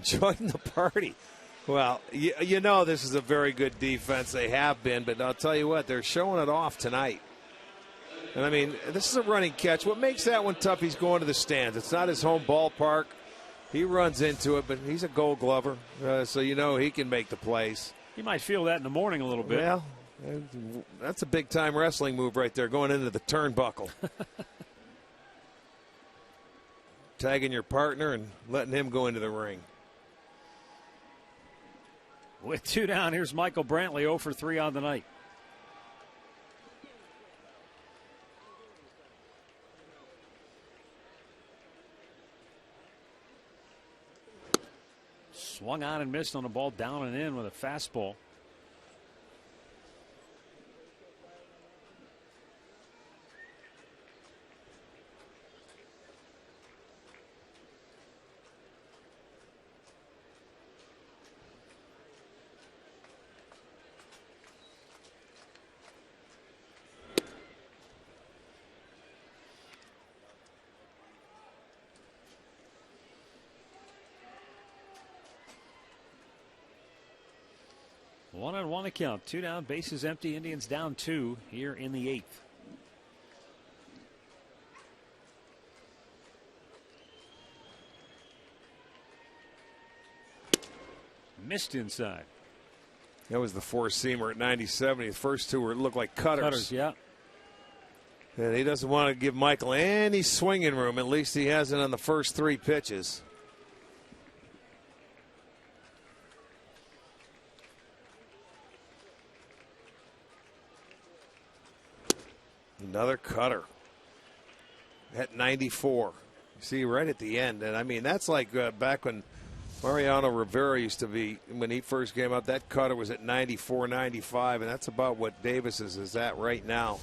Join the party. Well, you know this is a very good defense. They have been, but I'll tell you what, they're showing it off tonight. And, I mean, this is a running catch. What makes that one tough, he's going to the stands. It's not his home ballpark. He runs into it, but he's a Gold Glover, so you know he can make the plays. He might feel that in the morning a little bit. Well, that's a big-time wrestling move right there, going into the turnbuckle. Tagging your partner and letting him go into the ring. With 2 down, here's Michael Brantley, 0 for 3 on the night. Swung on and missed on a ball down and in with a fastball. One account, 2 down, bases empty, Indians down 2 here in the 8th. Missed inside. That was the 4-seamer at 90-70. The first 2 looked like cutters. Cutters, yeah. And he doesn't want to give Michael any swinging room. At least he hasn't on the first 3 pitches. Another cutter at 94. You see, right at the end. And, I mean, that's like back when Mariano Rivera used to be, when he first came up, that cutter was at 94, 95, and that's about what Davis's is at right now.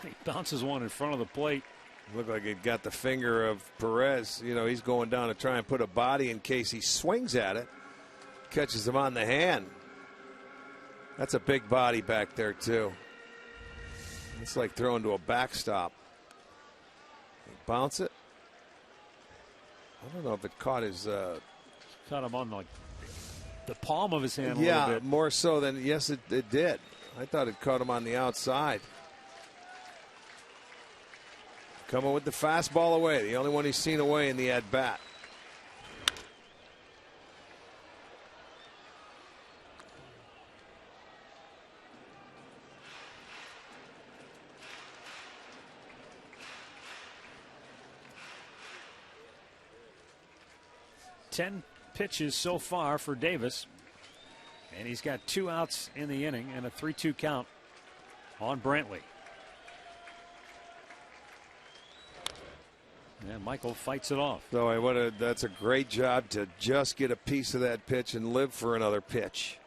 He bounces one in front of the plate. Looked like it got the finger of Perez. You know, he's going down to try and put a body in case he swings at it. Catches him on the hand. That's a big body back there, too. It's like throwing to a backstop. Bounce it. I don't know if it caught his. Caught him on like the palm of his hand a yeah, little bit. more so than yes, it did. I thought it caught him on the outside. Coming with the fastball away, the only one he's seen away in the at bat. Ten pitches so far for Davis. And he's got 2 outs in the inning and a 3-2 count on Brantley. And Michael fights it off. So that's a great job to just get a piece of that pitch and live for another pitch.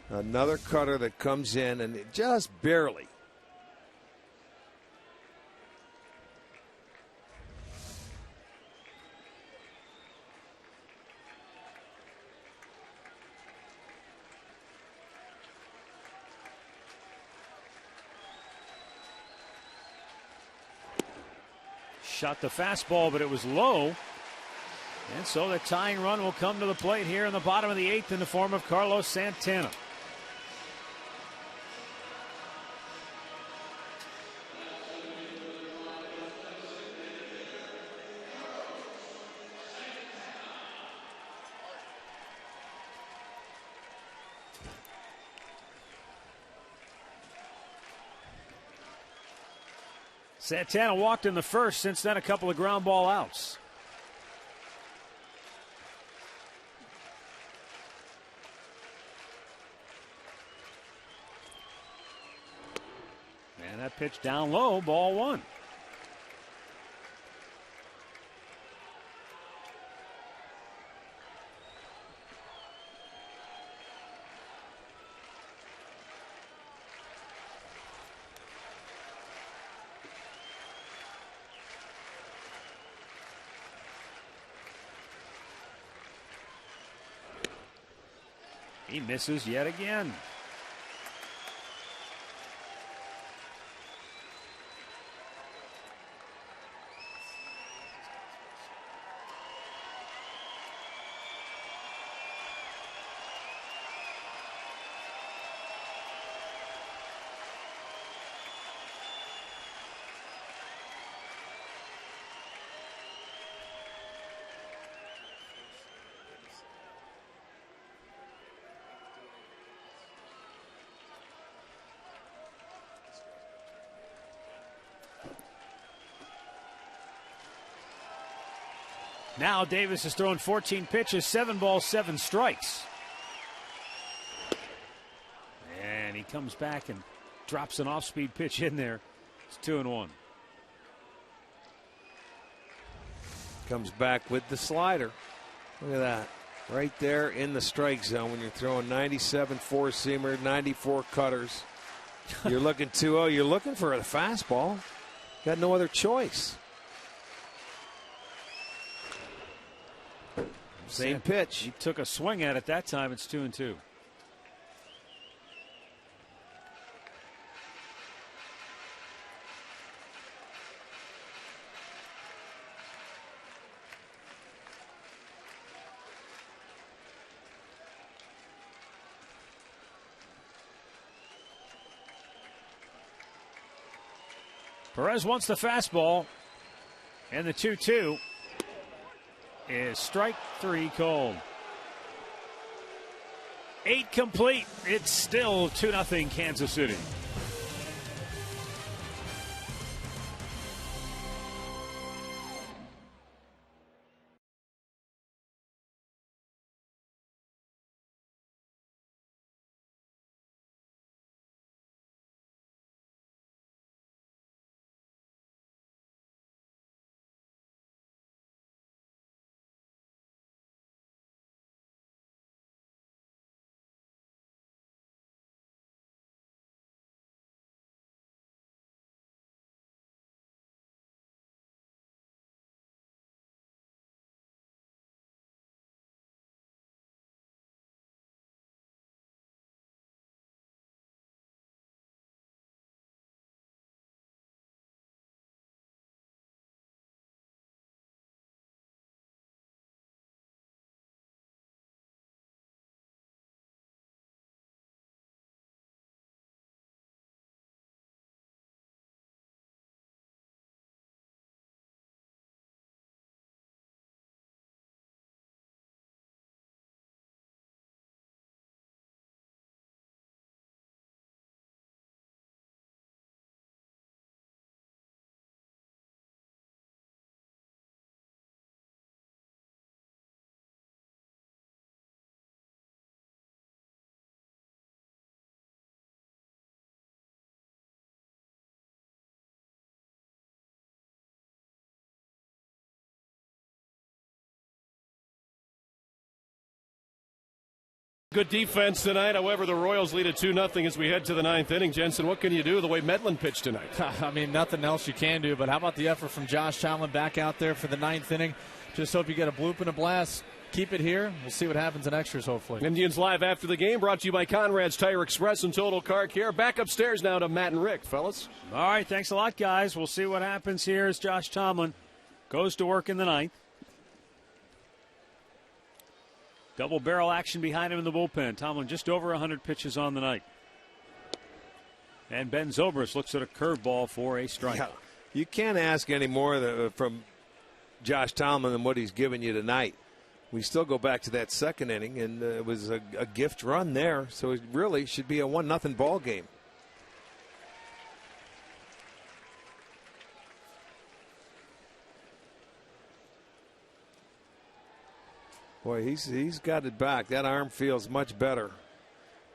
Another cutter that comes in and it just barely. Shot the fastball, but it was low. And so the tying run will come to the plate here in the bottom of the 8th in the form of Carlos Santana. Santana walked in the first, since then a couple of ground ball outs. And that pitch down low, ball 1. He misses yet again. Now Davis has thrown 14 pitches, 7 balls, 7 strikes. And he comes back and drops an off-speed pitch in there. It's 2-1. Comes back with the slider. Look at that. Right there in the strike zone when you're throwing 97 four-seamer, 94 cutters. You're looking 2-0. You're looking for a fastball. Got no other choice. Same pitch. He took a swing at it that time. It's 2-2. Perez wants the fastball, and the 2-2 is strike 3 called. 8 complete. It's still 2-0 Kansas City. Good defense tonight. However, the Royals lead at 2-0 as we head to the ninth inning. Jensen, what can you do the way Medlin pitched tonight? I mean, nothing else you can do, but how about the effort from Josh Tomlin back out there for the ninth inning? Just hope you get a bloop and a blast. Keep it here. We'll see what happens in extras, hopefully. Indians Live after the game, brought to you by Conrad's Tire Express and Total Car Care. Back upstairs now to Matt and Rick, fellas. All right, thanks a lot, guys. We'll see what happens here as Josh Tomlin goes to work in the ninth. Double barrel action behind him in the bullpen. Tomlin just over 100 pitches on the night. And Ben Zobrist looks at a curveball for a strike. Yeah, you can't ask any more from Josh Tomlin than what he's given you tonight. We still go back to that second inning, and it was a gift run there, so it really should be a 1-0 ball game. Boy, he's got it back. That arm feels much better.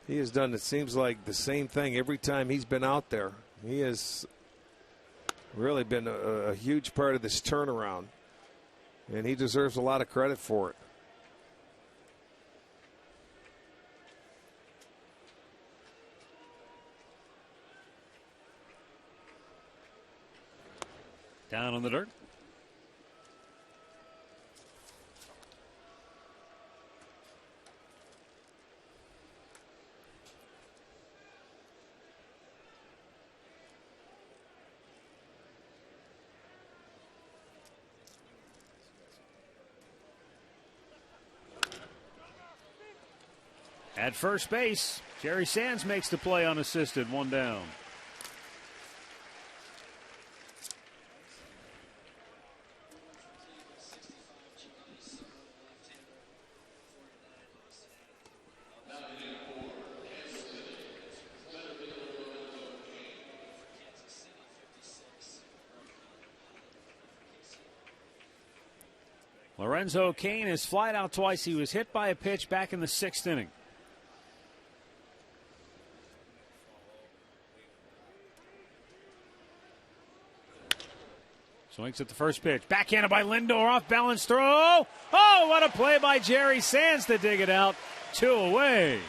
He has done, it seems like, the same thing every time he's been out there. He has really been a huge part of this turnaround, and he deserves a lot of credit for it. Down on the dirt. At first base, Jerry Sands makes the play unassisted, one down. Lorenzo Cain has flied out twice. He was hit by a pitch back in the sixth inning. Swings at the first pitch. Backhanded by Lindor. Off balance throw. Oh, what a play by Jerry Sands to dig it out. 2 away.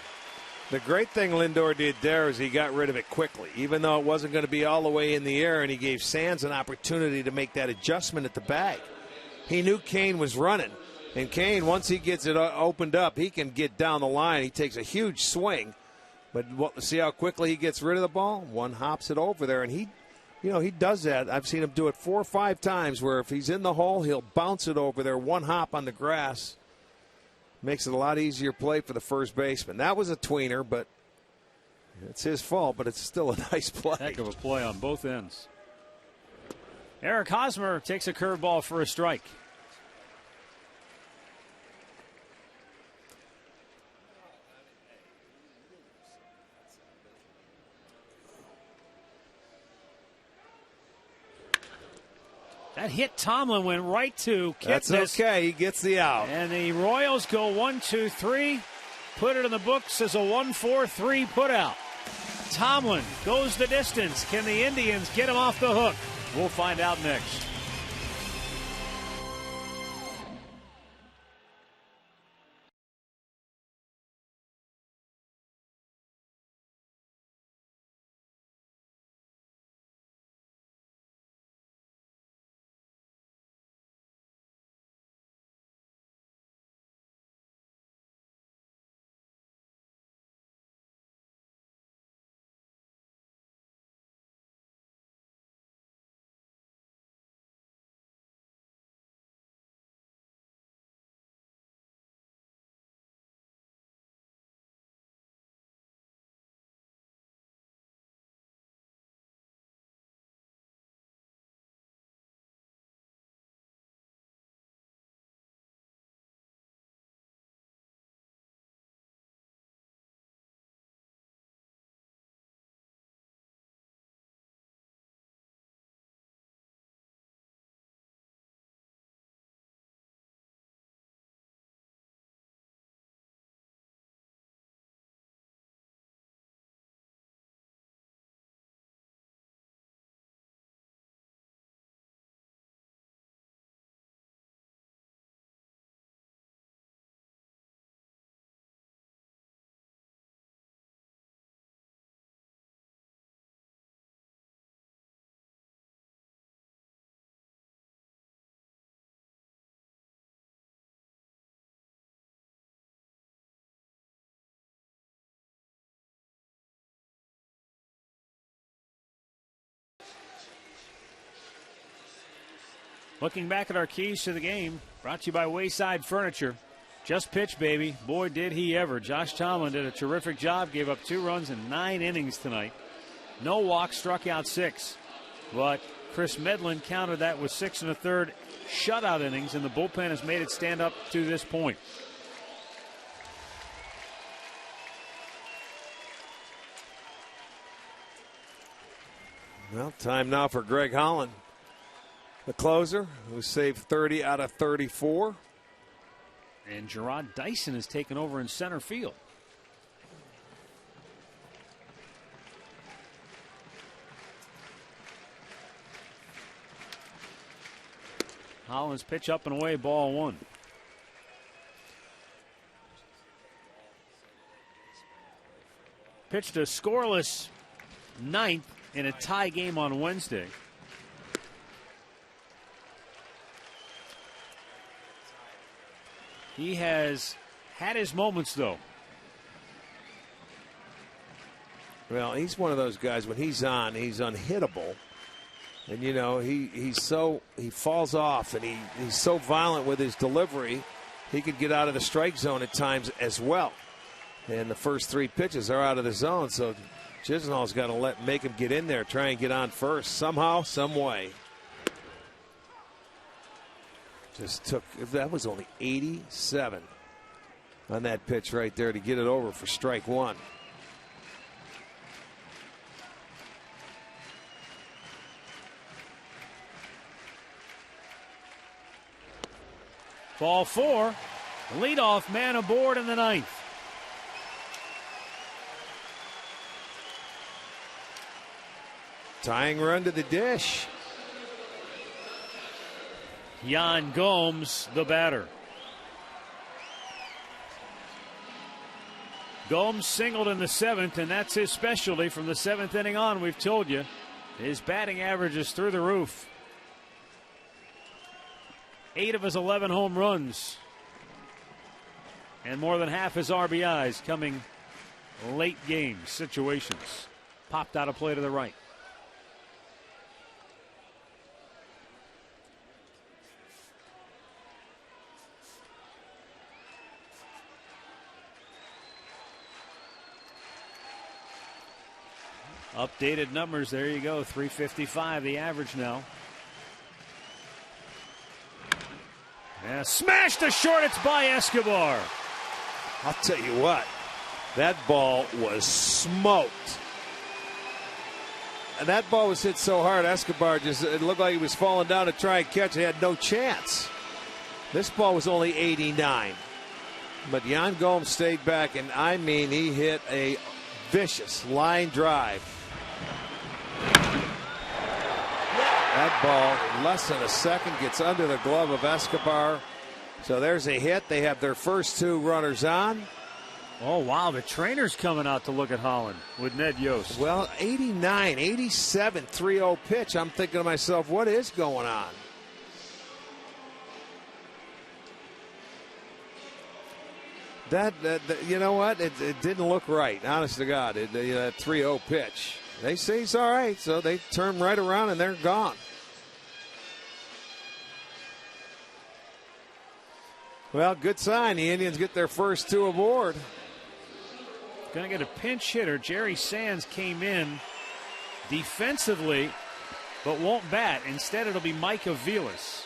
The great thing Lindor did there is he got rid of it quickly, even though it wasn't going to be all the way in the air, and he gave Sands an opportunity to make that adjustment at the bag. He knew Cain was running, and Cain, once he gets it opened up, he can get down the line. He takes a huge swing, but see how quickly he gets rid of the ball? One hops it over there, and he does that. I've seen him do it 4 or 5 times where if he's in the hole, he'll bounce it over there, one hop on the grass. Makes it a lot easier play for the first baseman. That was a tweener, but it's his fault, but it's still a nice play. Heck of a play on both ends. Eric Hosmer takes a curveball for a strike. That hit Tomlin went right to Kipnis. That's okay. He gets the out. And the Royals go 1-2-3. Put it in the books as a 1-4-3 putout. Tomlin goes the distance. Can the Indians get him off the hook? We'll find out next. Looking back at our keys to the game, brought to you by Wayside Furniture. Just pitch, baby. Boy, did he ever. Josh Tomlin did a terrific job, gave up 2 runs in 9 innings tonight. No walks, struck out 6. But Chris Medlin countered that with 6 1/3 shutout innings, and the bullpen has made it stand up to this point. Well, time now for Greg Holland, the closer, who saved 30 out of 34. And Gerard Dyson has taken over in center field. Holland's pitch up and away, ball 1. Pitched a scoreless 9th in a tie game on Wednesday. He has had his moments, though. Well, he's one of those guys, when he's on, he's unhittable. And, you know, he falls off, and he's so violent with his delivery, he could get out of the strike zone at times as well. And the first 3 pitches are out of the zone, so Chisenhall's got to make him get in there, try and get on first somehow, some way. That was only 87 on that pitch right there to get it over for strike 1. Ball 4. Leadoff man aboard in the 9th. Tying run to the dish. Yan Gomes, the batter. Gomes singled in the 7th, and that's his specialty from the 7th inning on, we've told you. His batting average is through the roof. 8 of his 11 home runs. And more than half his RBIs coming late game situations. Popped out of play to the right. Updated numbers, there you go, 355 the average now. Yeah, smashed to short, it's by Escobar. I'll tell you what, that ball was smoked. And that ball was hit so hard, Escobar it looked like he was falling down to try and catch it. He had no chance. This ball was only 89. But Yan Gomes stayed back, and I mean, he hit a vicious line drive. That ball, less than a second, gets under the glove of Escobar. So there's a hit. They have their first 2 runners on. Oh, wow. The trainer's coming out to look at Holland with Ned Yost. Well, 89, 87, 3-0 pitch. I'm thinking to myself, what is going on? That you know what? It didn't look right, honest to God, that 3-0 pitch. They say he's all right, so they turn right around and they're gone. Well, good sign. The Indians get their first 2 aboard. Going to get a pinch hitter. Jerry Sands came in defensively, but won't bat. Instead, it'll be Mike Aviles.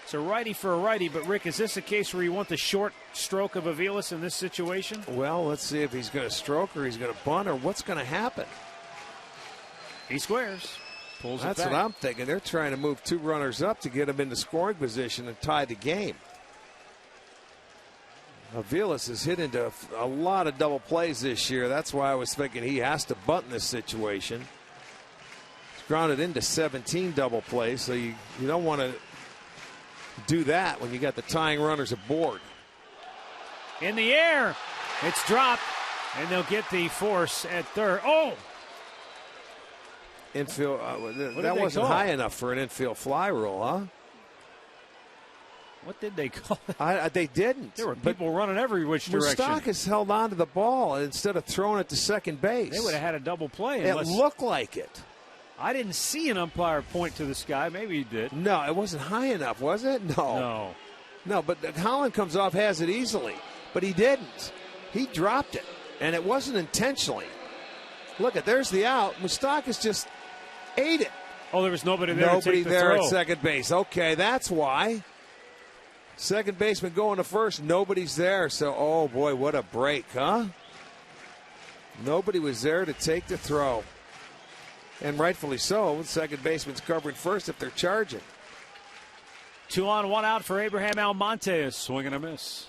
It's a righty for a righty, but Rick, is this a case where you want the short stroke of Aviles in this situation? Well, let's see if he's going to stroke or he's going to bunt or what's going to happen. He squares. Pulls That's it back. what I'm thinking. They're trying to move 2 runners up to get him into scoring position and tie the game. Aviles has hit into a lot of double plays this year. That's why I was thinking he has to bunt in this situation. He's grounded into 17 double plays, so you don't want to do that when you got the tying runners aboard. In the air. It's dropped, and they'll get the force at third. Oh! Infield. That wasn't high enough for an infield fly rule, huh? What did they call it? They didn't. There were people running every which direction. Moustakas held on to the ball instead of throwing it to second base. They would have had a double play. It looked like it. I didn't see an umpire point to the sky. Maybe he did. No, it wasn't high enough, was it? No. No, but Holland comes off, has it easily. But he didn't. He dropped it, and it wasn't intentionally. Look, there's the out. Moustakas just ate it. Oh, there was nobody there Nobody to take the there throw. at second base. Okay, that's why. Second baseman going to first. Nobody's there. So, oh, boy, what a break, huh? Nobody was there to take the throw. And rightfully so. Second baseman's covering first if they're charging. 2 on, 1 out for Abraham Almonte. A swing and a miss.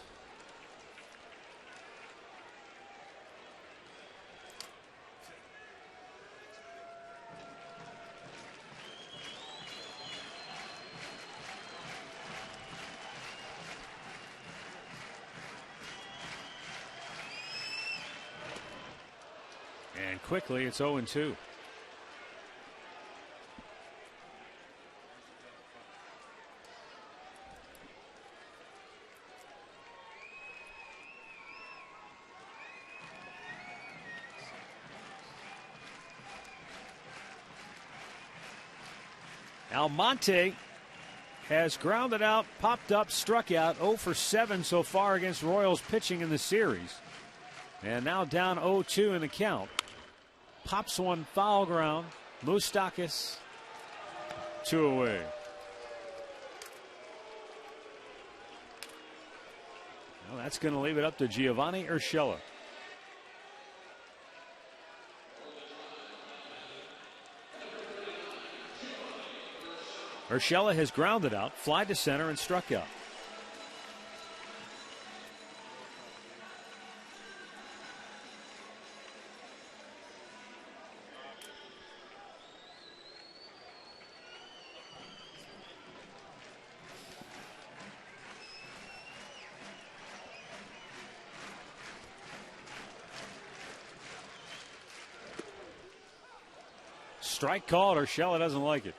And quickly, it's 0-2. Almonte has grounded out, popped up, struck out, 0 for 7 so far against Royals pitching in the series. And now down 0-2 in the count. Pops one foul ground. Moustakas 2 away. Well, that's going to leave it up to Giovanni Urshela. Urshela has grounded out, fly to center, and struck out. Strike called. Urshela doesn't like it.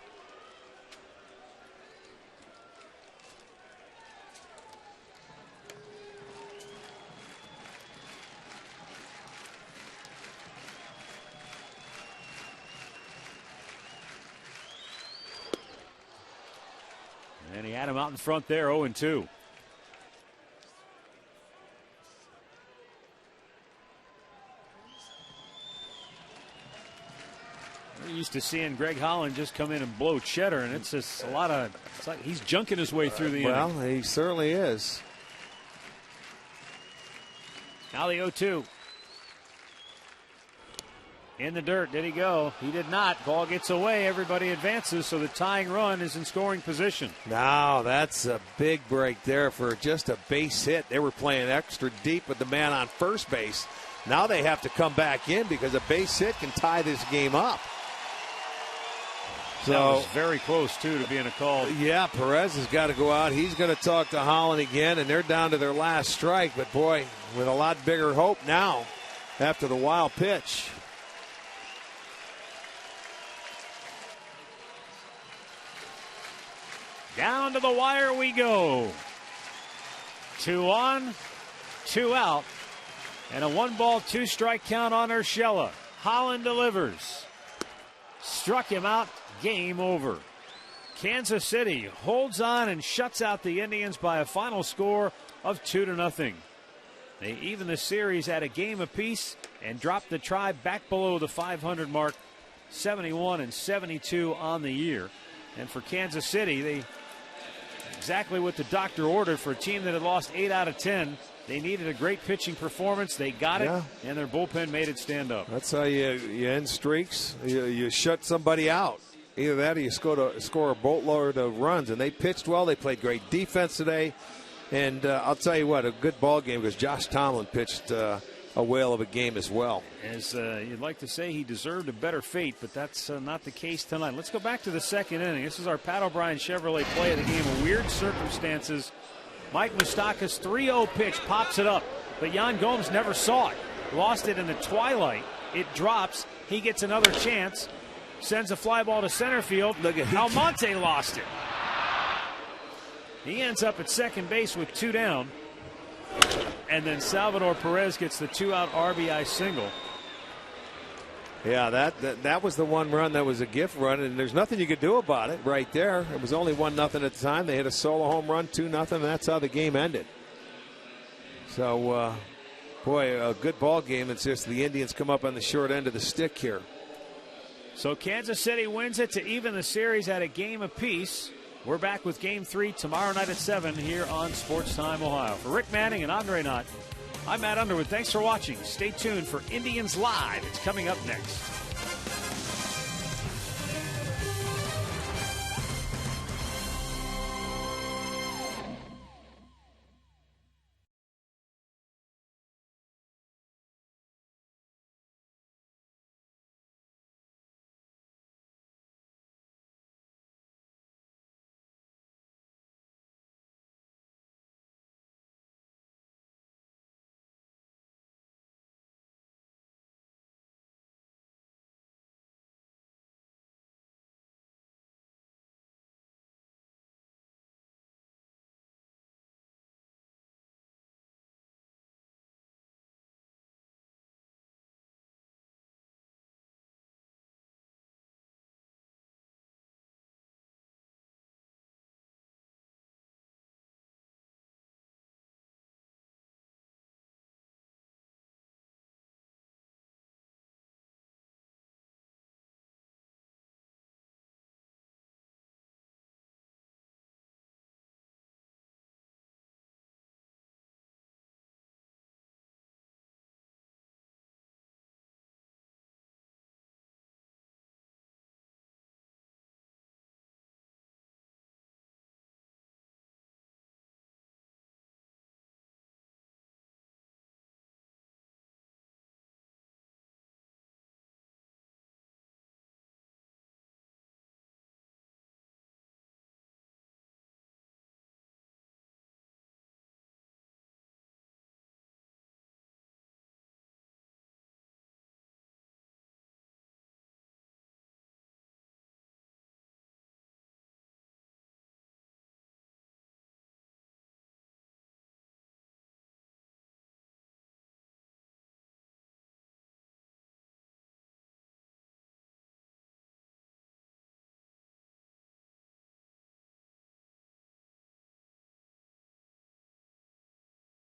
And he had him out in front there, 0-2. We're used to seeing Greg Holland just come in and blow cheddar, and it's just a lot of, it's like he's junking his way through the inning. Well, he certainly is. Now the 0-2. In the dirt. Did he go? He did not. Ball gets away. Everybody advances, so the tying run is in scoring position. Now that's a big break there for just a base hit. They were playing extra deep with the man on first base. Now they have to come back in because a base hit can tie this game up. So, that was very close, too, to being a call. Yeah, Perez has got to go out. He's going to talk to Holland again, and they're down to their last strike. But, boy, with a lot bigger hope now after the wild pitch. Down to the wire we go. 2 on, 2 out. And a 1-ball, 2-strike count on Urshela. Holland delivers. Struck him out. Game over. Kansas City holds on and shuts out the Indians by a final score of 2-0. They even the series at a game apiece and dropped the Tribe back below the 500 mark. 71-72 on the year. And for Kansas City, they exactly what the doctor ordered for a team that had lost 8 out of 10. They needed a great pitching performance. They got it, and their bullpen made it stand up. That's how you end streaks. You shut somebody out. Either that or you score a boatload of runs. And they pitched well. They played great defense today. And I'll tell you what, a good ball game because Josh Tomlin pitched a whale of a game as well. As you'd like to say, he deserved a better fate, but that's not the case tonight. Let's go back to the second inning. This is our Pat O'Brien Chevrolet play of the game of weird circumstances. Mike Moustakas 3-0 pitch, pops it up, but Yan Gomes never saw it. Lost it in the twilight. It drops. He gets another chance. Sends a fly ball to center field. Almonte lost it. He ends up at second base with 2 down. And then Salvador Perez gets the 2-out RBI single. Yeah, that was the one run that was a gift run, and there's nothing you could do about it right there. It was only 1-0 at the time. They hit a solo home run, 2-0, and that's how the game ended. So, boy, a good ball game. It's just the Indians come up on the short end of the stick here. So Kansas City wins it to even the series at a game apiece. We're back with Game 3 tomorrow night at 7 here on Sports Time Ohio. For Rick Manning and Andre Knott, I'm Matt Underwood. Thanks for watching. Stay tuned for Indians Live. It's coming up next.